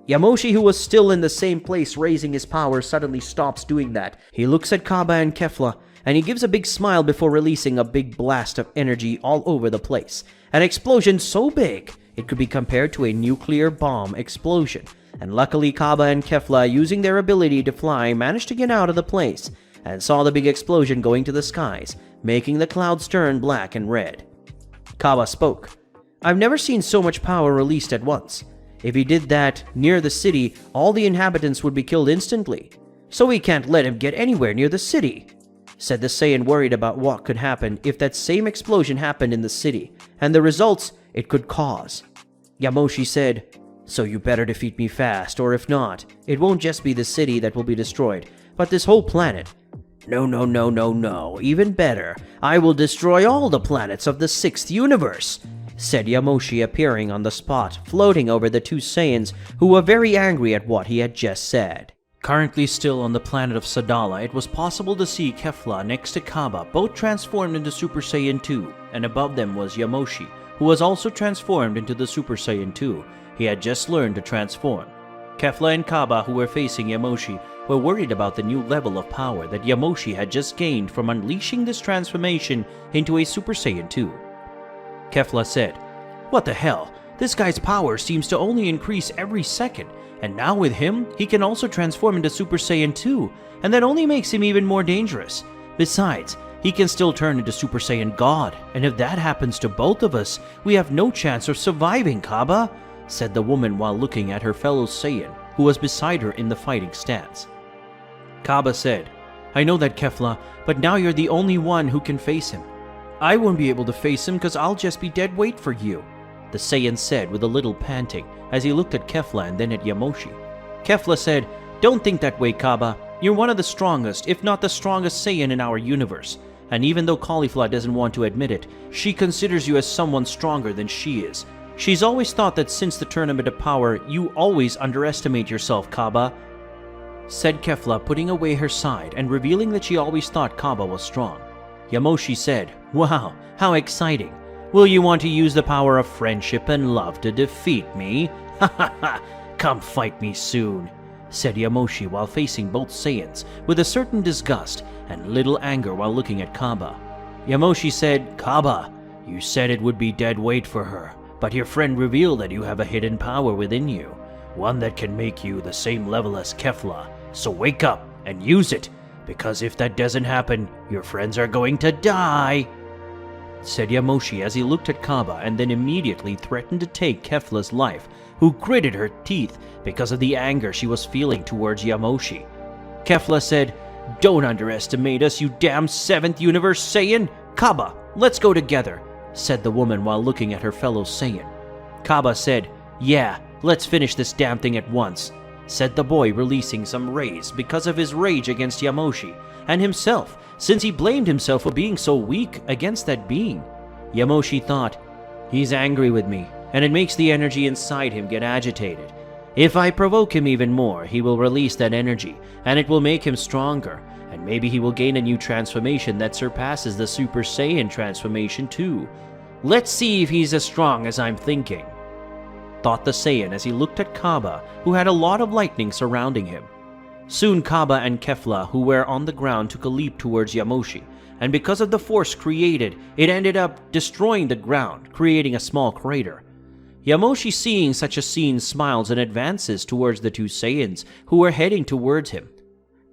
Yamoshi, who was still in the same place raising his power, suddenly stops doing that. He looks at Kaba and Kefla, and he gives a big smile before releasing a big blast of energy all over the place. An explosion so big, it could be compared to a nuclear bomb explosion. And luckily Kaba and Kefla, using their ability to fly, managed to get out of the place, and saw the big explosion going to the skies, making the clouds turn black and red. Kaba spoke. "I've never seen so much power released at once. If he did that near the city, all the inhabitants would be killed instantly. So we can't let him get anywhere near the city," said the Saiyan, worried about what could happen if that same explosion happened in the city, and the results it could cause. Yamoshi said, "So you better defeat me fast, or if not, it won't just be the city that will be destroyed, but this whole planet." No, even better. I will destroy all the planets of the 6th universe," said Yamoshi, appearing on the spot, floating over the two Saiyans, who were very angry at what he had just said. Currently still on the planet of Sadala, it was possible to see Kefla next to Kaba, both transformed into Super Saiyan 2, and above them was Yamoshi, who was also transformed into the Super Saiyan 2. He had just learned to transform. Kefla and Kaba, who were facing Yamoshi, were worried about the new level of power that Yamoshi had just gained from unleashing this transformation into a Super Saiyan 2. Kefla said, "What the hell? This guy's power seems to only increase every second, and now with him, he can also transform into Super Saiyan 2, and that only makes him even more dangerous. Besides, he can still turn into Super Saiyan God, and if that happens to both of us, we have no chance of surviving, Kaba," said the woman while looking at her fellow Saiyan, who was beside her in the fighting stance. Kaba said, "I know that, Kefla, but now you're the only one who can face him. I won't be able to face him because I'll just be dead weight for you," the Saiyan said with a little panting as he looked at Kefla and then at Yamoshi. Kefla said, "Don't think that way, Kaba. You're one of the strongest, if not the strongest Saiyan in our universe. And even though Caulifla doesn't want to admit it, she considers you as someone stronger than she is. She's always thought that since the Tournament of Power, you always underestimate yourself, Kaba," said Kefla, putting away her side and revealing that she always thought Kaba was strong. Yamoshi said, "Wow, how exciting. Will you want to use the power of friendship and love to defeat me? Ha ha ha! Come fight me soon," said Yamoshi while facing both Saiyans with a certain disgust and little anger while looking at Kaba. Yamoshi said, "Kaba, you said it would be dead weight for her, but your friend revealed that you have a hidden power within you, one that can make you the same level as Kefla, so wake up and use it, because if that doesn't happen, your friends are going to die," said Yamoshi as he looked at Kaba and then immediately threatened to take Kefla's life, who gritted her teeth because of the anger she was feeling towards Yamoshi. Kefla said, "Don't underestimate us, you damn 7th Universe Saiyan! Kaba, let's go together," said the woman while looking at her fellow Saiyan. Kaba said, "Yeah, let's finish this damn thing at once," said the boy, releasing some rays because of his rage against Yamoshi and himself, since he blamed himself for being so weak against that being. Yamoshi thought, "He's angry with me, and it makes the energy inside him get agitated. If I provoke him even more, he will release that energy, and it will make him stronger, and maybe he will gain a new transformation that surpasses the Super Saiyan transformation too. Let's see if he's as strong as I'm thinking," thought the Saiyan as he looked at Kaba, who had a lot of lightning surrounding him. Soon Kaba and Kefla, who were on the ground, took a leap towards Yamoshi, and because of the force created, it ended up destroying the ground, creating a small crater. Yamoshi, seeing such a scene, smiles and advances towards the two Saiyans who were heading towards him.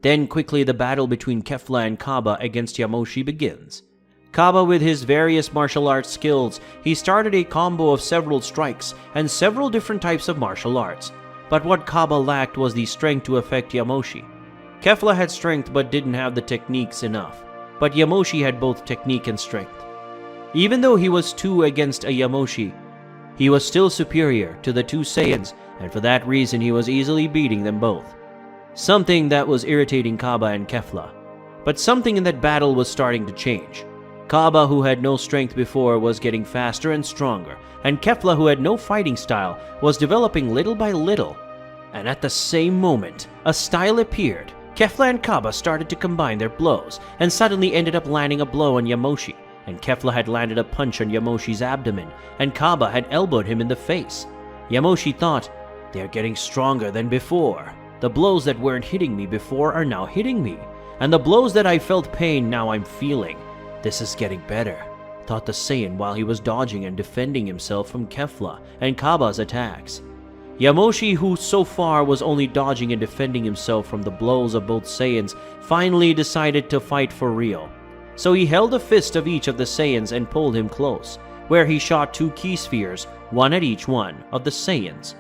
Then quickly the battle between Kefla and Kaba against Yamoshi begins. Kaba, with his various martial arts skills, he started a combo of several strikes and several different types of martial arts. But what Kaba lacked was the strength to affect Yamoshi. Kefla had strength but didn't have the techniques enough, but Yamoshi had both technique and strength. Even though he was 2 against a Yamoshi, he was still superior to the two Saiyans, and for that reason he was easily beating them both. Something that was irritating Kaba and Kefla. But something in that battle was starting to change. Kaba, who had no strength before, was getting faster and stronger, and Kefla, who had no fighting style, was developing little by little. And at the same moment, a style appeared. Kefla and Kaba started to combine their blows, and suddenly ended up landing a blow on Yamoshi, and Kefla had landed a punch on Yamoshi's abdomen, and Kaba had elbowed him in the face. Yamoshi thought, "They're getting stronger than before. The blows that weren't hitting me before are now hitting me, and the blows that I felt pain now I'm feeling. This is getting better," thought the Saiyan while he was dodging and defending himself from Kefla and Kaba's attacks. Yamoshi, who so far was only dodging and defending himself from the blows of both Saiyans, finally decided to fight for real. So he held a fist of each of the Saiyans and pulled him close, where he shot 2 key spheres, one at each one of the Saiyans.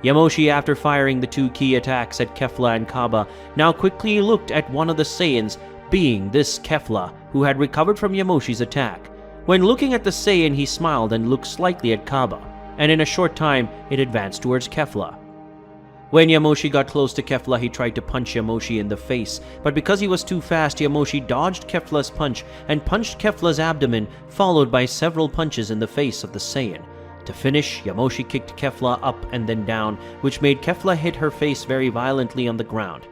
Yamoshi, after firing the 2 key attacks at Kefla and Kaba, now quickly looked at one of the Saiyans, being this Kefla, who had recovered from Yamoshi's attack. When looking at the Saiyan, he smiled and looked slightly at Kaba, and in a short time it advanced towards Kefla. When Yamoshi got close to Kefla, he tried to punch Yamoshi in the face, but because he was too fast, Yamoshi dodged Kefla's punch and punched Kefla's abdomen, followed by several punches in the face of the Saiyan. To finish, Yamoshi kicked Kefla up and then down, which made Kefla hit her face very violently on the ground.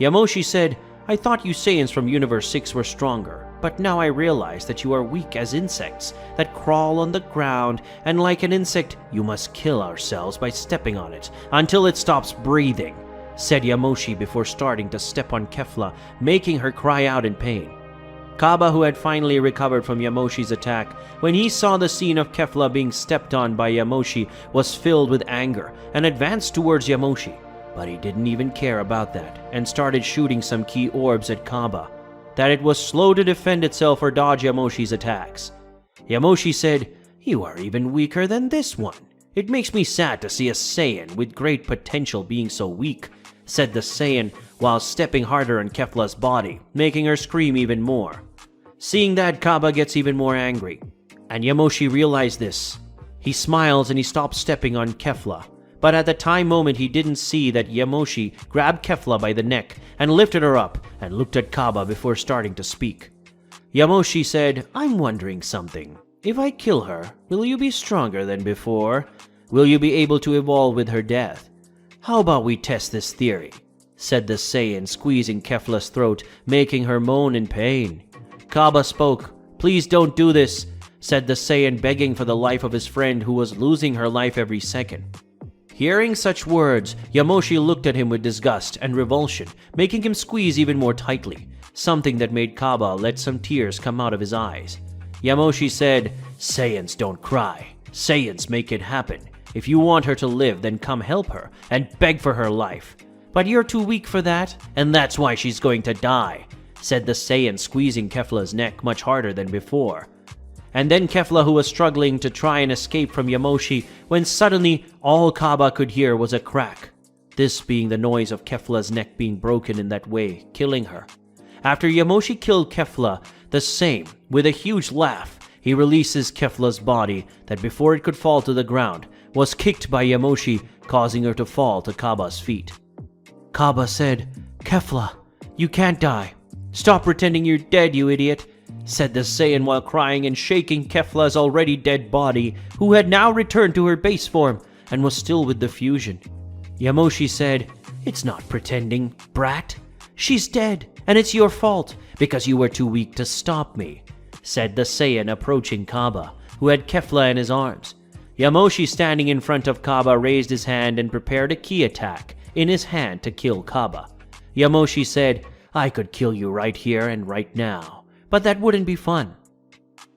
Yamoshi said, "I thought you Saiyans from Universe 6 were stronger, but now I realize that you are weak as insects that crawl on the ground, and like an insect, you must kill ourselves by stepping on it until it stops breathing," said Yamoshi before starting to step on Kefla, making her cry out in pain. Kaba, who had finally recovered from Yamoshi's attack, when he saw the scene of Kefla being stepped on by Yamoshi, was filled with anger and advanced towards Yamoshi. But he didn't even care about that and started shooting some key orbs at Kaba, that it was slow to defend itself or dodge Yamoshi's attacks. Yamoshi said, "You are even weaker than this one. It makes me sad to see a Saiyan with great potential being so weak," said the Saiyan while stepping harder on Kefla's body, making her scream even more. Seeing that, Kaba gets even more angry, and Yamoshi realized this. He smiles and he stops stepping on Kefla. But at the time moment he didn't see that Yamoshi grabbed Kefla by the neck and lifted her up and looked at Kaba before starting to speak. Yamoshi said, "I'm wondering something. If I kill her, will you be stronger than before? Will you be able to evolve with her death? How about we test this theory?" said the Saiyan, squeezing Kefla's throat, making her moan in pain. Kaba spoke. "Please don't do this," said the Saiyan, begging for the life of his friend who was losing her life every second. Hearing such words, Yamoshi looked at him with disgust and revulsion, making him squeeze even more tightly, something that made Kaba let some tears come out of his eyes. Yamoshi said, "Saiyans don't cry. Saiyans make it happen. If you want her to live, then come help her and beg for her life. But you're too weak for that, and that's why she's going to die," said the Saiyan, squeezing Kefla's neck much harder than before. And then Kefla, who was struggling to try and escape from Yamoshi, when suddenly all Kaba could hear was a crack. This being the noise of Kefla's neck being broken in that way, killing her. After Yamoshi killed Kefla, the same, with a huge laugh, he releases Kefla's body that before it could fall to the ground, was kicked by Yamoshi, causing her to fall to Kaba's feet. Kaba said, "Kefla, you can't die. Stop pretending you're dead, you idiot," said the Saiyan while crying and shaking Kefla's already dead body, who had now returned to her base form and was still with the fusion. Yamoshi said, "It's not pretending, brat. She's dead, and it's your fault, because you were too weak to stop me," said the Saiyan, approaching Kaba, who had Kefla in his arms. Yamoshi, standing in front of Kaba, raised his hand and prepared a ki attack in his hand to kill Kaba. Yamoshi said, "I could kill you right here and right now, but that wouldn't be fun.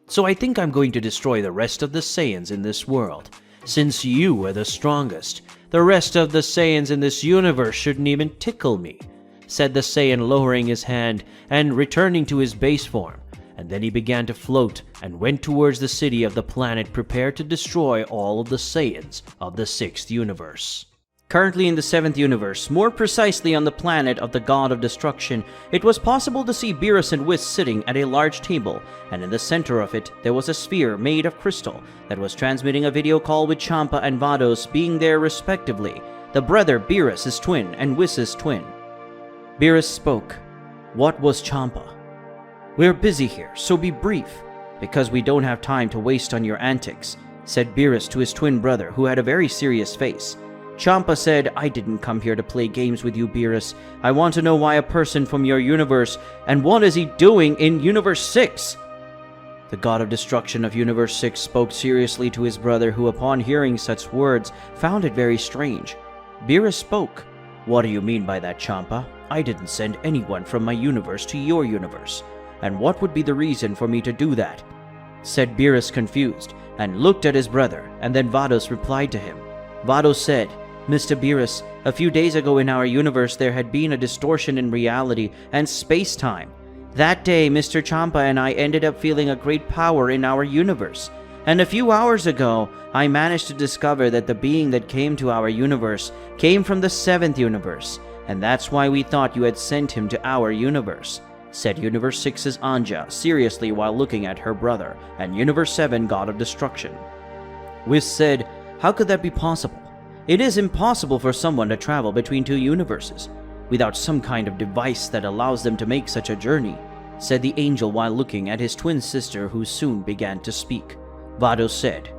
So I think I'm going to destroy the rest of the Saiyans in this world. Since you are the strongest, the rest of the Saiyans in this universe shouldn't even tickle me," said the Saiyan, lowering his hand and returning to his base form. And then he began to float and went towards the city of the planet, prepared to destroy all of the Saiyans of the 6th universe. Currently in the 7th universe, more precisely on the planet of the God of Destruction, it was possible to see Beerus and Whis sitting at a large table, and in the center of it, there was a sphere made of crystal that was transmitting a video call with Champa and Vados being there respectively, the brother Beerus' twin and Whis' twin. Beerus spoke. "What was Champa?" "We're busy here, so be brief, because we don't have time to waste on your antics," said Beerus to his twin brother, who had a very serious face. Champa said, "I didn't come here to play games with you, Beerus. I want to know why a person from your universe, and what is he doing in Universe 6? The God of Destruction of Universe 6 spoke seriously to his brother, who upon hearing such words found it very strange. Beerus spoke. "What do you mean by that, Champa? I didn't send anyone from my universe to your universe. And what would be the reason for me to do that?" said Beerus, confused, and looked at his brother, and then Vados replied to him. Vados said, "Mr. Beerus, a few days ago in our universe there had been a distortion in reality and space-time. That day, Mr. Champa and I ended up feeling a great power in our universe. And a few hours ago, I managed to discover that the being that came to our universe came from the 7th universe, and that's why we thought you had sent him to our universe," said Universe 6's Anja seriously while looking at her brother and Universe 7 God of Destruction. Whis said, "How could that be possible? It is impossible for someone to travel between two universes without some kind of device that allows them to make such a journey," said the angel while looking at his twin sister, who soon began to speak. Vados said,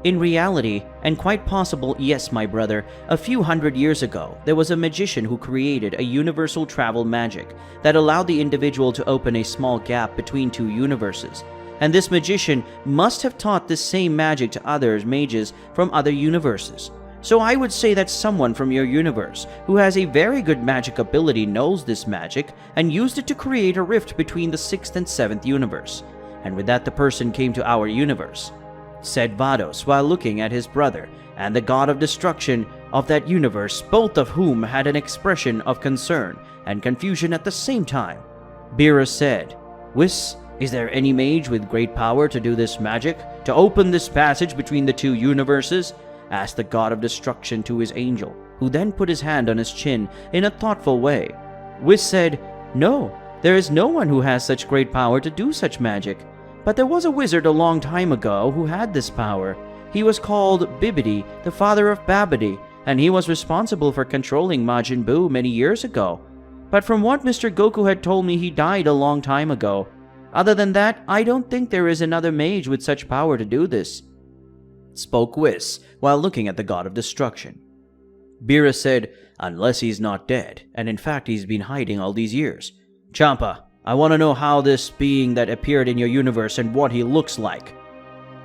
"In reality, and quite possible, yes, my brother, a few hundred years ago, there was a magician who created a universal travel magic that allowed the individual to open a small gap between two universes. And this magician must have taught this same magic to other mages from other universes. So I would say that someone from your universe who has a very good magic ability knows this magic and used it to create a rift between the 6th and 7th universe. And with that the person came to our universe," said Vados while looking at his brother and the God of Destruction of that universe, both of whom had an expression of concern and confusion at the same time. Beerus said, "Whis, is there any mage with great power to do this magic, to open this passage between the two universes?" asked the God of Destruction to his angel, who then put his hand on his chin in a thoughtful way. Whis said, "No, there is no one who has such great power to do such magic. But there was a wizard a long time ago who had this power. He was called Bibidi, the father of Babidi, and he was responsible for controlling Majin Buu many years ago. But from what Mr. Goku had told me, he died a long time ago. Other than that, I don't think there is another mage with such power to do this," spoke Whis while looking at the god of destruction. Beerus said, "Unless he's not dead, and in fact he's been hiding all these years. Champa, I want to know how this being that appeared in your universe and what he looks like."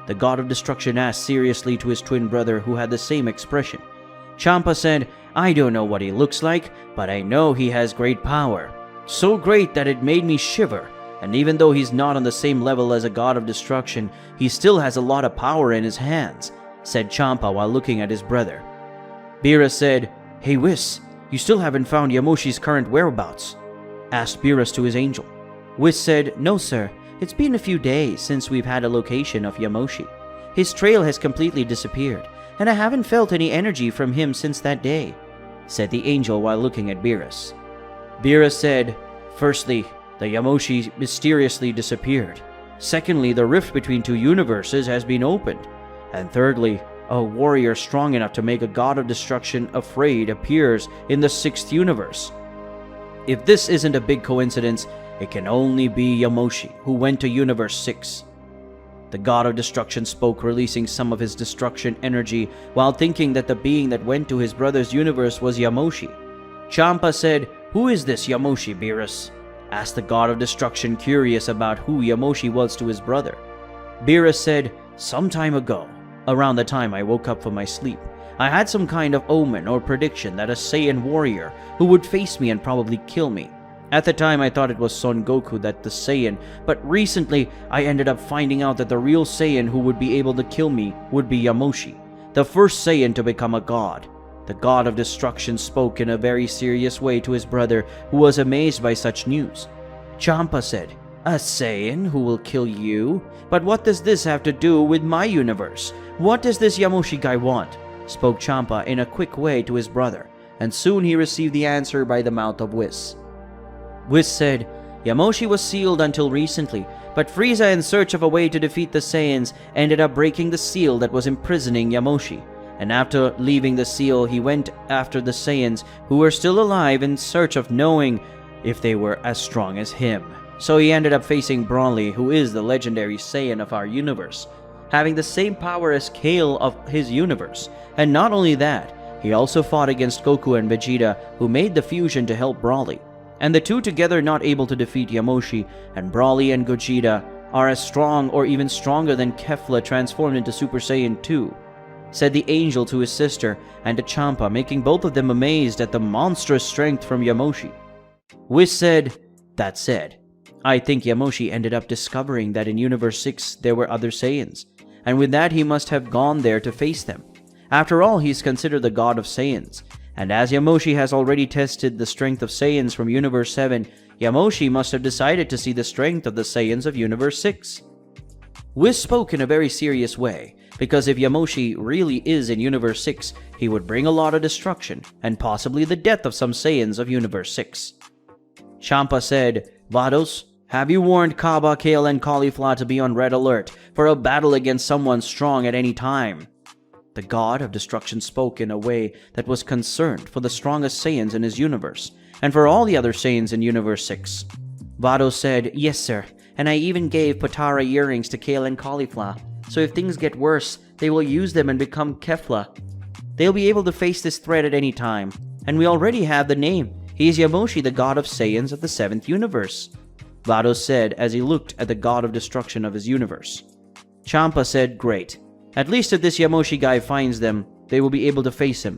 The god of destruction asked seriously to his twin brother, who had the same expression. Champa said, "I don't know what he looks like, but I know he has great power. So great that it made me shiver. And even though he's not on the same level as a god of destruction, he still has a lot of power in his hands," said Champa while looking at his brother. Beerus said, "Hey Whis, you still haven't found Yamoshi's current whereabouts?" asked Beerus to his angel. Whis said, "No sir, it's been a few days since we've had a location of Yamoshi. His trail has completely disappeared, and I haven't felt any energy from him since that day," said the angel while looking at Beerus. Beerus said, "Firstly, the Yamoshi mysteriously disappeared. Secondly, the rift between two universes has been opened. And thirdly, a warrior strong enough to make a god of destruction afraid appears in the 6th universe. If this isn't a big coincidence, it can only be Yamoshi, who went to Universe 6. The god of destruction spoke, releasing some of his destruction energy while thinking that the being that went to his brother's universe was Yamoshi. Champa said, "Who is this Yamoshi, Beerus?" asked the god of destruction, curious about who Yamoshi was to his brother. Beerus said, "Some time ago, around the time I woke up from my sleep, I had some kind of omen or prediction that a Saiyan warrior who would face me and probably kill me. At the time I thought it was Son Goku, that the Saiyan, but recently I ended up finding out that the real Saiyan who would be able to kill me would be Yamoshi, the first Saiyan to become a god." The god of destruction spoke in a very serious way to his brother, who was amazed by such news. Champa said, "A Saiyan who will kill you? But what does this have to do with my universe? What does this Yamoshi guy want?" spoke Champa in a quick way to his brother, and soon he received the answer by the mouth of Whis. Whis said, "Yamoshi was sealed until recently, but Frieza, in search of a way to defeat the Saiyans, ended up breaking the seal that was imprisoning Yamoshi. And after leaving the seal, he went after the Saiyans who were still alive in search of knowing if they were as strong as him. So he ended up facing Broly, who is the legendary Saiyan of our universe, having the same power as Kale of his universe. And not only that, he also fought against Goku and Vegeta, who made the fusion to help Broly. And the two together not able to defeat Yamoshi, and Broly and Gogeta are as strong or even stronger than Kefla transformed into Super Saiyan 2. Said the angel to his sister and to Champa, making both of them amazed at the monstrous strength from Yamoshi. Whis said, "That said, I think Yamoshi ended up discovering that in Universe 6 there were other Saiyans, and with that he must have gone there to face them. After all, he's considered the god of Saiyans, and as Yamoshi has already tested the strength of Saiyans from Universe 7, Yamoshi must have decided to see the strength of the Saiyans of Universe 6. Whis spoke in a very serious way, because if Yamoshi really is in Universe 6, he would bring a lot of destruction, and possibly the death of some Saiyans of Universe 6. Champa said, "Vados, have you warned Kaba, Kale, and Caulifla to be on red alert for a battle against someone strong at any time?" The god of destruction spoke in a way that was concerned for the strongest Saiyans in his universe, and for all the other Saiyans in Universe 6. Vados said, "Yes sir, and I even gave Potara earrings to Kale and Caulifla. So if things get worse, they will use them and become Kefla. They'll be able to face this threat at any time. And we already have the name. He is Yamoshi, the god of Saiyans of the 7th universe," Vados said as he looked at the god of destruction of his universe. Champa said, "Great. At least if this Yamoshi guy finds them, they will be able to face him.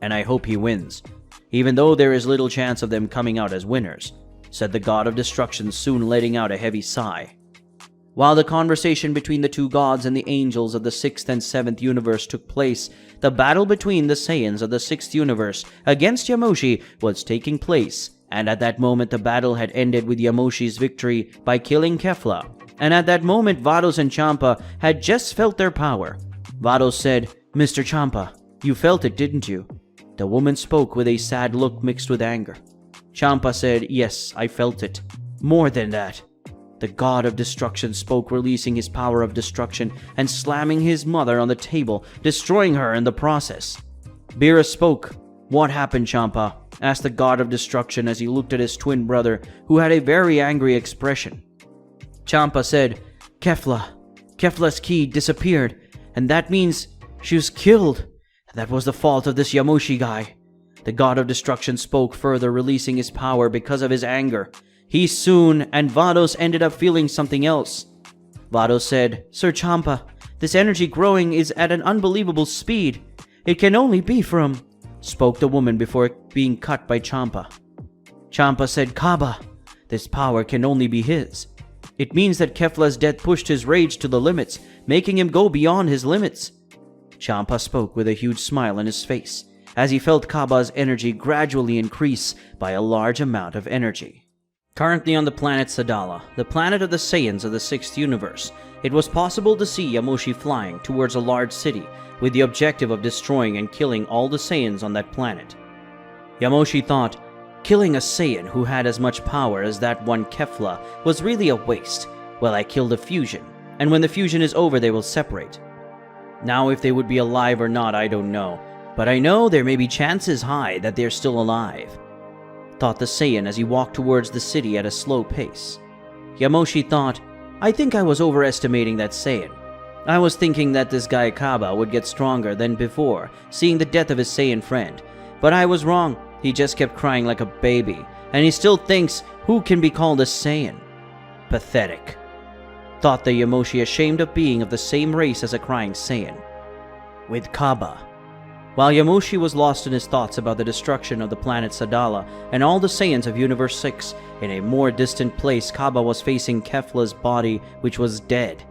And I hope he wins, even though there is little chance of them coming out as winners," said the god of destruction, soon letting out a heavy sigh. While the conversation between the two gods and the angels of the 6th and 7th universe took place, the battle between the Saiyans of the 6th universe against Yamoshi was taking place, and at that moment the battle had ended with Yamoshi's victory by killing Kefla. And at that moment Vados and Champa had just felt their power. Vados said, "Mr. Champa, you felt it, didn't you?" The woman spoke with a sad look mixed with anger. Champa said, "Yes, I felt it. More than that." The god of destruction spoke, releasing his power of destruction and slamming his mother on the table, destroying her in the process. Beerus spoke. "What happened, Champa?" asked the god of destruction as he looked at his twin brother, who had a very angry expression. Champa said, Kefla's key disappeared, and that means she was killed. That was the fault of this Yamoshi guy. The god of destruction spoke further, releasing his power because of his anger. He soon, and Vados ended up feeling something else. Vados said, "Sir Champa, this energy growing is at an unbelievable speed. It can only be from," spoke the woman before being cut by Champa. Champa said, "Kaba, this power can only be his. It means that Kefla's death pushed his rage to the limits, making him go beyond his limits." Champa spoke with a huge smile on his face, as he felt Kaba's energy gradually increase by a large amount of energy. Currently on the planet Sadala, the planet of the Saiyans of the 6th universe, it was possible to see Yamoshi flying towards a large city with the objective of destroying and killing all the Saiyans on that planet. Yamoshi thought, killing a Saiyan who had as much power as that one Kefla was really a waste. Well, I killed a fusion, and when the fusion is over they will separate. Now if they would be alive or not, I don't know, but I know there may be chances high that they're still alive, thought the Saiyan as he walked towards the city at a slow pace. Yamoshi thought, I think I was overestimating that Saiyan. I was thinking that this guy Kaba would get stronger than before, seeing the death of his Saiyan friend. But I was wrong. He just kept crying like a baby, and he still thinks, who can be called a Saiyan? Pathetic, thought the Yamoshi, ashamed of being of the same race as a crying Saiyan. With Kaba. While Yamoshi was lost in his thoughts about the destruction of the planet Sadala and all the Saiyans of Universe 6, in a more distant place Kaba was facing Kefla's body, which was dead.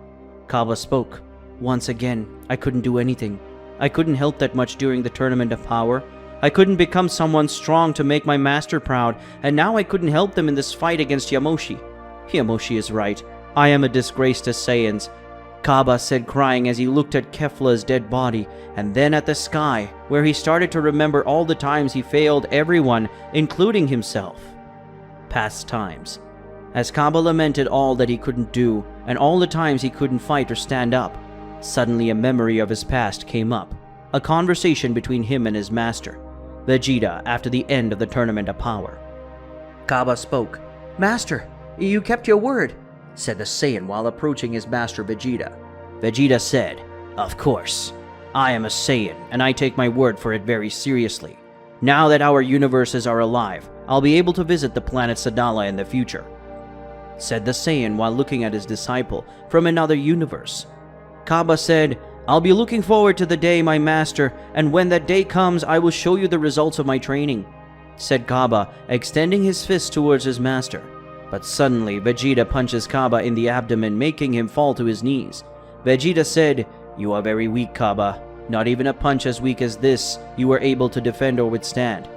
Kaba spoke. Once again, I couldn't do anything. I couldn't help that much during the Tournament of Power. I couldn't become someone strong to make my master proud, and now I couldn't help them in this fight against Yamoshi. Yamoshi is right. I am a disgrace to Saiyans, Kaba said, crying as he looked at Kefla's dead body, and then at the sky, where he started to remember all the times he failed everyone, including himself. Past times. As Kaba lamented all that he couldn't do, and all the times he couldn't fight or stand up, suddenly a memory of his past came up. A conversation between him and his master, Vegeta, after the end of the Tournament of Power. Kaba spoke. Master, you kept your word, said the Saiyan while approaching his master Vegeta. Vegeta said, Of course. I am a Saiyan, and I take my word for it very seriously. Now that our universes are alive, I'll be able to visit the planet Sadala in the future, said the Saiyan while looking at his disciple from another universe. Kaba said, I'll be looking forward to the day, my master, and when that day comes, I will show you the results of my training, said Kaba, extending his fist towards his master. But suddenly, Vegeta punches Kaba in the abdomen, making him fall to his knees. Vegeta said, You are very weak, Kaba. Not even a punch as weak as this you were able to defend or withstand.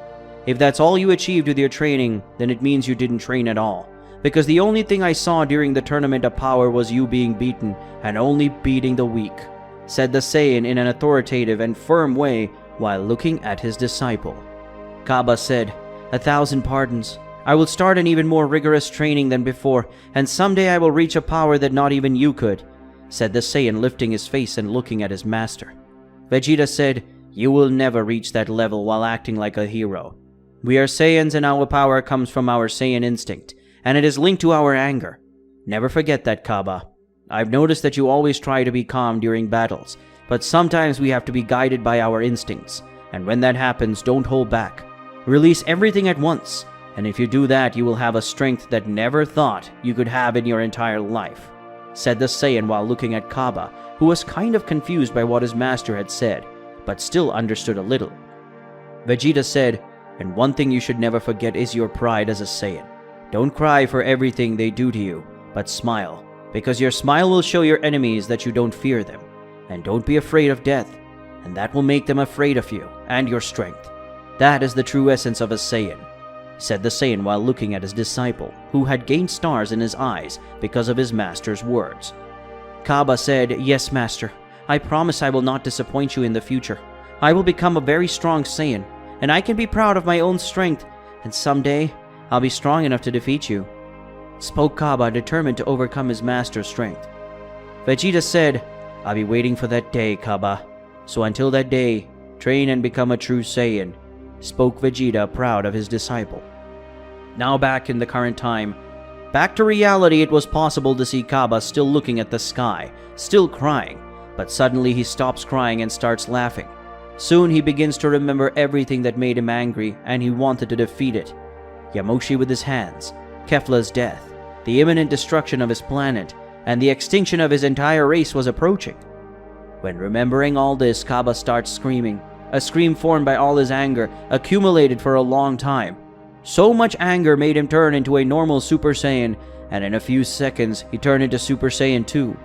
If that's all you achieved with your training, then it means you didn't train at all. Because the only thing I saw during the Tournament of Power was you being beaten, and only beating the weak, said the Saiyan in an authoritative and firm way while looking at his disciple. Kaba said, 1,000 pardons. I will start an even more rigorous training than before, and someday I will reach a power that not even you could, said the Saiyan, lifting his face and looking at his master. Vegeta said, You will never reach that level while acting like a hero. We are Saiyans and our power comes from our Saiyan instinct, and it is linked to our anger. Never forget that, Kaba. I've noticed that you always try to be calm during battles, but sometimes we have to be guided by our instincts, and when that happens, don't hold back. Release everything at once, and if you do that, you will have a strength that never thought you could have in your entire life, said the Saiyan while looking at Kaba, who was kind of confused by what his master had said, but still understood a little. Vegeta said, And one thing you should never forget is your pride as a Saiyan. Don't cry for everything they do to you, but smile, because your smile will show your enemies that you don't fear them. And don't be afraid of death, and that will make them afraid of you and your strength. That is the true essence of a Saiyan, said the Saiyan while looking at his disciple, who had gained stars in his eyes because of his master's words. Kaba said, Yes, master. I promise I will not disappoint you in the future. I will become a very strong Saiyan, and I can be proud of my own strength, and someday I'll be strong enough to defeat you. spoke Kaba, determined to overcome his master's strength. Vegeta said, "I'll be waiting for that day, Kaba. So until that day, train and become a true Saiyan," spoke Vegeta, proud of his disciple. Now back in the current time, back to reality, it was possible to see Kaba still looking at the sky, still crying, but suddenly he stops crying and starts laughing. Soon he begins to remember everything that made him angry, and he wanted to defeat it. Yamoshi with his hands, Kefla's death, the imminent destruction of his planet, and the extinction of his entire race was approaching. When remembering all this, Kaba starts screaming, a scream formed by all his anger, accumulated for a long time. So much anger made him turn into a normal Super Saiyan, and in a few seconds, he turned into Super Saiyan 2.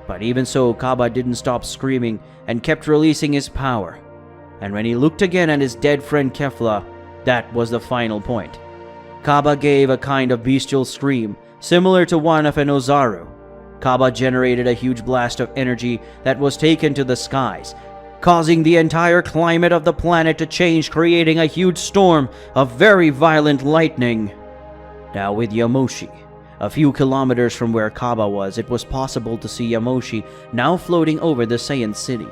But even so, Kaba didn't stop screaming and kept releasing his power. And when he looked again at his dead friend Kefla, that was the final point. Kaba gave a kind of bestial scream, similar to one of an Ozaru. Kaba generated a huge blast of energy that was taken to the skies, causing the entire climate of the planet to change, creating a huge storm of very violent lightning. Now with Yamoshi, a few kilometers from where Kaba was, it was possible to see Yamoshi now floating over the Saiyan city.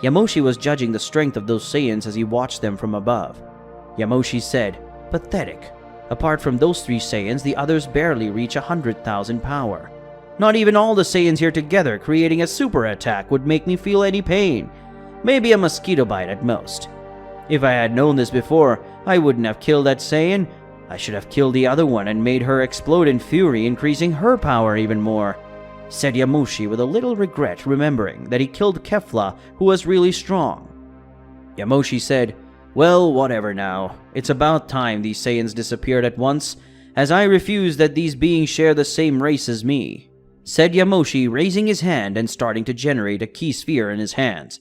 Yamoshi was judging the strength of those Saiyans as he watched them from above. Yamoshi said, "Pathetic. Apart from those 3 Saiyans, the others barely reach 100,000 power. Not even all the Saiyans here together creating a super attack would make me feel any pain. Maybe a mosquito bite at most. If I had known this before, I wouldn't have killed that Saiyan. I should have killed the other one and made her explode in fury, increasing her power even more," said Yamoshi with a little regret, remembering that he killed Kefla, who was really strong. Yamoshi said, "Well, whatever now. It's about time these Saiyans disappeared at once, as I refuse that these beings share the same race as me," said Yamoshi, raising his hand and starting to generate a key sphere in his hands.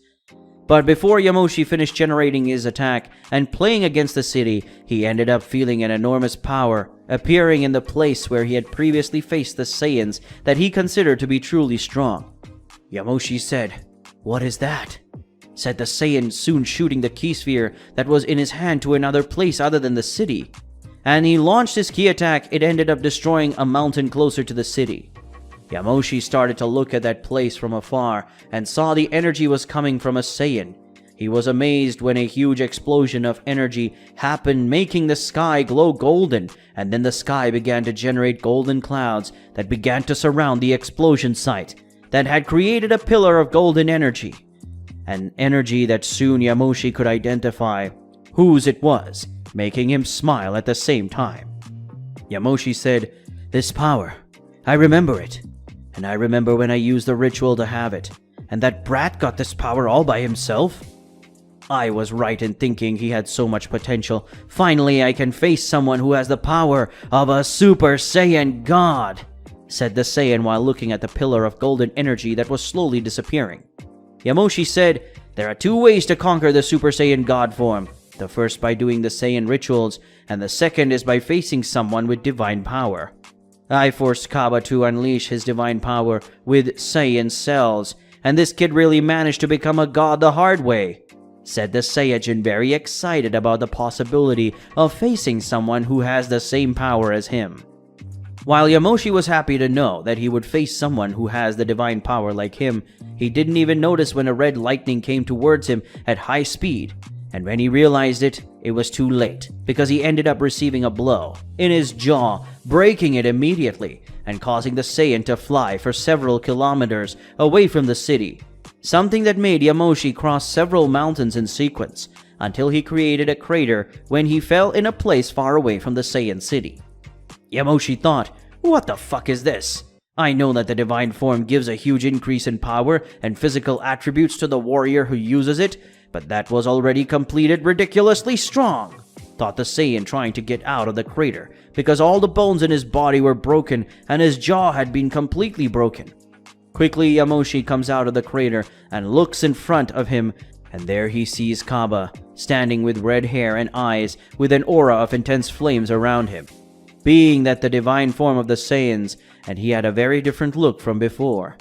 But before Yamoshi finished generating his attack and playing against the city, he ended up feeling an enormous power appearing in the place where he had previously faced the Saiyans that he considered to be truly strong. Yamoshi said, "What is that?" said the Saiyan, soon shooting the key sphere that was in his hand to another place other than the city. And he launched his key attack. It ended up destroying a mountain closer to the city. Yamoshi started to look at that place from afar and saw the energy was coming from a Saiyan. He was amazed when a huge explosion of energy happened, making the sky glow golden, and then the sky began to generate golden clouds that began to surround the explosion site that had created a pillar of golden energy. An energy that soon Yamoshi could identify whose it was, making him smile at the same time. Yamoshi said, "This power, I remember it. And I remember when I used the ritual to have it, and that brat got this power all by himself. I was right in thinking he had so much potential. Finally, I can face someone who has the power of a Super Saiyan God," said the Saiyan while looking at the pillar of golden energy that was slowly disappearing. Yamoshi said, "There are 2 ways to conquer the Super Saiyan God form. The first by doing the Saiyan rituals, and the second is by facing someone with divine power. I forced Kaba to unleash his divine power with Saiyan cells, and this kid really managed to become a god the hard way," said the Saiyajin, very excited about the possibility of facing someone who has the same power as him. While Yamoshi was happy to know that he would face someone who has the divine power like him, he didn't even notice when a red lightning came towards him at high speed. And when he realized it, it was too late, because he ended up receiving a blow in his jaw, breaking it immediately, and causing the Saiyan to fly for several kilometers away from the city. Something that made Yamoshi cross several mountains in sequence, until he created a crater when he fell in a place far away from the Saiyan city. Yamoshi thought, "What the fuck is this? I know that the divine form gives a huge increase in power and physical attributes to the warrior who uses it, but that was already completed ridiculously strong," thought the Saiyan, trying to get out of the crater, because all the bones in his body were broken and his jaw had been completely broken. Quickly, Yamoshi comes out of the crater and looks in front of him, and there he sees Kaba, standing with red hair and eyes with an aura of intense flames around him, being that the divine form of the Saiyans, and he had a very different look from before.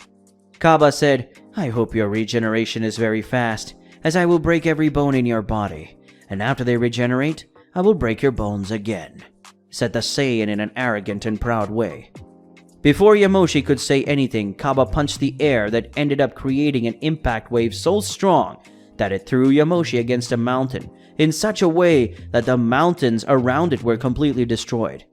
Kaba said, "I hope your regeneration is very fast, as I will break every bone in your body, and after they regenerate, I will break your bones again," said the Saiyan in an arrogant and proud way. Before Yamoshi could say anything, Kaba punched the air that ended up creating an impact wave so strong that it threw Yamoshi against a mountain in such a way that the mountains around it were completely destroyed.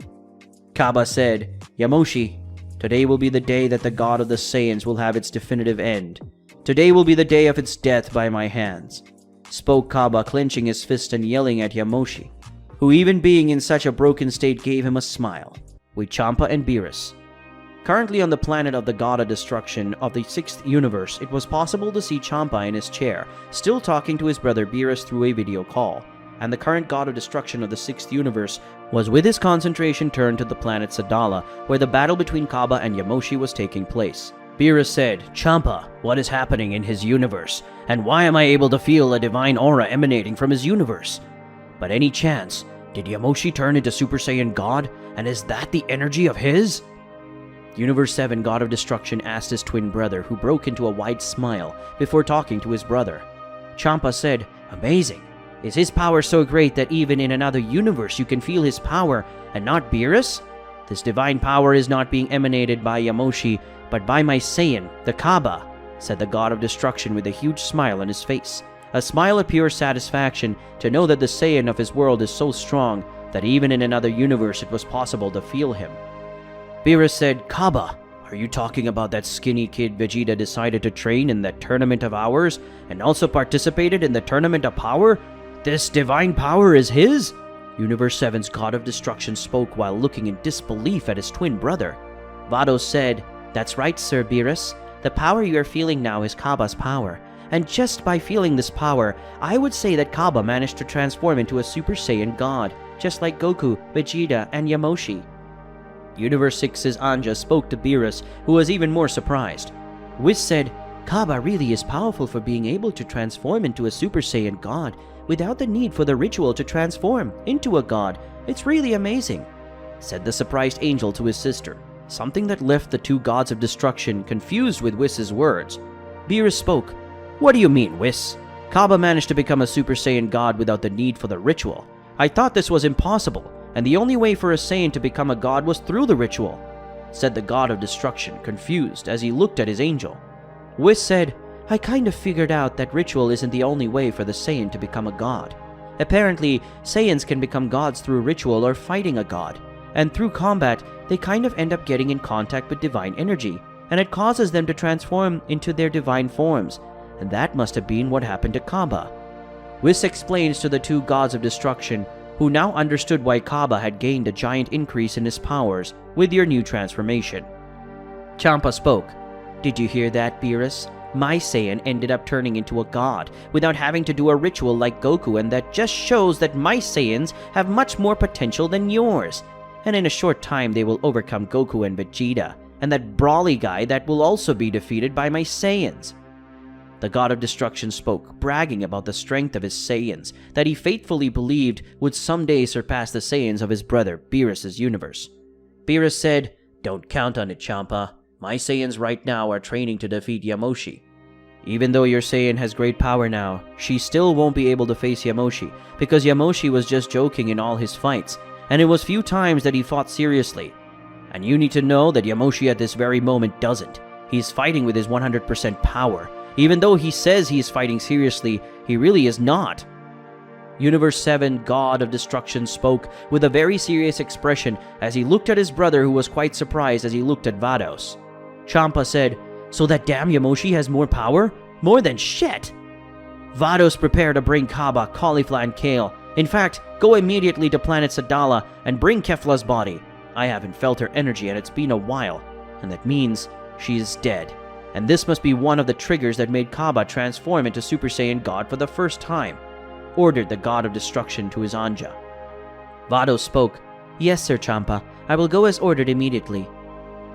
Kaba said, "Yamoshi, today will be the day that the god of the Saiyans will have its definitive end. Today will be the day of its death by my hands," spoke Kaba, clenching his fist and yelling at Yamoshi, who even being in such a broken state gave him a smile, with Champa and Beerus. Currently on the planet of the god of destruction of the 6th universe, it was possible to see Champa in his chair, still talking to his brother Beerus through a video call, and the current god of destruction of the 6th universe was with his concentration turned to the planet Sadala, where the battle between Kaba and Yamoshi was taking place. Beerus said, "Champa, what is happening in his universe, and why am I able to feel a divine aura emanating from his universe? But any chance, did Yamoshi turn into Super Saiyan God, and is that the energy of his?" Universe 7 God of Destruction asked his twin brother, who broke into a wide smile before talking to his brother. Champa said, "Amazing. Is his power so great that even in another universe you can feel his power and not Beerus? This divine power is not being emanated by Yamoshi, but by my Saiyan, the Kaba," said the God of Destruction with a huge smile on his face. A smile of pure satisfaction to know that the Saiyan of his world is so strong that even in another universe it was possible to feel him. Beerus said, "Kaba, are you talking about that skinny kid Vegeta decided to train in that tournament of ours and also participated in the tournament of power? This divine power is his?" Universe 7's God of Destruction spoke while looking in disbelief at his twin brother. Vados said, "That's right, Sir Beerus. The power you are feeling now is Kaba's power. And just by feeling this power, I would say that Kaba managed to transform into a Super Saiyan God, just like Goku, Vegeta, and Yamoshi." Universe 6's Anja spoke to Beerus, who was even more surprised. Whis said, "Kaba really is powerful for being able to transform into a Super Saiyan God without the need for the ritual to transform into a god. It's really amazing," said the surprised angel to his sister, something that left the two gods of destruction confused with Whis' words. Beerus spoke, "What do you mean, Whis? Kaba managed to become a Super Saiyan God without the need for the ritual. I thought this was impossible, and the only way for a Saiyan to become a god was through the ritual," said the God of Destruction, confused as he looked at his angel. Whis said, "I kind of figured out that ritual isn't the only way for the Saiyan to become a god. Apparently, Saiyans can become gods through ritual or fighting a god, and through combat, they kind of end up getting in contact with divine energy, and it causes them to transform into their divine forms, and that must have been what happened to Kaba." Whis explains to the two gods of destruction, who now understood why Kaba had gained a giant increase in his powers with your new transformation. Champa spoke, "Did you hear that, Beerus? My Saiyan ended up turning into a god without having to do a ritual like Goku, and that just shows that my Saiyans have much more potential than yours. And in a short time they will overcome Goku and Vegeta, and that Brawly guy that will also be defeated by my Saiyans." The God of Destruction spoke, bragging about the strength of his Saiyans that he faithfully believed would someday surpass the Saiyans of his brother Beerus' universe. Beerus said, "Don't count on it, Champa. My Saiyans right now are training to defeat Yamoshi. Even though your Saiyan has great power now, she still won't be able to face Yamoshi, because Yamoshi was just joking in all his fights, and it was few times that he fought seriously. And you need to know that Yamoshi at this very moment doesn't. He's fighting with his 100% power. Even though he says he is fighting seriously, he really is not." Universe 7 God of Destruction spoke with a very serious expression as he looked at his brother, who was quite surprised as he looked at Vados. Champa said, "So that damn Yamoshi has more power? More than shit!" Vados, prepare to bring Kaba, Caulifla, and Kale. In fact, go immediately to planet Sadala and bring Kefla's body. I haven't felt her energy and it's been a while, and that means she is dead. And this must be one of the triggers that made Kaba transform into Super Saiyan God for the first time," ordered the God of Destruction to his Anja. Vados spoke, "Yes, Sir Champa, I will go as ordered immediately.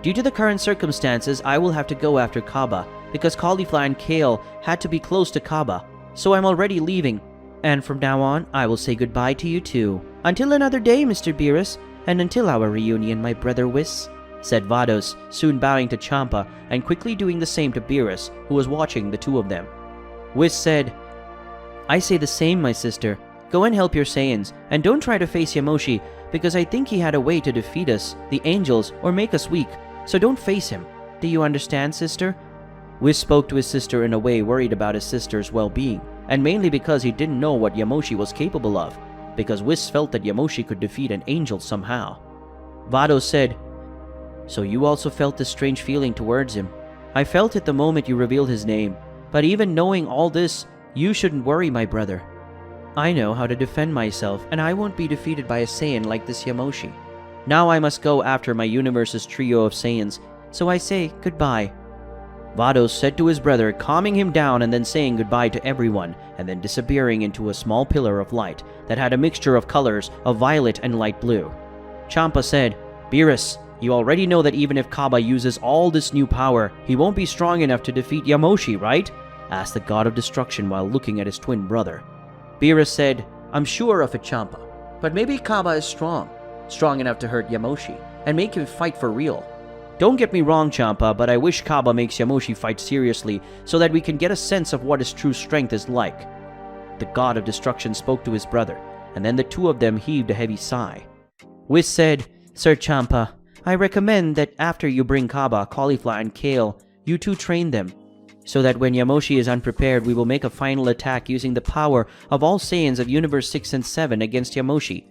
Due to the current circumstances, I will have to go after Kaba, because Caulifla and Kale had to be close to Kaba, so I'm already leaving. And from now on, I will say goodbye to you too. Until another day, Mr. Beerus, and until our reunion, my brother Whis," said Vados, soon bowing to Champa and quickly doing the same to Beerus, who was watching the two of them. Whis said, "I say the same, my sister. Go and help your Saiyans, and don't try to face Yamoshi, because I think he had a way to defeat us, the angels, or make us weak. so don't face him. Do you understand, sister? Whis spoke to his sister in a way worried about his sister's well-being, and mainly because he didn't know what Yamoshi was capable of, because Whis felt that Yamoshi could defeat an angel somehow. Vados said, "So you also felt this strange feeling towards him. I felt it the moment you revealed his name, but even knowing all this, you shouldn't worry, my brother. I know how to defend myself, and I won't be defeated by a Saiyan like this Yamoshi. Now I must go after my universe's trio of Saiyans, so I say goodbye." Vados said to his brother, calming him down and then saying goodbye to everyone, and then disappearing into a small pillar of light that had a mixture of colors of violet and light blue. Champa said, "Beerus, you already know that even if Kaba uses all this new power, he won't be strong enough to defeat Yamoshi, right?" asked the god of destruction while looking at his twin brother. Beerus said, "I'm sure of it, Champa, but maybe Kaba is strong enough to hurt Yamoshi and make him fight for real. Don't get me wrong, Champa, but I wish Kaba makes Yamoshi fight seriously so that we can get a sense of what his true strength is like." The god of destruction spoke to his brother, and then the two of them heaved a heavy sigh. Whis said, "Sir Champa, I recommend that after you bring Kaba, Cauliflower, and Kale, you two train them, so that when Yamoshi is unprepared, we will make a final attack using the power of all Saiyans of Universe 6 and 7 against Yamoshi.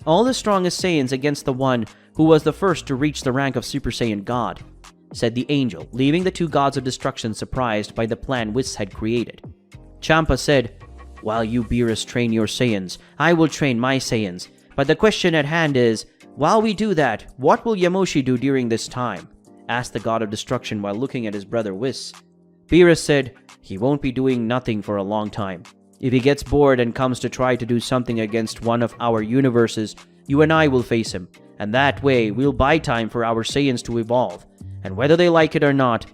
All the strongest Saiyans against the one who was the first to reach the rank of Super Saiyan God," said the angel, leaving the two gods of destruction surprised by the plan Whis had created. Champa said, "While you, Beerus, train your Saiyans, I will train my Saiyans. But the question at hand is, while we do that, what will Yamoshi do during this time?" asked the god of destruction while looking at his brother Whis. Beerus said, "He won't be doing nothing for a long time. If he gets bored and comes to try to do something against one of our universes, you and I will face him, and that way we'll buy time for our Saiyans to evolve. And whether they like it or not,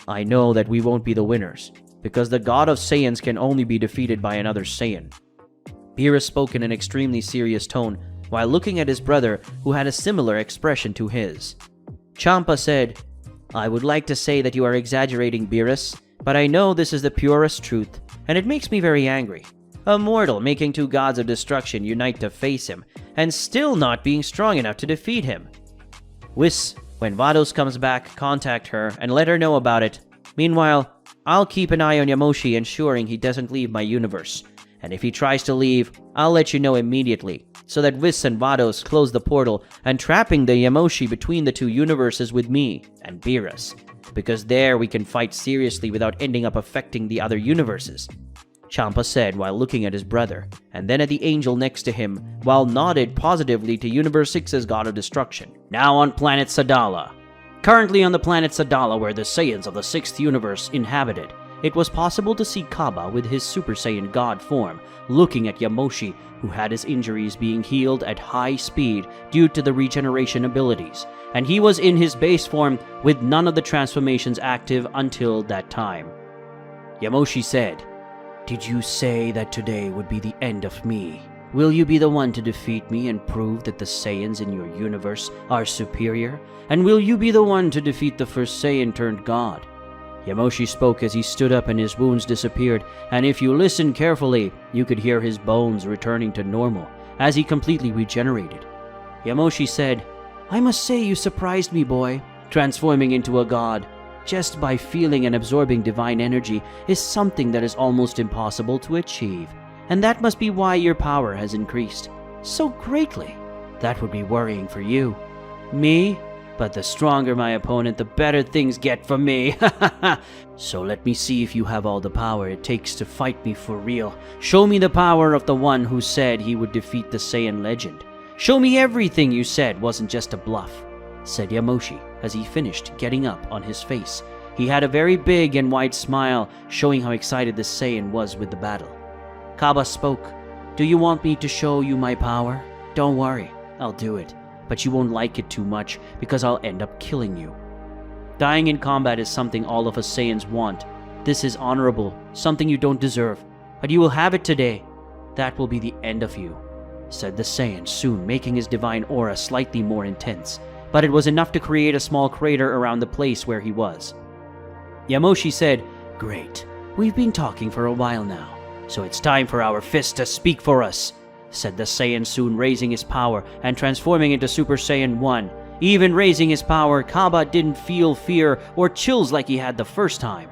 I know that we won't be the winners, because the god of Saiyans can only be defeated by another Saiyan." Beerus spoke in an extremely serious tone, while looking at his brother, who had a similar expression to his. Champa said, "I would like to say that you are exaggerating, Beerus, but I know this is the purest truth, and it makes me very angry. A mortal making two gods of destruction unite to face him, and still not being strong enough to defeat him." Whis, when Vados comes back, contact her and let her know about it. Meanwhile, I'll keep an eye on Yamoshi, ensuring he doesn't leave my universe. And if he tries to leave, I'll let you know immediately, so that Whis and Vados close the portal and trapping the Yamoshi between the two universes with me and Beerus, because there we can fight seriously without ending up affecting the other universes," Champa said while looking at his brother, and then at the angel next to him, while nodded positively to Universe 6's god of destruction. Now on planet Sadala. Currently on the planet Sadala, where the Saiyans of the 6th universe inhabited, it was possible to see Kaba with his Super Saiyan God form, looking at Yamoshi, who had his injuries being healed at high speed due to the regeneration abilities, and he was in his base form with none of the transformations active until that time. Yamoshi said, "Did you say that today would be the end of me? Will you be the one to defeat me and prove that the Saiyans in your universe are superior? And will you be the one to defeat the first Saiyan turned God?" Yamoshi spoke as he stood up and his wounds disappeared, and if you listened carefully, you could hear his bones returning to normal as he completely regenerated. Yamoshi said, "I must say you surprised me, boy. Transforming into a god, just by feeling and absorbing divine energy, is something that is almost impossible to achieve, and that must be why your power has increased so greatly. That would be worrying for you. Me? But the stronger my opponent, the better things get for me. So let me see if you have all the power it takes to fight me for real. Show me the power of the one who said he would defeat the Saiyan legend. Show me everything you said wasn't just a bluff," said Yamoshi as he finished getting up on his face. He had a very big and wide smile, showing how excited the Saiyan was with the battle. Kaba spoke, "Do you want me to show you my power? Don't worry, I'll do it. But you won't like it too much, because I'll end up killing you. Dying in combat is something all of us Saiyans want. This is honorable, something you don't deserve, but you will have it today. That will be the end of you," said the Saiyan, soon making his divine aura slightly more intense, but it was enough to create a small crater around the place where he was. Yamoshi said, "Great, we've been talking for a while now, so it's time for our fist to speak for us," said the Saiyan, soon raising his power and transforming into Super Saiyan 1. Even raising his power, Kaba didn't feel fear or chills like he had the first time.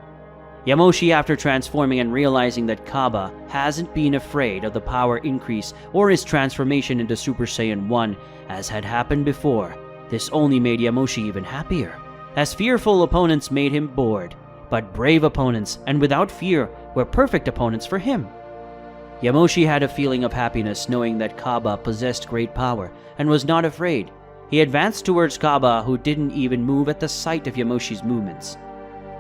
Yamoshi, after transforming and realizing that Kaba hasn't been afraid of the power increase or his transformation into Super Saiyan 1 as had happened before, this only made Yamoshi even happier, as fearful opponents made him bored, but brave opponents and without fear were perfect opponents for him. Yamoshi had a feeling of happiness knowing that Kaba possessed great power and was not afraid. He advanced towards Kaba, who didn't even move at the sight of Yamoshi's movements.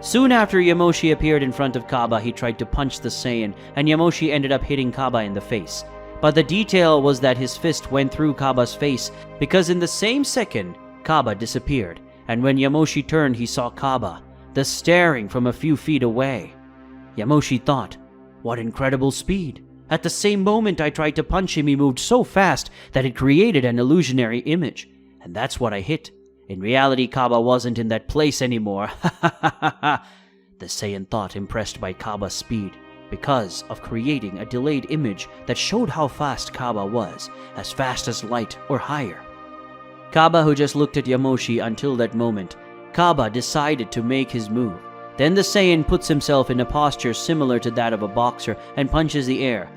Soon after Yamoshi appeared in front of Kaba, he tried to punch the Saiyan, and Yamoshi ended up hitting Kaba in the face. But the detail was that his fist went through Kaba's face, because in the same second, Kaba disappeared, and when Yamoshi turned, he saw Kaba, thus staring from a few feet away. Yamoshi thought, "What incredible speed! At the same moment I tried to punch him, he moved so fast that it created an illusionary image, and that's what I hit. In reality, Kaba wasn't in that place anymore." The Saiyan thought, impressed by Kaba's speed, because of creating a delayed image that showed how fast Kaba was, as fast as light or higher. Kaba, who just looked at Yamoshi until that moment, Kaba decided to make his move. Then the Saiyan puts himself in a posture similar to that of a boxer and punches the air.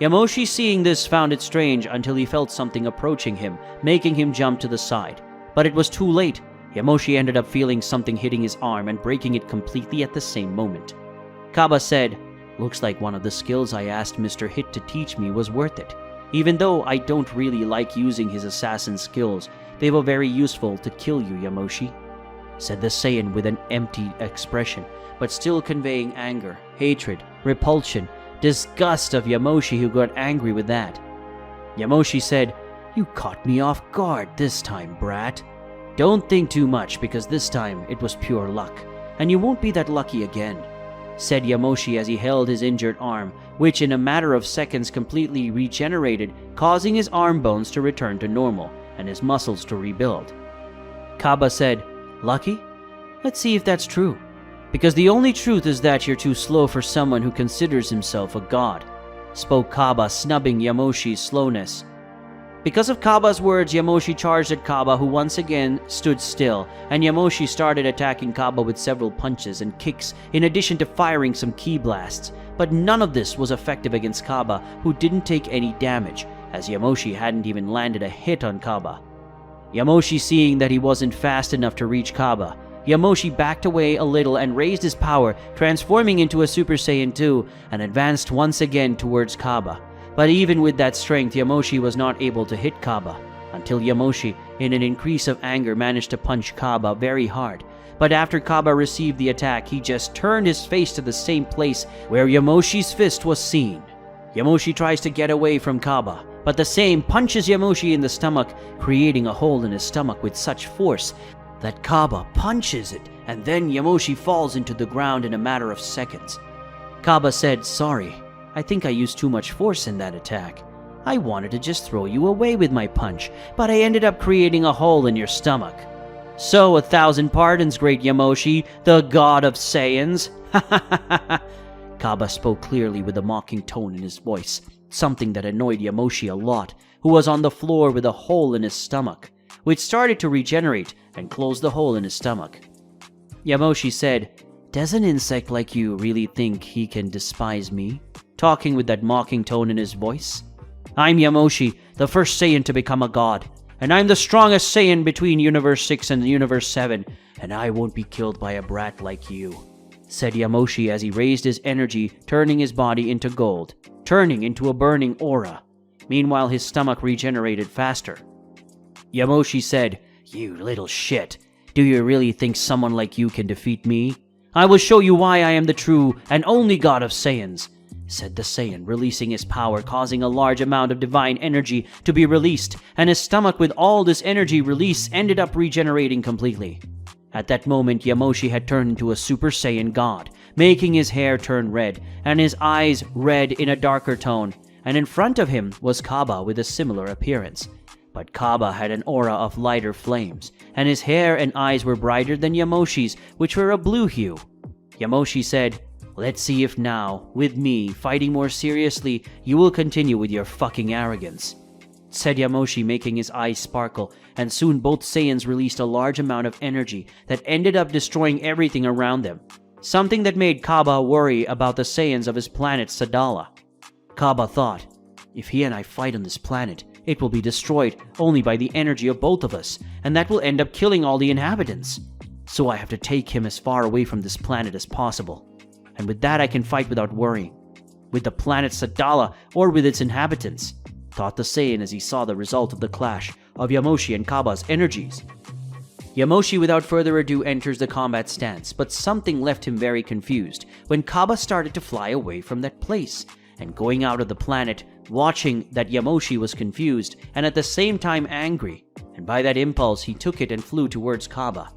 Yamoshi, seeing this, found it strange until he felt something approaching him, making him jump to the side. But it was too late. Yamoshi ended up feeling something hitting his arm and breaking it completely at the same moment. Kaba said, "Looks like one of the skills I asked Mr. Hit to teach me was worth it. Even though I don't really like using his assassin skills, they were very useful to kill you, Yamoshi," said the Saiyan with an empty expression, but still conveying anger, hatred, repulsion, disgust of Yamoshi, who got angry with that. Yamoshi said, "You caught me off guard this time, brat. Don't think too much, because this time it was pure luck, and you won't be that lucky again," said Yamoshi as he held his injured arm, which in a matter of seconds completely regenerated, causing his arm bones to return to normal and his muscles to rebuild. Kaba said, "Lucky? Let's see if that's true. Because the only truth is that you're too slow for someone who considers himself a god," spoke Kaba, snubbing Yamoshi's slowness. Because of Kaba's words, Yamoshi charged at Kaba, who once again stood still, and Yamoshi started attacking Kaba with several punches and kicks, in addition to firing some ki blasts. But none of this was effective against Kaba, who didn't take any damage, as Yamoshi hadn't even landed a hit on Kaba. Yamoshi, seeing that he wasn't fast enough to reach Kaba, Yamoshi backed away a little and raised his power, transforming into a Super Saiyan 2, and advanced once again towards Kaba. But even with that strength, Yamoshi was not able to hit Kaba, until Yamoshi, in an increase of anger, managed to punch Kaba very hard. But after Kaba received the attack, he just turned his face to the same place where Yamoshi's fist was seen. Yamoshi tries to get away from Kaba, but the same punches Yamoshi in the stomach, creating a hole in his stomach with such force that Kaba punches it, and then Yamoshi falls into the ground in a matter of seconds. Kaba said, "Sorry, I think I used too much force in that attack. I wanted to just throw you away with my punch, but I ended up creating a hole in your stomach. So 1,000 pardons, great Yamoshi, the god of Saiyans." Kaba spoke clearly with a mocking tone in his voice, something that annoyed Yamoshi a lot, who was on the floor with a hole in his stomach, which started to regenerate and close the hole in his stomach. Yamoshi said, "Does an insect like you really think he can despise me?" talking with that mocking tone in his voice. "I'm Yamoshi, the first Saiyan to become a god, and I'm the strongest Saiyan between Universe 6 and Universe 7, and I won't be killed by a brat like you," said Yamoshi as he raised his energy, turning his body into gold, turning into a burning aura. Meanwhile, his stomach regenerated faster. Yamoshi said, "You little shit. Do you really think someone like you can defeat me? I will show you why I am the true and only god of Saiyans," said the Saiyan, releasing his power, causing a large amount of divine energy to be released, and his stomach, with all this energy release, ended up regenerating completely. At that moment, Yamoshi had turned into a Super Saiyan god, making his hair turn red, and his eyes red in a darker tone, and in front of him was Kaba with a similar appearance. But Kaba had an aura of lighter flames, and his hair and eyes were brighter than Yamoshi's, which were a blue hue. Yamoshi said, "Let's see if now, with me, fighting more seriously, you will continue with your fucking arrogance." said Yamoshi, making his eyes sparkle, and soon both Saiyans released a large amount of energy that ended up destroying everything around them. Something that made Kaba worry about the Saiyans of his planet Sadala. Kaba thought, if he and I fight on this planet, it will be destroyed only by the energy of both of us, and that will end up killing all the inhabitants. So I have to take him as far away from this planet as possible. And with that I can fight without worrying. With the planet Sadala or with its inhabitants, thought the Saiyan as he saw the result of the clash of Yamoshi and Kaba's energies. Yamoshi without further ado enters the combat stance, but something left him very confused when Kaba started to fly away from that place, and going out of the planet, watching that Yamoshi was confused and at the same time angry, and by that impulse he took it and flew towards Kaba.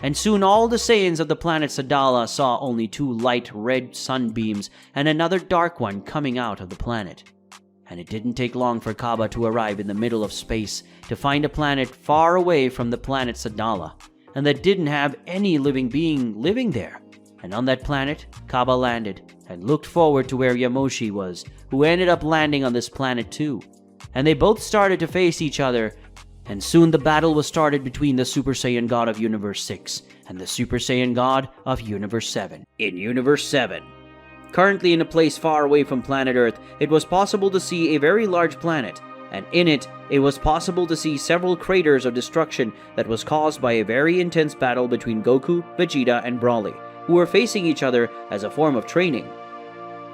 And soon all the Saiyans of the planet Sadala saw only two light red sunbeams and another dark one coming out of the planet. And it didn't take long for Kaba to arrive in the middle of space to find a planet far away from the planet Sadala, and that didn't have any living being living there. And on that planet, Kaba landed and looked forward to where Yamoshi was, who ended up landing on this planet too. And they both started to face each other, and soon the battle was started between the Super Saiyan God of Universe 6 and the Super Saiyan God of Universe 7. In Universe 7. Currently in a place far away from planet Earth, it was possible to see a very large planet, and in it was possible to see several craters of destruction that was caused by a very intense battle between Goku, Vegeta, and Broly, who were facing each other as a form of training.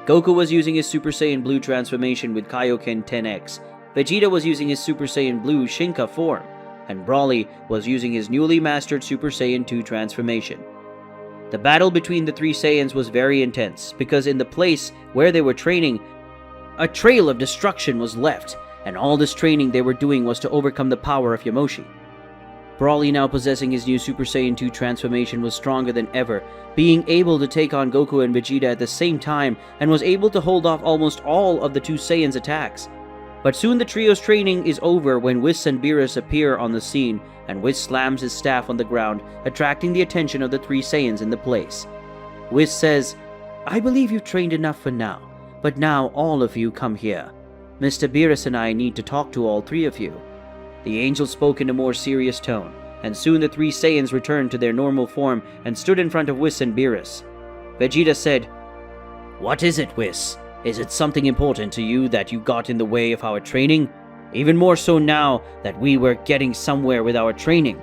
Goku was using his Super Saiyan Blue transformation with Kaioken 10X, Vegeta was using his Super Saiyan Blue Shinka form, and Broly was using his newly mastered Super Saiyan 2 transformation. The battle between the three Saiyans was very intense, because in the place where they were training, a trail of destruction was left, and all this training they were doing was to overcome the power of Yamoshi. Broly, now possessing his new Super Saiyan 2 transformation, was stronger than ever, being able to take on Goku and Vegeta at the same time, and was able to hold off almost all of the two Saiyans' attacks. But soon the trio's training is over when Whis and Beerus appear on the scene, and Whis slams his staff on the ground, attracting the attention of the three Saiyans in the place. Whis says, "I believe you've trained enough for now, but now all of you come here. Mr. Beerus and I need to talk to all three of you." The angel spoke in a more serious tone, and soon the three Saiyans returned to their normal form and stood in front of Whis and Beerus. Vegeta said, "What is it, Whis? Is it something important to you that you got in the way of our training? Even more so now that we were getting somewhere with our training,"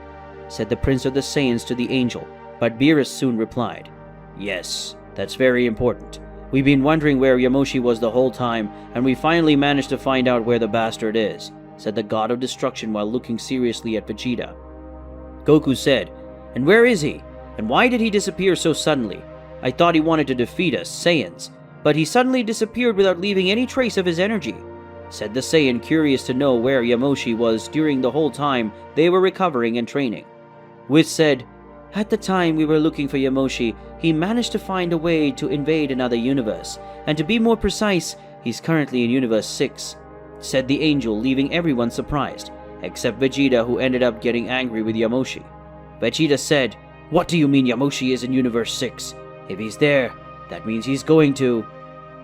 said the Prince of the Saiyans to the angel, but Beerus soon replied, "Yes, that's very important. We've been wondering where Yamoshi was the whole time, and we finally managed to find out where the bastard is," said the God of Destruction while looking seriously at Vegeta. Goku said, "And where is he? And why did he disappear so suddenly? I thought he wanted to defeat us, Saiyans, but he suddenly disappeared without leaving any trace of his energy," said the Saiyan, curious to know where Yamoshi was during the whole time they were recovering and training. Whis said, "At the time we were looking for Yamoshi, he managed to find a way to invade another universe, and to be more precise, he's currently in Universe 6, said the angel, leaving everyone surprised, except Vegeta, who ended up getting angry with Yamoshi. Vegeta said, "What do you mean Yamoshi is in Universe 6? If he's there, that means he's going to..."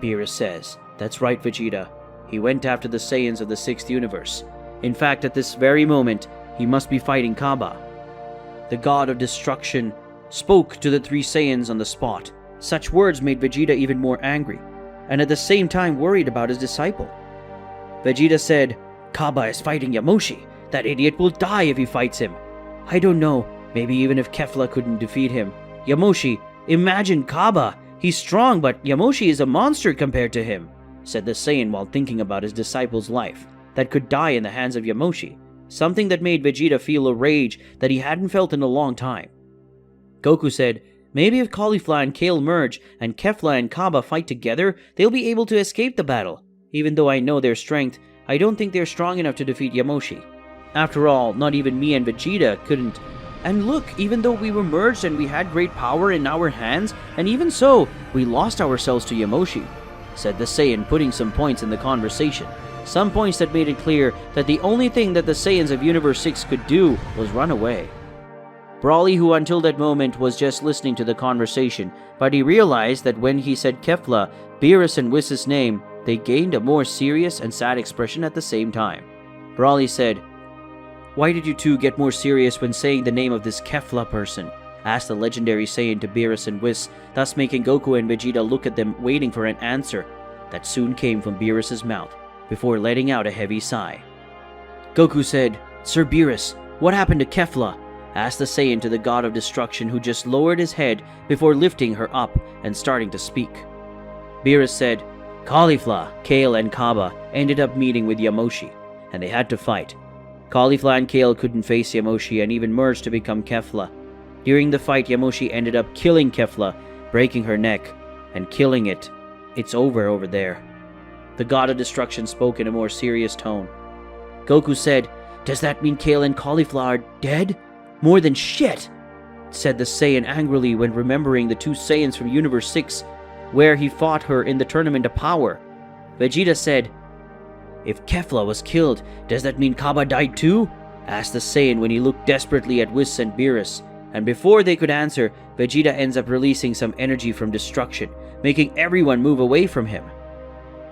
Beerus says, "That's right, Vegeta. He went after the Saiyans of the 6th universe. In fact, at this very moment, he must be fighting Kaba." The God of Destruction spoke to the three Saiyans on the spot. Such words made Vegeta even more angry, and at the same time worried about his disciple. Vegeta said, "Kaba is fighting Yamoshi. That idiot will die if he fights him. I don't know, maybe even if Kefla couldn't defeat him. Yamoshi, imagine Kaba. He's strong, but Yamoshi is a monster compared to him," said the Saiyan while thinking about his disciple's life that could die in the hands of Yamoshi, something that made Vegeta feel a rage that he hadn't felt in a long time. Goku said, "Maybe if Caulifla and Kale merge and Kefla and Kaba fight together, they'll be able to escape the battle. Even though I know their strength, I don't think they're strong enough to defeat Yamoshi. After all, not even me and Vegeta couldn't. And look, even though we were merged and we had great power in our hands, and even so, we lost ourselves to Yamoshi," said the Saiyan, putting some points in the conversation. Some points that made it clear that the only thing that the Saiyans of Universe 6 could do was run away. Broly, who until that moment was just listening to the conversation, but he realized that when he said Kefla, Beerus and Whis' name, they gained a more serious and sad expression at the same time. Brawly said, "Why did you two get more serious when saying the name of this Kefla person?" asked the legendary Saiyan to Beerus and Whis, thus making Goku and Vegeta look at them, waiting for an answer that soon came from Beerus' mouth, before letting out a heavy sigh. Goku said, "Sir Beerus, what happened to Kefla?" asked the Saiyan to the God of Destruction, who just lowered his head before lifting her up and starting to speak. Beerus said, "Caulifla, Kale, and Kaba ended up meeting with Yamoshi, and they had to fight. Caulifla and Kale couldn't face Yamoshi and even merged to become Kefla. During the fight, Yamoshi ended up killing Kefla, breaking her neck, and killing it. It's over there." The God of Destruction spoke in a more serious tone. Goku said, "Does that mean Kale and Caulifla are dead? More than shit," said the Saiyan angrily when remembering the two Saiyans from Universe 6, where he fought her in the Tournament of Power. Vegeta said, "If Kefla was killed, does that mean Kaba died too?" asked the Saiyan when he looked desperately at Whis and Beerus, and before they could answer, Vegeta ends up releasing some energy from destruction, making everyone move away from him.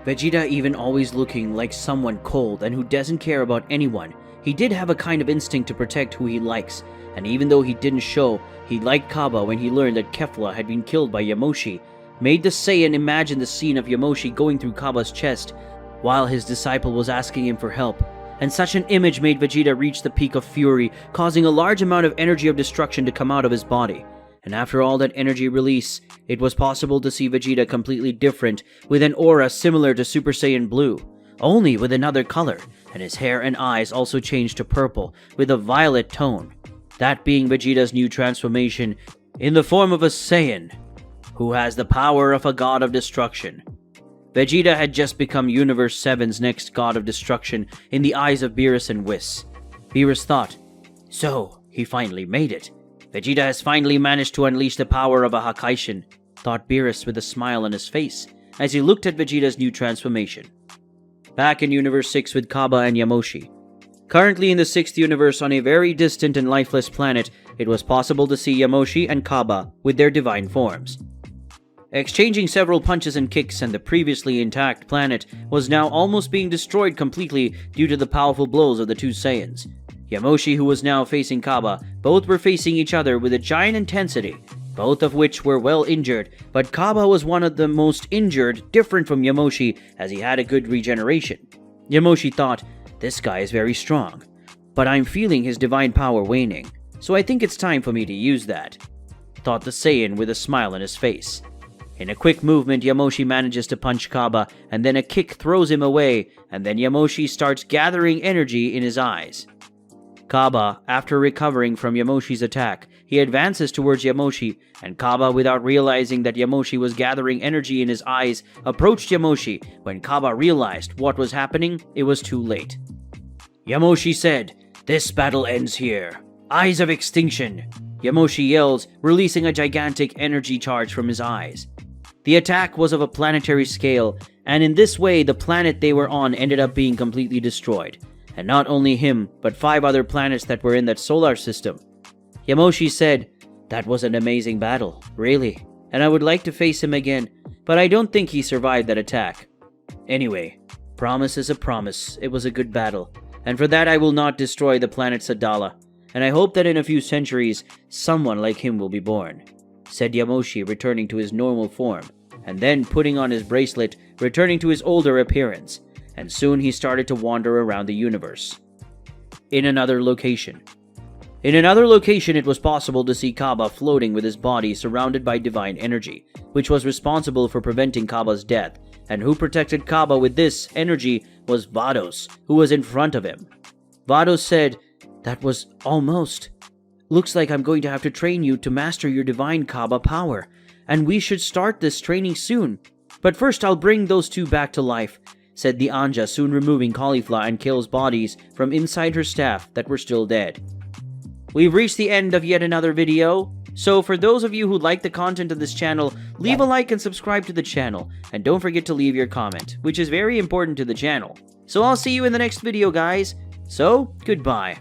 Vegeta, even always looking like someone cold and who doesn't care about anyone, he did have a kind of instinct to protect who he likes, and even though he didn't show, he liked Kaba when he learned that Kefla had been killed by Yamoshi, made the Saiyan imagine the scene of Yamoshi going through Kaba's chest while his disciple was asking him for help, and such an image made Vegeta reach the peak of fury, causing a large amount of energy of destruction to come out of his body. And after all that energy release, it was possible to see Vegeta completely different, with an aura similar to Super Saiyan Blue, only with another color, and his hair and eyes also changed to purple, with a violet tone, that being Vegeta's new transformation in the form of a Saiyan, who has the power of a God of Destruction. Vegeta had just become Universe 7's next God of Destruction in the eyes of Beerus and Whis. Beerus thought, "So, he finally made it. Vegeta has finally managed to unleash the power of a Hakaishin," thought Beerus with a smile on his face as he looked at Vegeta's new transformation. Back in Universe 6 with Kaba and Yamoshi. Currently in the 6th universe on a very distant and lifeless planet, it was possible to see Yamoshi and Kaba with their divine forms. Exchanging several punches and kicks, and the previously intact planet was now almost being destroyed completely due to the powerful blows of the two Saiyans. Yamoshi, who was now facing Kaba, both were facing each other with a giant intensity, both of which were well injured, but Kaba was one of the most injured, different from Yamoshi as he had a good regeneration. Yamoshi thought, "This guy is very strong, but I'm feeling his divine power waning, so I think it's time for me to use that," thought the Saiyan with a smile on his face. In a quick movement, Yamoshi manages to punch Kaba, and then a kick throws him away, and then Yamoshi starts gathering energy in his eyes. Kaba, after recovering from Yamoshi's attack, he advances towards Yamoshi, and Kaba, without realizing that Yamoshi was gathering energy in his eyes, approached Yamoshi. When Kaba realized what was happening, it was too late. Yamoshi said, "This battle ends here. Eyes of extinction," Yamoshi yells, releasing a gigantic energy charge from his eyes. The attack was of a planetary scale, and in this way the planet they were on ended up being completely destroyed. And not only him, but 5 other planets that were in that solar system. Yamoshi said, "That was an amazing battle, really, and I would like to face him again, but I don't think he survived that attack. Anyway, promise is a promise. It was a good battle, and for that I will not destroy the planet Sadala, and I hope that in a few centuries, someone like him will be born," said Yamoshi, returning to his normal form, and then putting on his bracelet, returning to his older appearance, and soon he started to wander around the universe. In another location, it was possible to see Kaba floating with his body surrounded by divine energy, which was responsible for preventing Kaba's death, and who protected Kaba with this energy was Vados, who was in front of him. Vados said, "That was almost. Looks like I'm going to have to train you to master your divine Kaba power, and we should start this training soon. But first I'll bring those two back to life," said the Anja, soon removing Caulifla and Kale's bodies from inside her staff that were still dead. We've reached the end of yet another video, so for those of you who like the content of this channel, leave a like and subscribe to the channel, and don't forget to leave your comment, which is very important to the channel. So I'll see you in the next video, guys. So, goodbye.